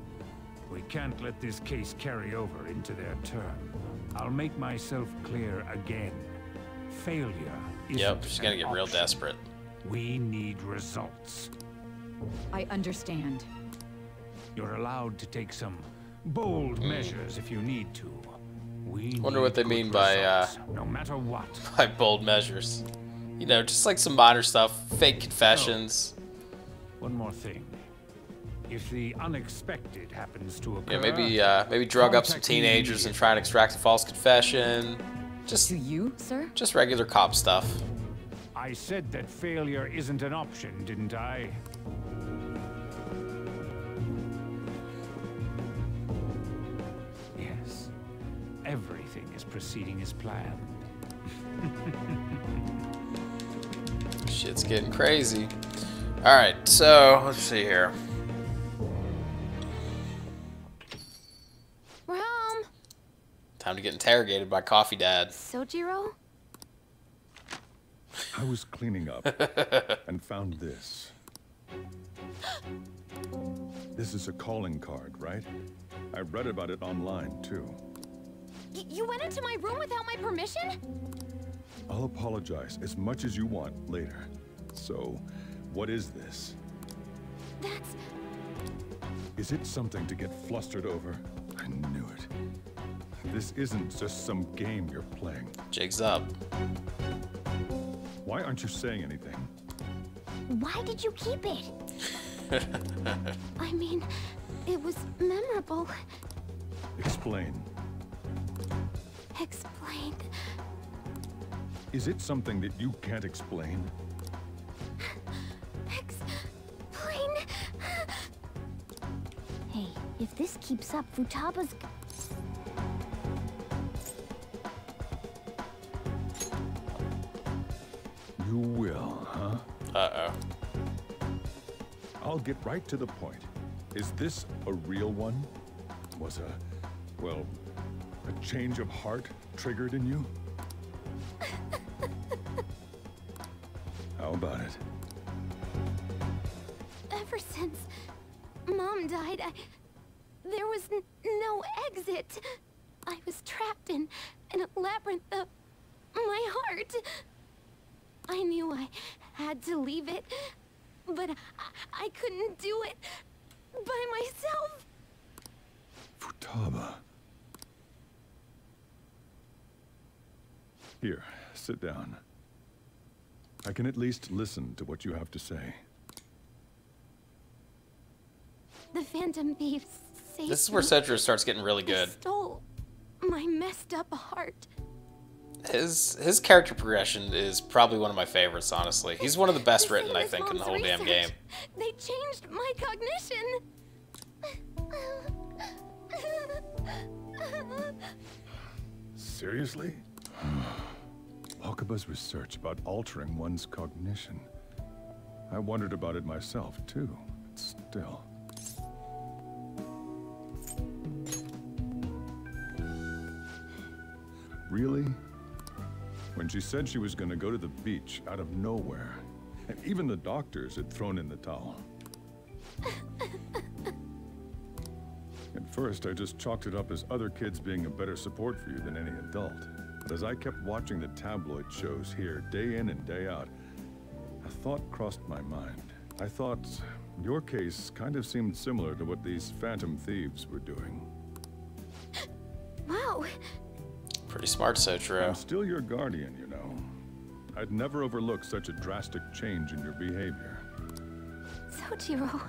We can't let this case carry over into their term. I'll make myself clear again. Failure isn't Yep, she's gonna an get real option. desperate. We need results. I understand. You're allowed to take some bold measures if you need to. Wonder what they mean by no matter what. By bold measures. You know, just like some minor stuff, fake confessions. One more thing. If the unexpected happens to occur, Yeah, maybe drug up some teenagers and try and extract a false confession. Just to you, sir? Just regular cop stuff. I said that failure isn't an option, didn't I? Yes. Everything is proceeding as planned. Shit's getting crazy. Alright, so let's see here. We're home. Time to get interrogated by Coffee Dad. Sojiro? I was cleaning up and found this. This is a calling card, right? I read about it online, too. You went into my room without my permission? I'll apologize as much as you want later. So, what is this? That's... Is it something to get flustered over? I knew it. This isn't just some game you're playing. Jig's up. Why aren't you saying anything? Why did you keep it? I mean, memorable. Explain. Explain. Is it something that you can't explain? Explain. Hey, if this keeps up, Futaba's... You will, huh? Uh-oh. I'll get right to the point. Is this a real one? Was a change of heart triggered in you? How about it? Ever since Mom died, there was no exit. I was trapped in a labyrinth of my heart. I knew I had to leave it, but I couldn't do it by myself. Futaba. Here, sit down. I can at least listen to what you have to say. The Phantom Thieves saved This is where me. Cedra starts getting really good. Stole my messed up heart. His character progression is probably one of my favorites, honestly. He's one of the best written, I think, in the whole damn game. They changed my cognition. Seriously? Wakaba's research about altering one's cognition. I wondered about it myself, too. But still. Really? When she said she was going to go to the beach out of nowhere, and even the doctors had thrown in the towel. At first, I just chalked it up as other kids being a better support for you than any adult. But as I kept watching the tabloid shows here, day in and day out, a thought crossed my mind. I thought your case kind of seemed similar to what these Phantom Thieves were doing. Wow. Pretty smart, Sotaro. I'm still your guardian, you know. I'd never overlook such a drastic change in your behavior. Sojiro.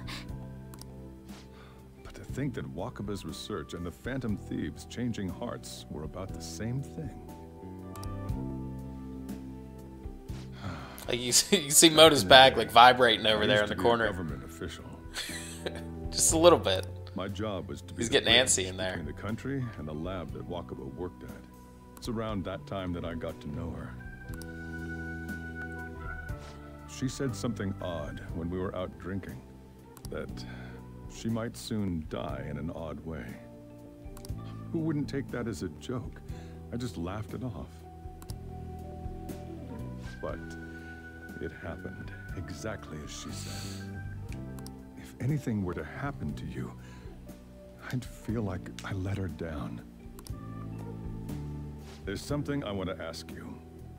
But to think that Wakaba's research and the Phantom Thieves changing hearts were about the same thing. Like you see Mona's back like vibrating over there in the corner. Government official. Just a little bit. My job was to be He's getting antsy in there. between the country and the lab that Wakaba worked at. It's around that time that I got to know her. She said something odd when we were out drinking. That she might soon die in an odd way. Who wouldn't take that as a joke? I just laughed it off. But it happened exactly as she said. If anything were to happen to you, I'd feel like I let her down. There's something I want to ask you.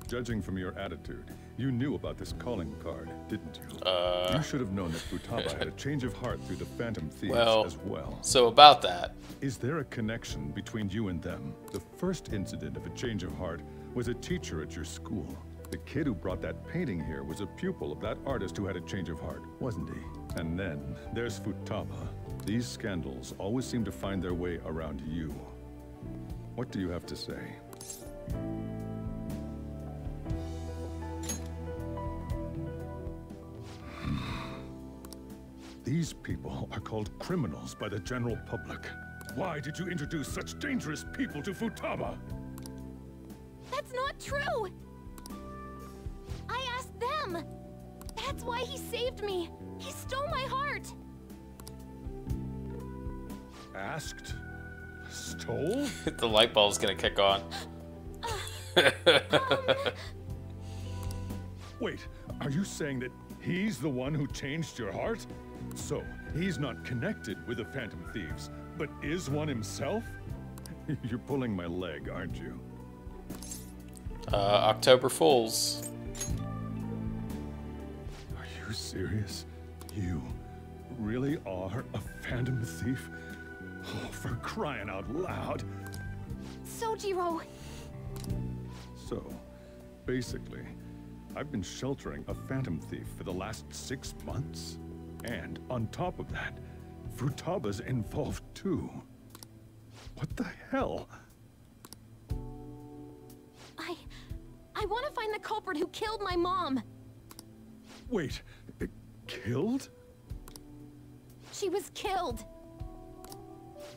Judging from your attitude, you knew about this calling card, didn't you? You should have known that Futaba had a change of heart through the Phantom Thieves as well. So about that. Is there a connection between you and them? The first incident of a change of heart was a teacher at your school. The kid who brought that painting here was a pupil of that artist who had a change of heart, wasn't he? And then there's Futaba. These scandals always seem to find their way around you. What do you have to say? These people are called criminals by the general public. Why did you introduce such dangerous people to Futaba? That's not true! I asked them! That's why he saved me! He stole my heart! Asked? Stole? The light bulb's gonna kick on. Wait, are you saying that he's the one who changed your heart? So, he's not connected with the Phantom Thieves, but is one himself? You're pulling my leg, aren't you? October Fools. Are you serious? You really are a Phantom Thief? Oh, for crying out loud! Sojiro! So, basically, I've been sheltering a Phantom Thief for the last 6 months. And on top of that, Futaba's involved too. What the hell? I want to find the culprit who killed my mom. Wait, killed? She was killed.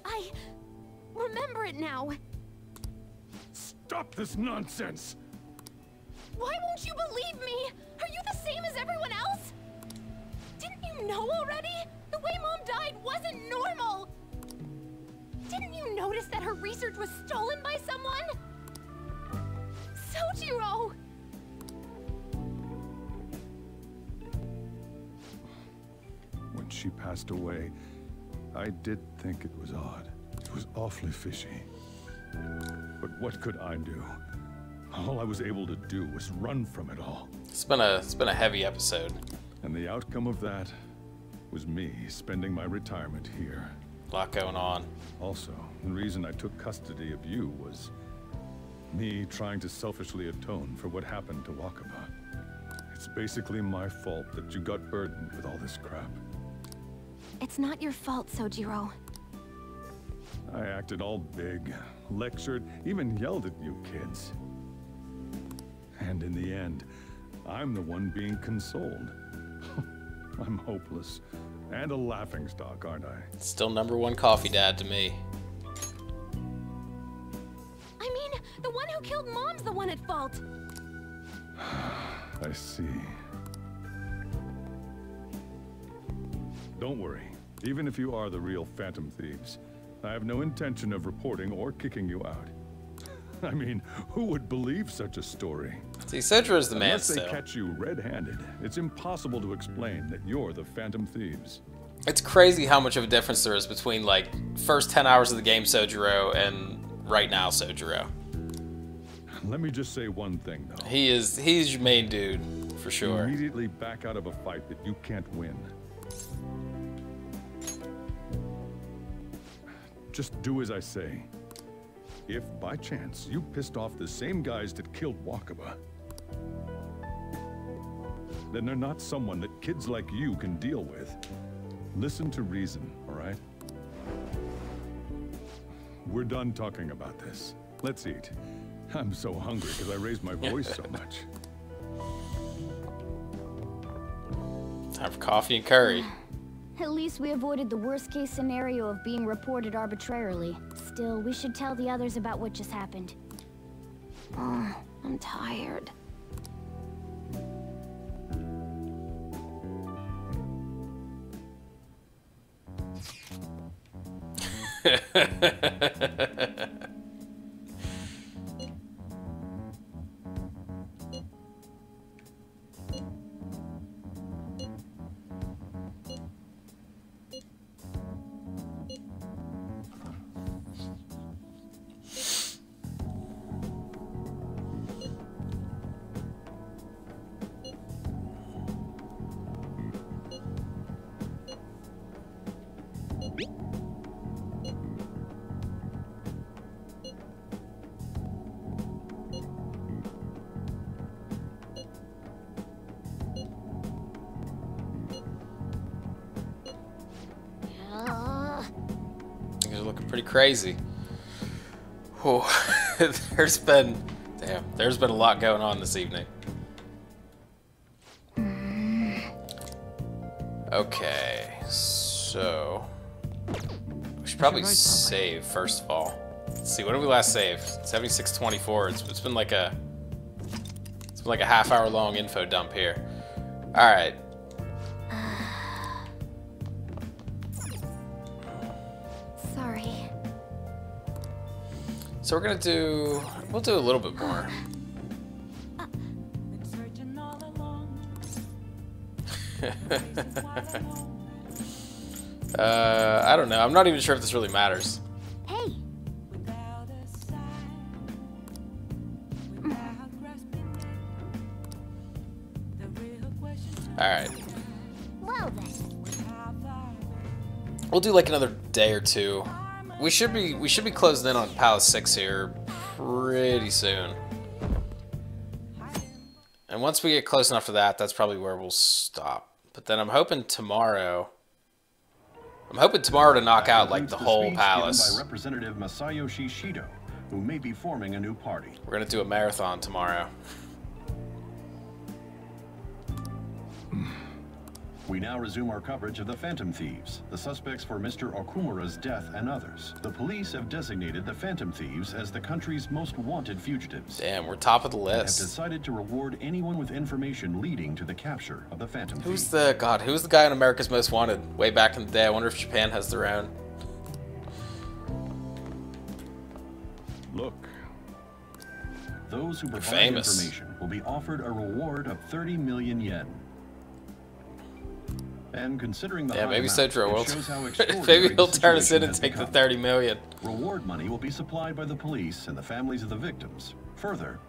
I remember it now. Stop this nonsense! Why won't you believe me? Are you the same as everyone else? Didn't you know already? The way Mom died wasn't normal. Didn't you notice that her research was stolen by someone? Sojiro! When she passed away, I did think it was odd. It was awfully fishy. But what could I do? All I was able to do was run from it all. It's been a heavy episode. And the outcome of that was me spending my retirement here. A lot going on. Also, the reason I took custody of you was me trying to selfishly atone for what happened to Wakaba. It's basically my fault that you got burdened with all this crap. It's not your fault, Sojiro. I acted all big, lectured, even yelled at you kids. And in the end, I'm the one being consoled. I'm hopeless. And a laughingstock, aren't I? Still #1 coffee dad to me. I mean, the one who killed Mom's the one at fault. I see. Don't worry. Even if you are the real Phantom Thieves, I have no intention of reporting or kicking you out. I mean, who would believe such a story? See, Sojiro's the man Unless they still. catch you red-handed, it's impossible to explain that you're the Phantom Thieves. It's crazy how much of a difference there is between, like, first 10 hours of the game Sojiro and right now Sojiro. Let me just say one thing, though. He's your main dude, for sure. Immediately back out of a fight that you can't win. Just do as I say. If, by chance, you pissed off the same guys that killed Wakaba, then they're not someone that kids like you can deal with. Listen to reason, all right? We're done talking about this. Let's eat. I'm so hungry because I raised my voice so much. Time for coffee and curry. At least we avoided the worst-case scenario of being reported arbitrarily. Still, we should tell the others about what just happened. Oh, I'm tired. Things are looking pretty crazy. Oh, there's been a lot going on this evening. Okay, so we should probably save first of all. Let's see, when did we last save? 76:24. It's been like a half-hour long info dump here. All right. Sorry. So we'll do a little bit more. I don't know. I'm not even sure if this really matters. Hey. All right. Well then. We'll do like another day or two. We should be closing in on Palace 6 here pretty soon. And once we get close enough to that, that's probably where we'll stop. But then I'm hoping tomorrow I'm hoping tomorrow to knock out like the whole Speech palace. given by Representative Masayoshi Shido, who may be forming a new party. We're gonna do a marathon tomorrow. We now resume our coverage of the Phantom Thieves, the suspects for Mr. Okumura's death and others. The police have designated the Phantom Thieves as the country's most wanted fugitives. Damn, we're top of the And have list. decided to reward anyone with information leading to the capture of the Phantom Who's Thieves. the guy on America's Most Wanted way back in the day? I wonder if Japan has their own. Look. Those who provide famous. information will be offered a reward of 30 million yen. And considering the Yeah, high maybe amount, Sojiro it will. shows how extraordinary Maybe he'll the turn us in situation and has take the become. 30 million. Reward money will be supplied by the police and the families of the victims. Further,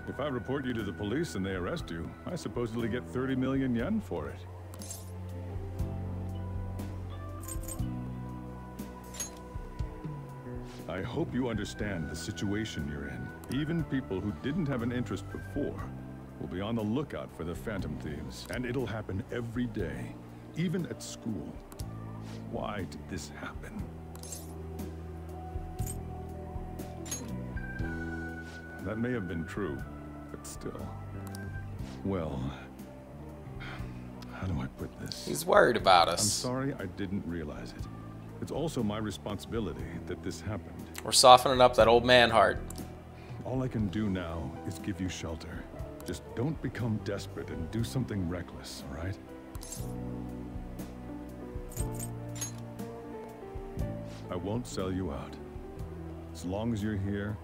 If I report you to the police and they arrest you, I supposedly get 30 million yen for it. I hope you understand the situation you're in. Even people who didn't have an interest before will be on the lookout for the Phantom Thieves, and it'll happen every day, even at school. Why did this happen? That may have been true, but still. Well, how do I put this? He's worried about us. I'm sorry I didn't realize it. It's also my responsibility that this happened. We're softening up that old man heart. All I can do now is give you shelter. Just don't become desperate and do something reckless, all right? I won't sell you out. As long as you're here,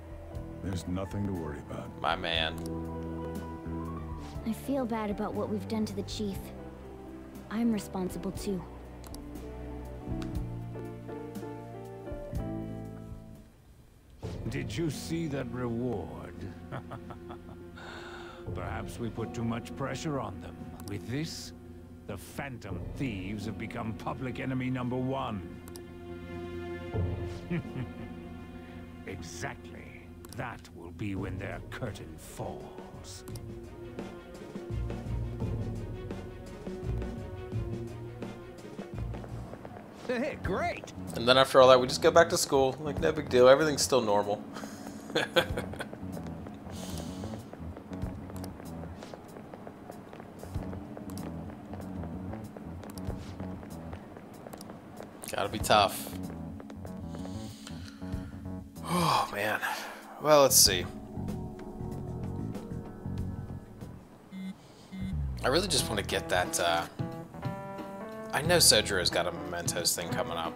there's nothing to worry about. My man. I feel bad about what we've done to the chief. I'm responsible too. Did you see that reward? Perhaps we put too much pressure on them. With this, the Phantom Thieves have become public enemy #1. Exactly. That will be when their curtain falls. Hey, great! And then after all that, we just go back to school. Like, no big deal. Everything's still normal. Gotta be tough. Oh, man. Well, let's see. I really just want to get that, I know Sojiro's got a Mementos thing coming up.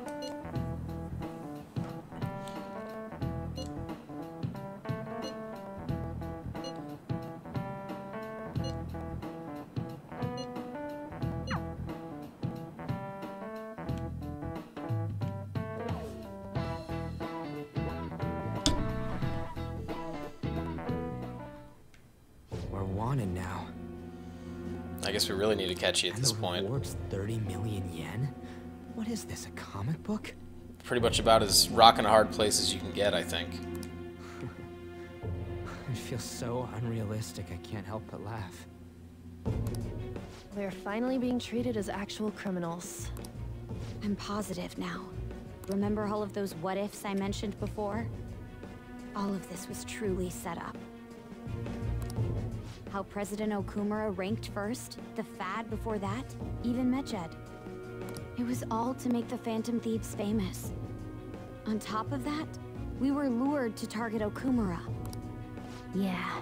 We're wanted now. I guess we really need to catch you at And this the point. reward's 30 million yen? What is this, a comic book? Pretty much about as rockin' a hard place as you can get, I think. It feels so unrealistic, I can't help but laugh. We're finally being treated as actual criminals. I'm positive now. Remember all of those what-ifs I mentioned before? All of this was truly set up. How President Okumura ranked first, the Fad before that, even Medjed. It was all to make the Phantom Thieves famous. On top of that, we were lured to target Okumura. Yeah,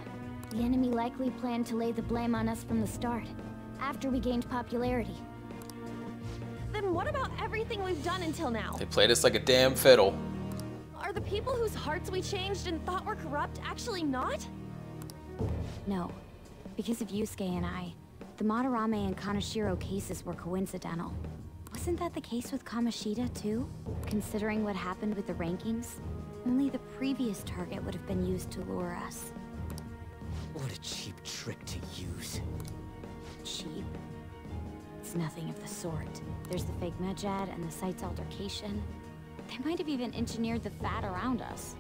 the enemy likely planned to lay the blame on us from the start, after we gained popularity. Then what about everything we've done until now? They played us like a damn fiddle. Are the people whose hearts we changed and thought were corrupt actually not? No, because of Yusuke and I, the Madarame and Kaneshiro cases were coincidental. Wasn't that the case with Kamoshida, too? Considering what happened with the rankings, only the previous target would have been used to lure us. What a cheap trick to use. Cheap? It's nothing of the sort. There's the fake Medjed and the site's altercation. They might have even engineered the Fat around us.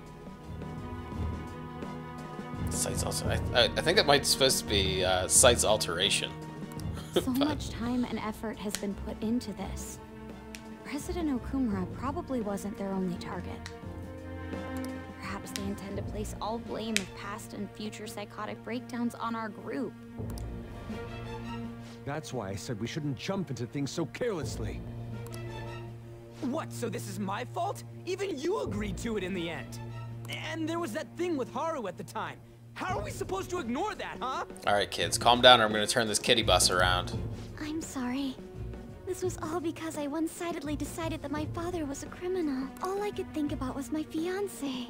Site's also, I think that might supposed to be site's alteration. So much time and effort has been put into this. President Okumura probably wasn't their only target. Perhaps they intend to place all blame of past and future psychotic breakdowns on our group. That's why I said we shouldn't jump into things so carelessly. What, so this is my fault? Even you agreed to it in the end. And there was that thing with Haru at the time. How are we supposed to ignore that, huh? Alright, kids, calm down or I'm gonna turn this kitty bus around. I'm sorry. This was all because I one-sidedly decided that my father was a criminal. All I could think about was my fiancé.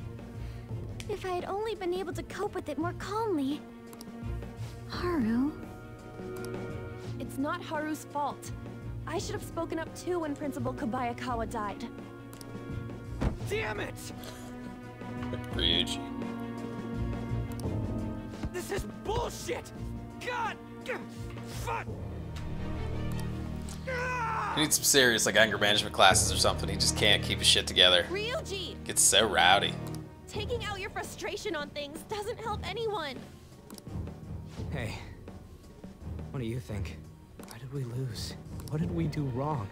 If I had only been able to cope with it more calmly. Haru? It's not Haru's fault. I should have spoken up too when Principal Kobayakawa died. Damn it! Ryuji. This is bullshit! God! Fuck! He needs some serious, like, anger management classes or something. He just can't keep his shit together. Ryuji! Gets so rowdy. Taking out your frustration on things doesn't help anyone. Hey, what do you think? Why did we lose? What did we do wrong?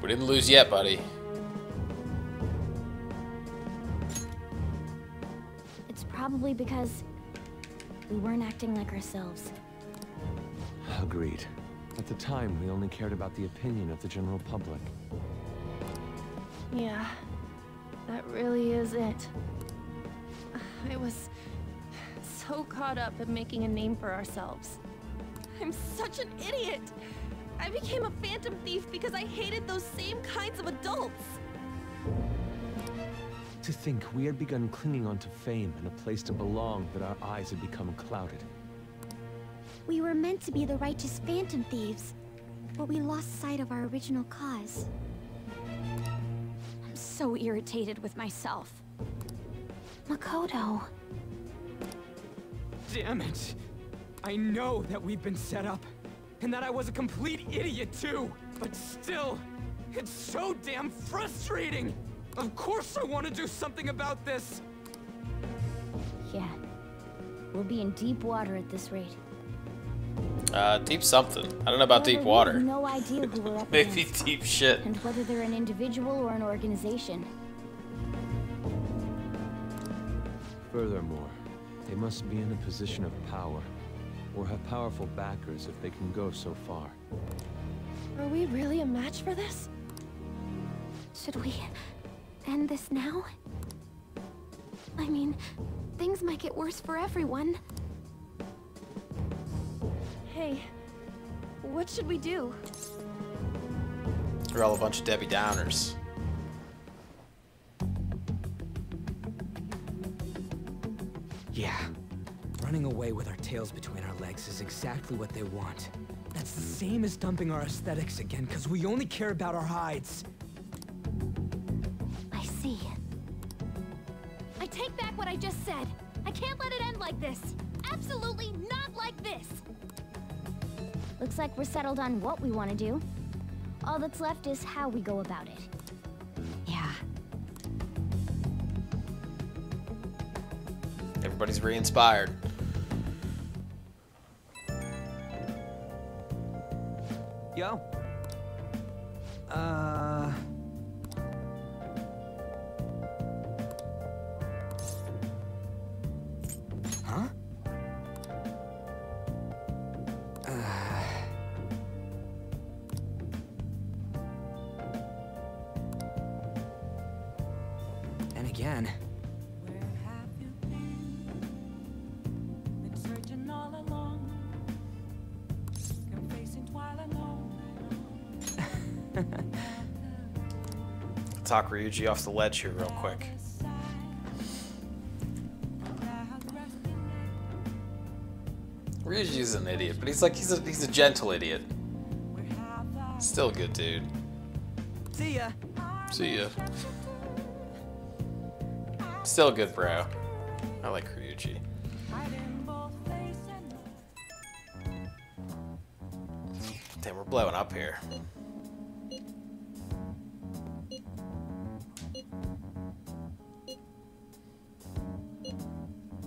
We didn't lose yet, buddy. It's probably because we weren't acting like ourselves. Agreed. At the time, we only cared about the opinion of the general public. Yeah, that really is it. I was so caught up in making a name for ourselves. I'm such an idiot! I became a phantom thief because I hated those same kinds of adults! To think we had begun clinging onto fame and a place to belong, that our eyes had become clouded. We were meant to be the righteous phantom thieves, but we lost sight of our original cause. I'm so irritated with myself. Makoto. Damn it! I know that we've been set up, and that I was a complete idiot too, but still, it's so damn frustrating! Of course I want to do something about this! Yeah. We'll be in deep water at this rate. Deep something. I don't know about deep We water. have no idea who we're up Maybe against, deep shit. and whether they're an individual or an organization. Furthermore, they must be in a position of power, or have powerful backers if they can go so far. Are we really a match for this? Should we end this now? I mean, things might get worse for everyone. Hey, what should we do? We're all a bunch of Debbie Downers. Yeah. Running away with our tails between our legs is exactly what they want. That's the same as dumping our aesthetics again, because we only care about our hides. I see. I take back what I just said. I can't let it end like this. Absolutely not like this. Looks like we're settled on what we want to do. All that's left is how we go about it. Yeah. Everybody's re-inspired. Yo. Huh? And again. Talk Ryuji off the ledge here real quick. Ryuji's an idiot, but he's a gentle idiot. Still a good dude. See ya. See ya. Still a good bro. I like Ryuji. Damn, we're blowing up here.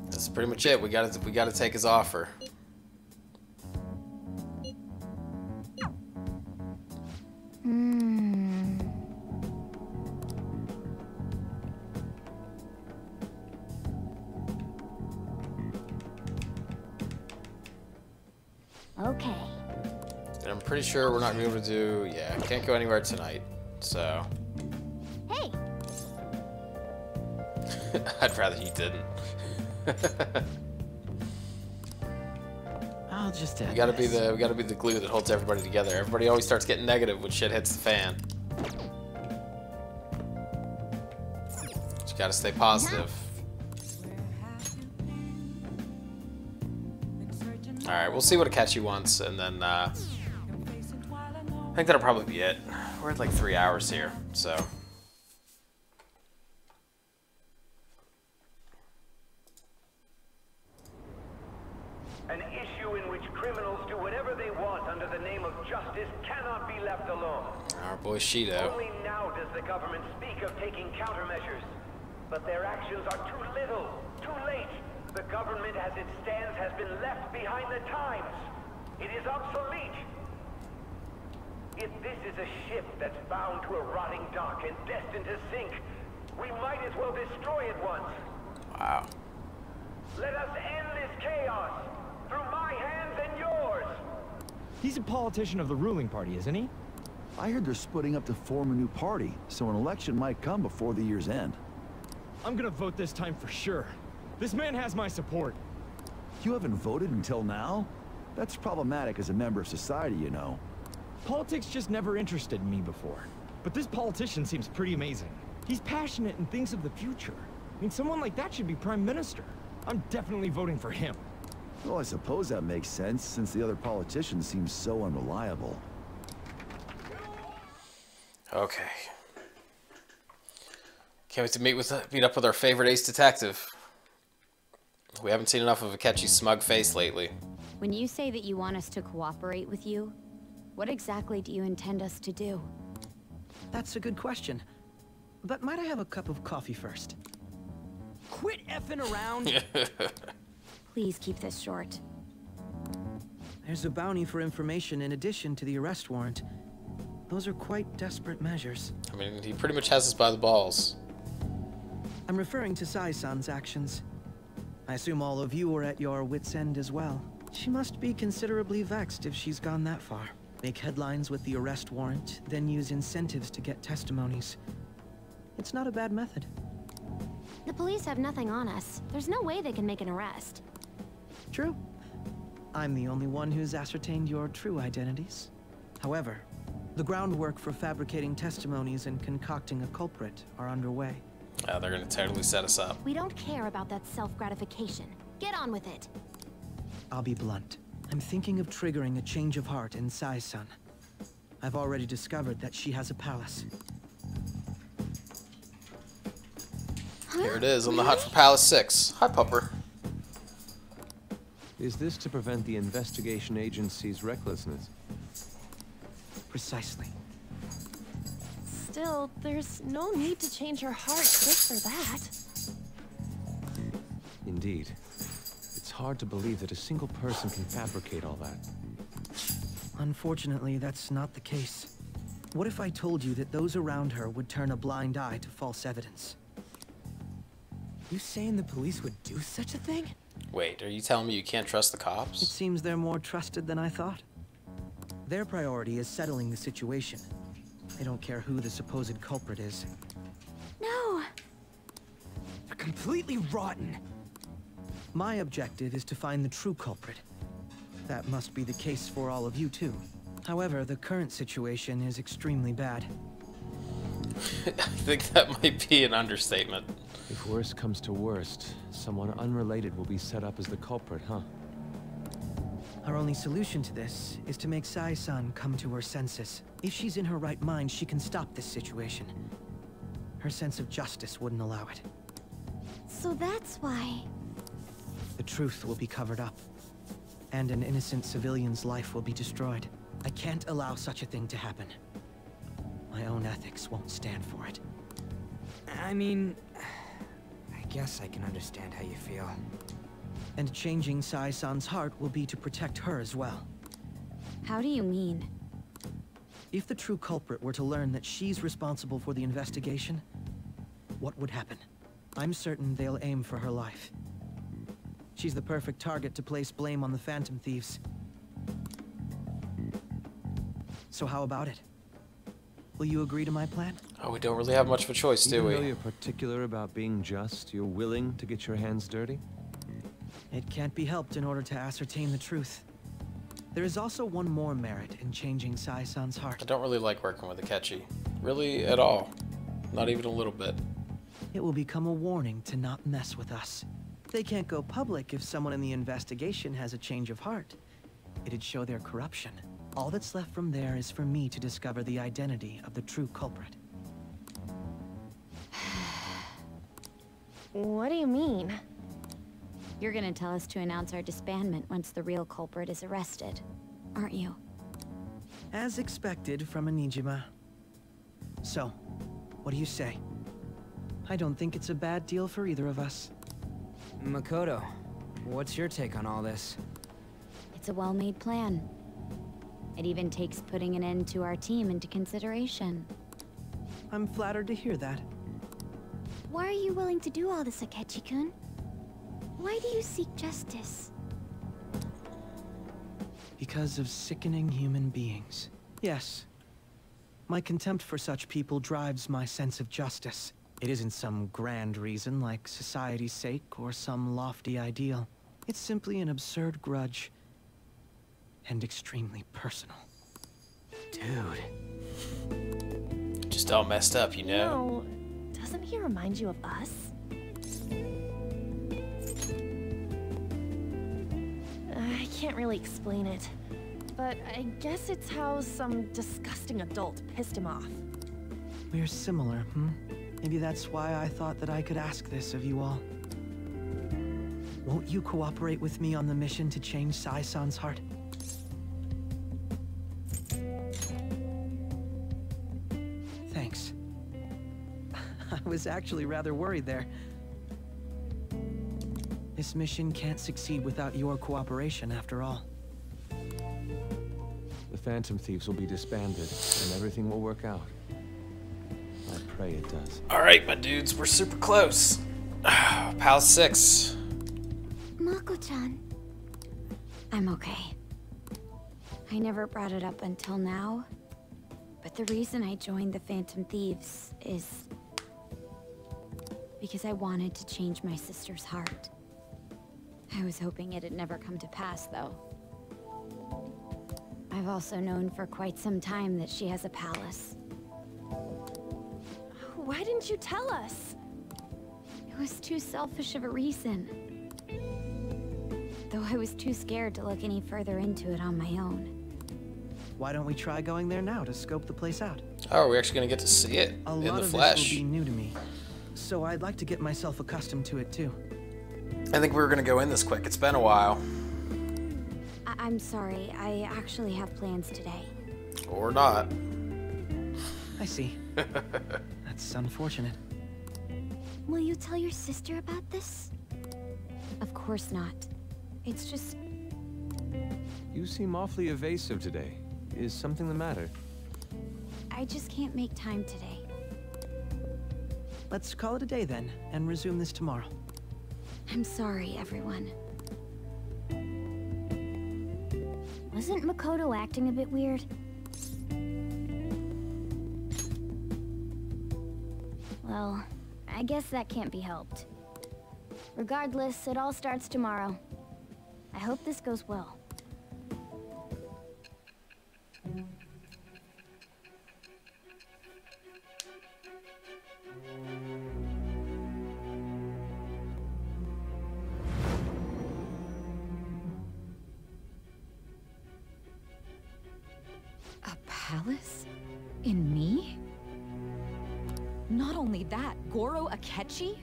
That's pretty much it. We gotta take his offer. Okay. And I'm pretty sure we're not going to be able to do... Yeah, can't go anywhere tonight, so... Hey! I'd rather you didn't. I'll just we gotta be the glue that holds everybody together. Everybody always starts getting negative when shit hits the fan. Just gotta stay positive. Alright, we'll see what Akechi wants, and then I think that'll probably be it. We're at like 3 hours here, so... An issue in which criminals do whatever they want under the name of justice cannot be left alone. Our boy Shido. Only now does the government speak of taking countermeasures. But their actions are too little, too late. The government as it stands has been left behind the times. It is obsolete. If this is a ship that's bound to a rotting dock and destined to sink, we might as well destroy it once. Wow. Let us end this chaos through my hands and yours. He's a politician of the ruling party, isn't he? I heard they're splitting up to form a new party, so an election might come before the year's end. I'm gonna vote this time for sure. This man has my support. You haven't voted until now? That's problematic as a member of society, you know. Politics just never interested me before. But this politician seems pretty amazing. He's passionate and thinks of the future. I mean, someone like that should be prime minister. I'm definitely voting for him. Well, I suppose that makes sense, since the other politicians seem so unreliable. Okay. Can't wait to meet up with our favorite ace detective. We haven't seen enough of Akechi's smug face lately. When you say that you want us to cooperate with you, what exactly do you intend us to do? That's a good question. But might I have a cup of coffee first? Quit effing around! Please keep this short. There's a bounty for information in addition to the arrest warrant. Those are quite desperate measures. I mean, he pretty much has us by the balls. I'm referring to Sai-san's actions. I assume all of you are at your wits' end as well. She must be considerably vexed if she's gone that far. Make headlines with the arrest warrant, then use incentives to get testimonies. It's not a bad method. The police have nothing on us. There's no way they can make an arrest. True. I'm the only one who's ascertained your true identities. However, the groundwork for fabricating testimonies and concocting a culprit are underway. They're gonna totally set us up. We don't care about that self-gratification. Get on with it. I'll be blunt. I'm thinking of triggering a change of heart in Sai-san. I've already discovered that she has a palace. Here it is on the hunt for Palace 6. Hi, Pupper. Is this to prevent the investigation agency's recklessness? Precisely. Still, there's no need to change her heart just for that. Indeed. It's hard to believe that a single person can fabricate all that. Unfortunately, that's not the case. What if I told you that those around her would turn a blind eye to false evidence? You saying the police would do such a thing? Wait, are you telling me you can't trust the It cops? seems they're more trusted than I thought. Their priority is settling the situation. They don't care who the supposed culprit is. No! They're completely rotten. My objective is to find the true culprit. That must be the case for all of you too. However, the current situation is extremely bad. I think that might be an understatement. If worst comes to worst, someone unrelated will be set up as the culprit, huh? Our only solution to this is to make Sai-san come to her senses. If she's in her right mind, she can stop this situation. Her sense of justice wouldn't allow it. So that's why... The truth will be covered up, and an innocent civilian's life will be destroyed. I can't allow such a thing to happen. My own ethics won't stand for it. I mean, I guess I can understand how you feel. And changing Sai-san's heart will be to protect her as well. How do you mean? If the true culprit were to learn that she's responsible for the investigation, what would happen? I'm certain they'll aim for her life. She's the perfect target to place blame on the Phantom Thieves. So how about it? Will you agree to my plan? Oh, we don't really have much of a choice, do we? Even though you're particular about being just, you're willing to get your hands dirty? It can't be helped in order to ascertain the truth. There is also one more merit in changing Sai-san's heart. I don't really like working with Akechi. Really, at all. Not even a little bit. It will become a warning to not mess with us. They can't go public if someone in the investigation has a change of heart. It'd show their corruption. All that's left from there is for me to discover the identity of the true culprit. What do you mean? You're gonna tell us to announce our disbandment once the real culprit is arrested, aren't you? As expected from a Nijima. So, what do you say? I don't think it's a bad deal for either of us. Makoto, what's your take on all this? It's a well-made plan. It even takes putting an end to our team into consideration. I'm flattered to hear that. Why are you willing to do all this, Akechi-kun? Why do you seek justice? Because of sickening human beings. Yes. My contempt for such people drives my sense of justice. It isn't some grand reason like society's sake or some lofty ideal. It's simply an absurd grudge. And extremely personal. Dude. Just all messed up, you know? No, doesn't he remind you of us? I can't really explain it, but I guess it's how some disgusting adult pissed him off. We're similar, hmm? Maybe that's why I thought that I could ask this of you all. Won't you cooperate with me on the mission to change Sai-san's heart? Thanks. I was actually rather worried there. This mission can't succeed without your cooperation, after all. The Phantom Thieves will be disbanded, and everything will work out. I pray it does. Alright, my dudes, we're super close. Pal 6. Mako-chan. I'm okay. I never brought it up until now, but the reason I joined the Phantom Thieves is because I wanted to change my sister's heart. I was hoping it'd never come to pass, though. I've also known for quite some time that she has a palace. Why didn't you tell us? It was too selfish of a reason. Though I was too scared to look any further into it on my own. Why don't we try going there now to scope the place out? Oh, are we actually gonna get to see it A in lot the of flesh? this will be new to me, so I'd like to get myself accustomed to it too. I think we were gonna go in this quick. It's been a while. I'm sorry, I actually have plans today. Or not. I see. That's unfortunate. Will you tell your sister about this? Of course not. It's just... You seem awfully evasive today. Is something the matter? I just can't make time today. Let's call it a day then, and resume this tomorrow. I'm sorry, everyone. Wasn't Makoto acting a bit weird? Well, I guess that can't be helped. Regardless, it all starts tomorrow. I hope this goes well. A palace? In me? Not only that, Goro Akechi?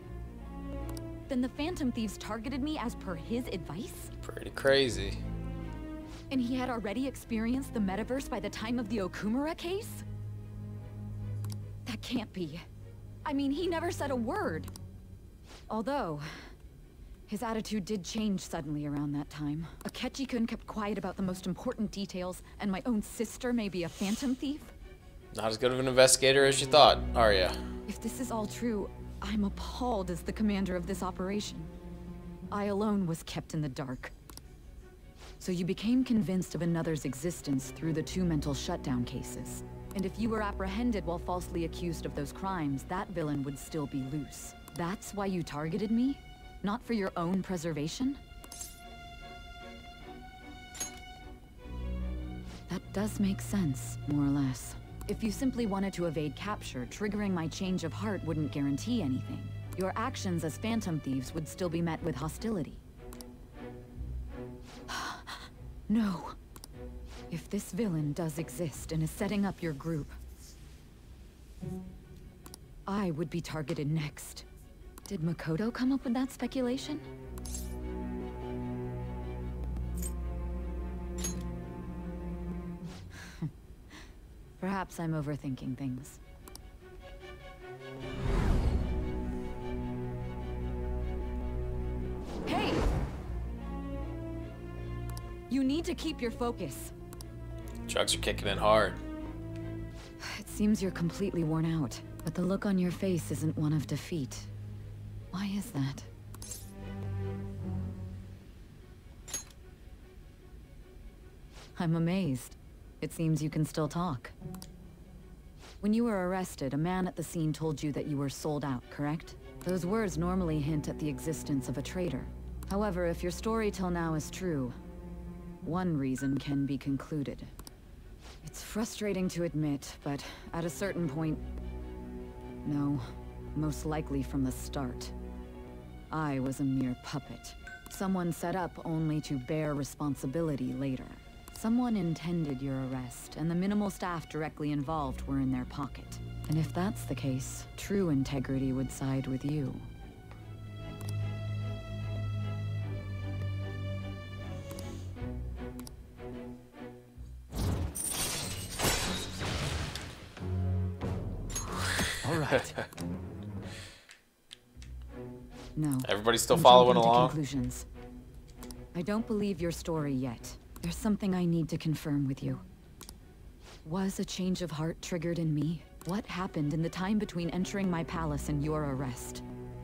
Then the Phantom Thieves targeted me as per his advice? Pretty crazy. And he had already experienced the metaverse by the time of the Okumura case? That can't be. I mean, he never said a word. Although, his attitude did change suddenly around that time. Akechi-kun kept quiet about the most important details, and my own sister may be a Phantom Thief? Not as good of an investigator as you thought, are ya? If this is all true, I'm appalled as the commander of this operation. I alone was kept in the dark. So you became convinced of another's existence through the 2 mental shutdown cases. And if you were apprehended while falsely accused of those crimes, that villain would still be loose. That's why you targeted me? Not for your own preservation? That does make sense, more or less. If you simply wanted to evade capture, triggering my change of heart wouldn't guarantee anything. Your actions as phantom thieves would still be met with hostility. No. If this villain does exist and is setting up your group, I would be targeted next. Did Makoto come up with that speculation? Perhaps I'm overthinking things. Hey! You need to keep your focus. Drugs are kicking in hard. It seems you're completely worn out, but the look on your face isn't one of defeat. Why is that? I'm amazed. It seems you can still talk. When you were arrested, a man at the scene told you that you were sold out, correct? Those words normally hint at the existence of a traitor. However, if your story till now is true, one reason can be concluded. It's frustrating to admit, but at a certain point... No, most likely from the start. I was a mere puppet. Someone set up only to bear responsibility later. Someone intended your arrest, and the minimal staff directly involved were in their pocket. And if that's the case, true integrity would side with you. All right. No. Everybody's still I'm following jumping to along? Conclusions. I don't believe your story yet. There's something I need to confirm with you. Was a change of heart triggered in me? What happened in the time between entering my palace and your arrest?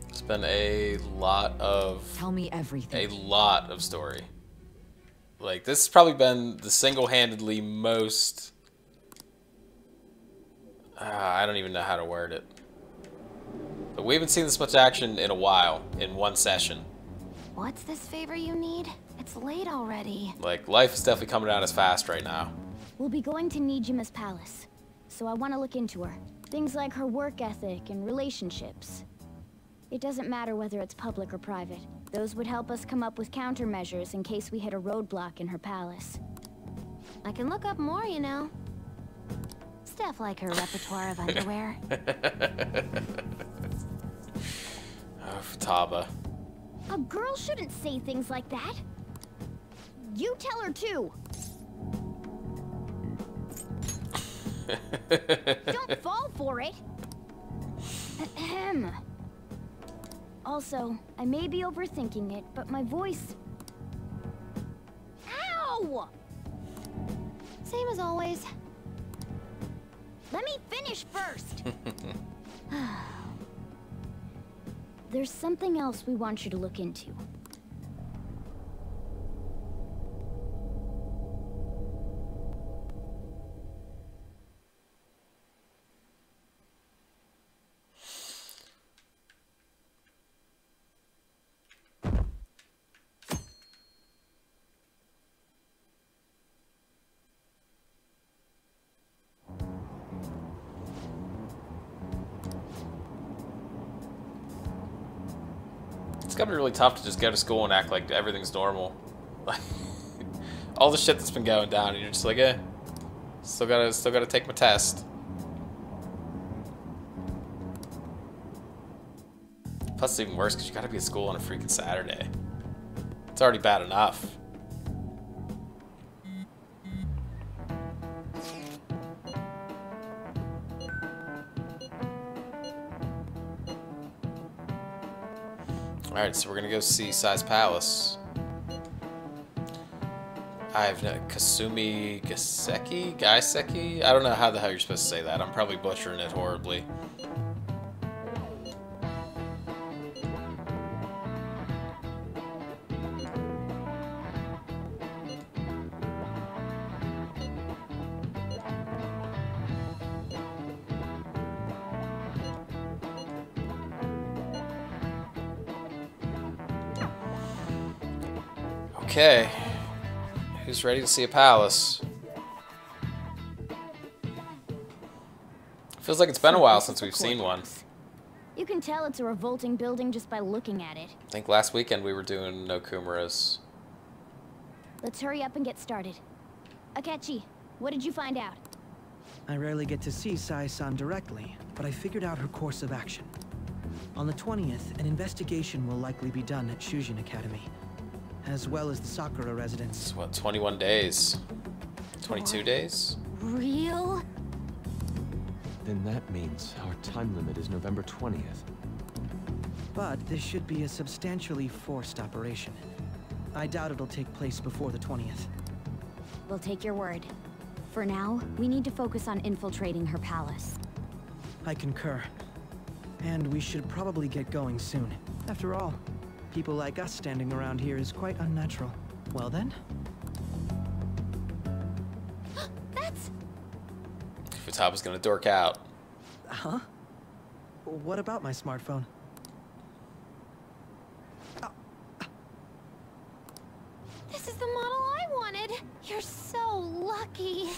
It's been a lot of... Tell me everything. A lot of story. Like, this has probably been the single-handedly most... I don't even know how to word it. But we haven't seen this much action in a while, in one session. What's this favor you need? It's late already. Like, life is definitely coming out as fast right now. We'll be going to Nijima's palace, so I want to look into her. Things like her work ethic and relationships. It doesn't matter whether it's public or private. Those would help us come up with countermeasures in case we hit a roadblock in her palace. I can look up more, you know. Stuff like her repertoire of underwear. Oh, Futaba. A girl shouldn't say things like that. You tell her too. Don't fall for it. Ahem. Also, I may be overthinking it, but my voice... Ow! Same as always. Let me finish first. There's something else we want you to look into. It's gotta be really tough to just go to school and act like everything's normal. Like, all the shit that's been going down, and you're just like, eh, still gotta take my test. Plus, it's even worse because you gotta be at school on a freaking Saturday. It's already bad enough. Alright, so we're gonna go see Sai's Palace. I have no... Kasumi Gaiseki? I don't know how the hell you're supposed to say that. I'm probably butchering it horribly. Okay. Who's ready to see a palace? Feels like it's been a while since we've seen one. You can tell it's a revolting building just by looking at it. I think last weekend we were doing no Kumaras. Let's hurry up and get started. Akechi, what did you find out? I rarely get to see Sai-san directly, but I figured out her course of action. On the 20th, an investigation will likely be done at Shujin Academy, as well as the Sakura residence. It's what, 21 days? 22 days? Real? Then that means our time limit is November 20th. But this should be a substantially forced operation. I doubt it'll take place before the 20th. We'll take your word. For now, we need to focus on infiltrating her palace. I concur. And we should probably get going soon. After all, people like us standing around here is quite unnatural. Well then? That's... Futaba's gonna dork out. Huh? What about my smartphone? This is the model I wanted! You're so lucky!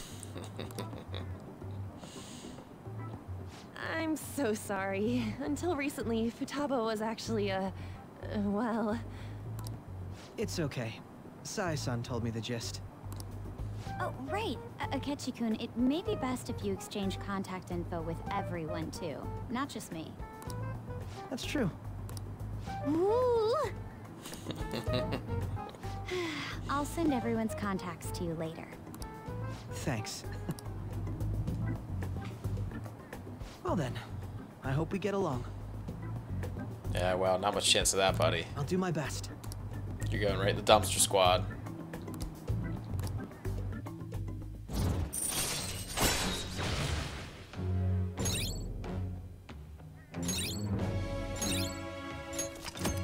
I'm so sorry. Until recently, Futaba was actually well... It's okay. Sai-san told me the gist. Oh, right. Akechi-kun, it may be best if you exchange contact info with everyone, too. Not just me. That's true. Ooh! I'll send everyone's contacts to you later. Thanks. Well then, I hope we get along. Yeah, well, not much chance of that, buddy. I'll do my best. You're going right in the dumpster squad.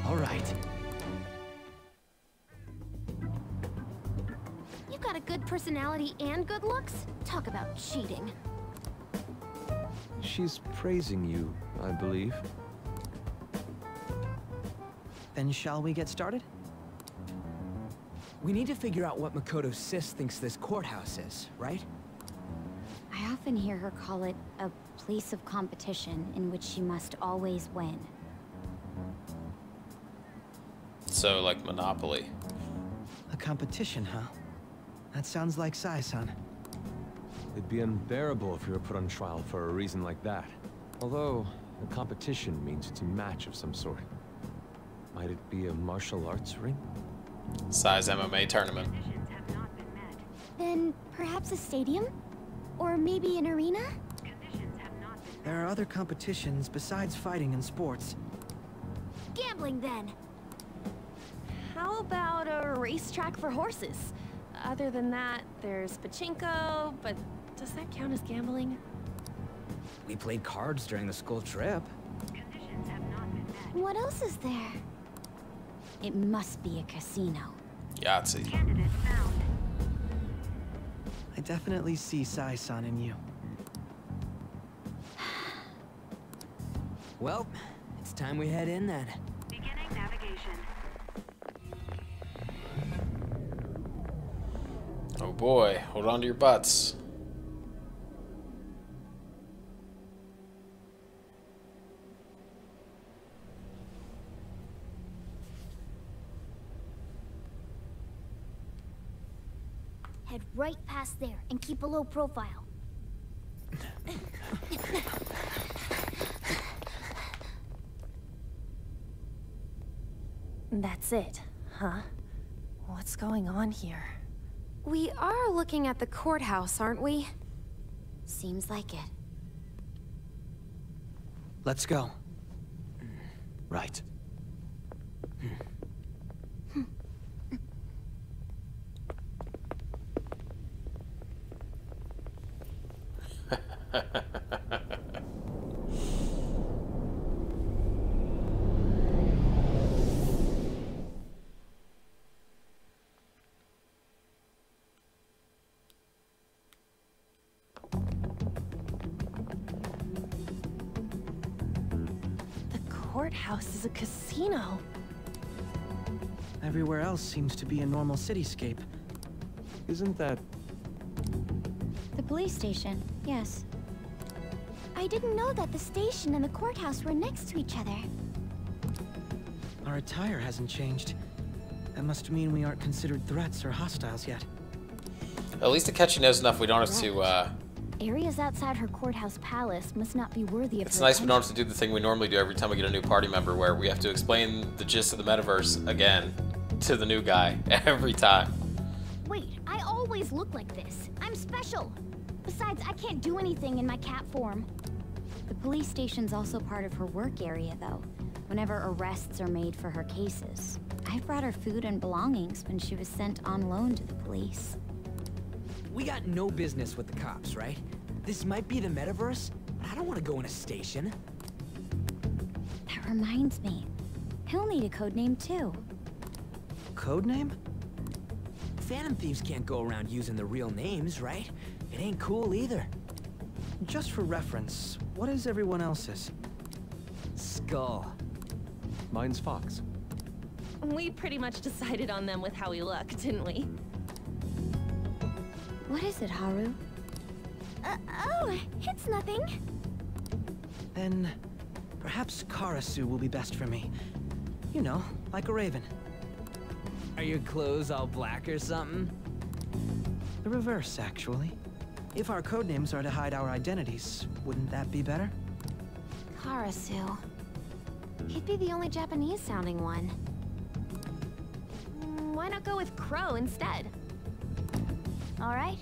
All right. You've got a good personality and good looks? Talk about cheating. She's praising you, I believe. Then shall we get started? We need to figure out what Makoto Sis thinks this courthouse is, right? I often hear her call it a place of competition in which she must always win. So, like Monopoly. A competition, huh? That sounds like Sai-san. It'd be unbearable if we were put on trial for a reason like that. Although, a competition means it's a match of some sort. Might it be a martial arts ring? Size MMA tournament. Then perhaps a stadium? Or maybe an arena? There are other competitions besides fighting and sports. Gambling, then. How about a racetrack for horses? Other than that, there's pachinko, but does that count as gambling? We played cards during the school trip. What else is there? It must be a casino. Yahtzee. I definitely see Sai-san in you. Well, it's time we head in then. Beginning navigation. Oh boy, hold on to your butts. Head right past there and keep a low profile. That's it, huh? What's going on here? We are looking at the courthouse, aren't we? Seems like it. Let's go. Right. The courthouse is a casino. Everywhere else seems to be a normal cityscape. Isn't that... The police station, yes. I didn't know that the station and the courthouse were next to each other. Our attire hasn't changed. That must mean we aren't considered threats or hostiles yet. At least Akechi knows enough we don't have to, Areas outside her courthouse palace must not be worthy of It's her nice we don't attention. have to do the thing we normally do every time we get a new party member, where we have to explain the gist of the metaverse again to the new guy every time. Wait, I always look like this. I'm special. Besides, I can't do anything in my cat form. The police station's also part of her work area, though. Whenever arrests are made for her cases. I brought her food and belongings when she was sent on loan to the police. We got no business with the cops, right? This might be the metaverse, but I don't want to go in a station. That reminds me. He'll need a code name, too. Code name? Phantom thieves can't go around using the real names, right? It ain't cool either. Just for reference, what is everyone else's? Skull. Mine's Fox. We pretty much decided on them with how we look, didn't we? What is it, Haru? Oh, it's nothing. Then perhaps Karasu will be best for me. You know, like a raven. Are your clothes all black or something? The reverse, actually. If our codenames are to hide our identities, wouldn't that be better? Karasu. He'd be the only Japanese-sounding one. Why not go with Crow instead? All right.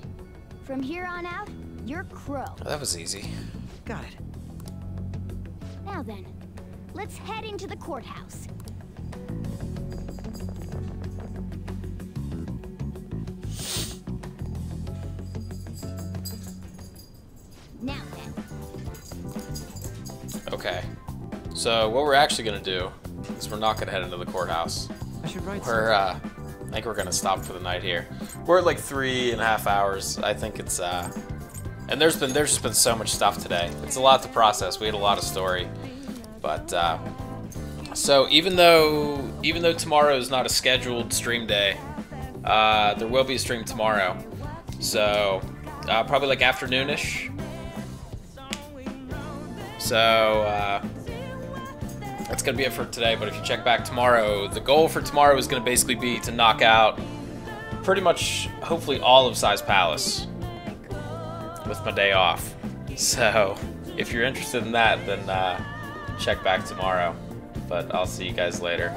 From here on out, you're Crow. Oh, that was easy. Got it. Now then, let's head into the courthouse. Now then. Okay. So what we're actually gonna do is we're not gonna head into the courthouse. I should write I think we're gonna stop for the night here. We're at like 3.5 hours. I think it's and there's just been so much stuff today. It's a lot to process. We had a lot of story, but so even though tomorrow is not a scheduled stream day, there will be a stream tomorrow. So probably like afternoonish. So that's gonna be it for today. But if you check back tomorrow, the goal for tomorrow is gonna basically be to knock out pretty much, hopefully, all of Size Palace with my day off. So if you're interested in that, then check back tomorrow. But I'll see you guys later.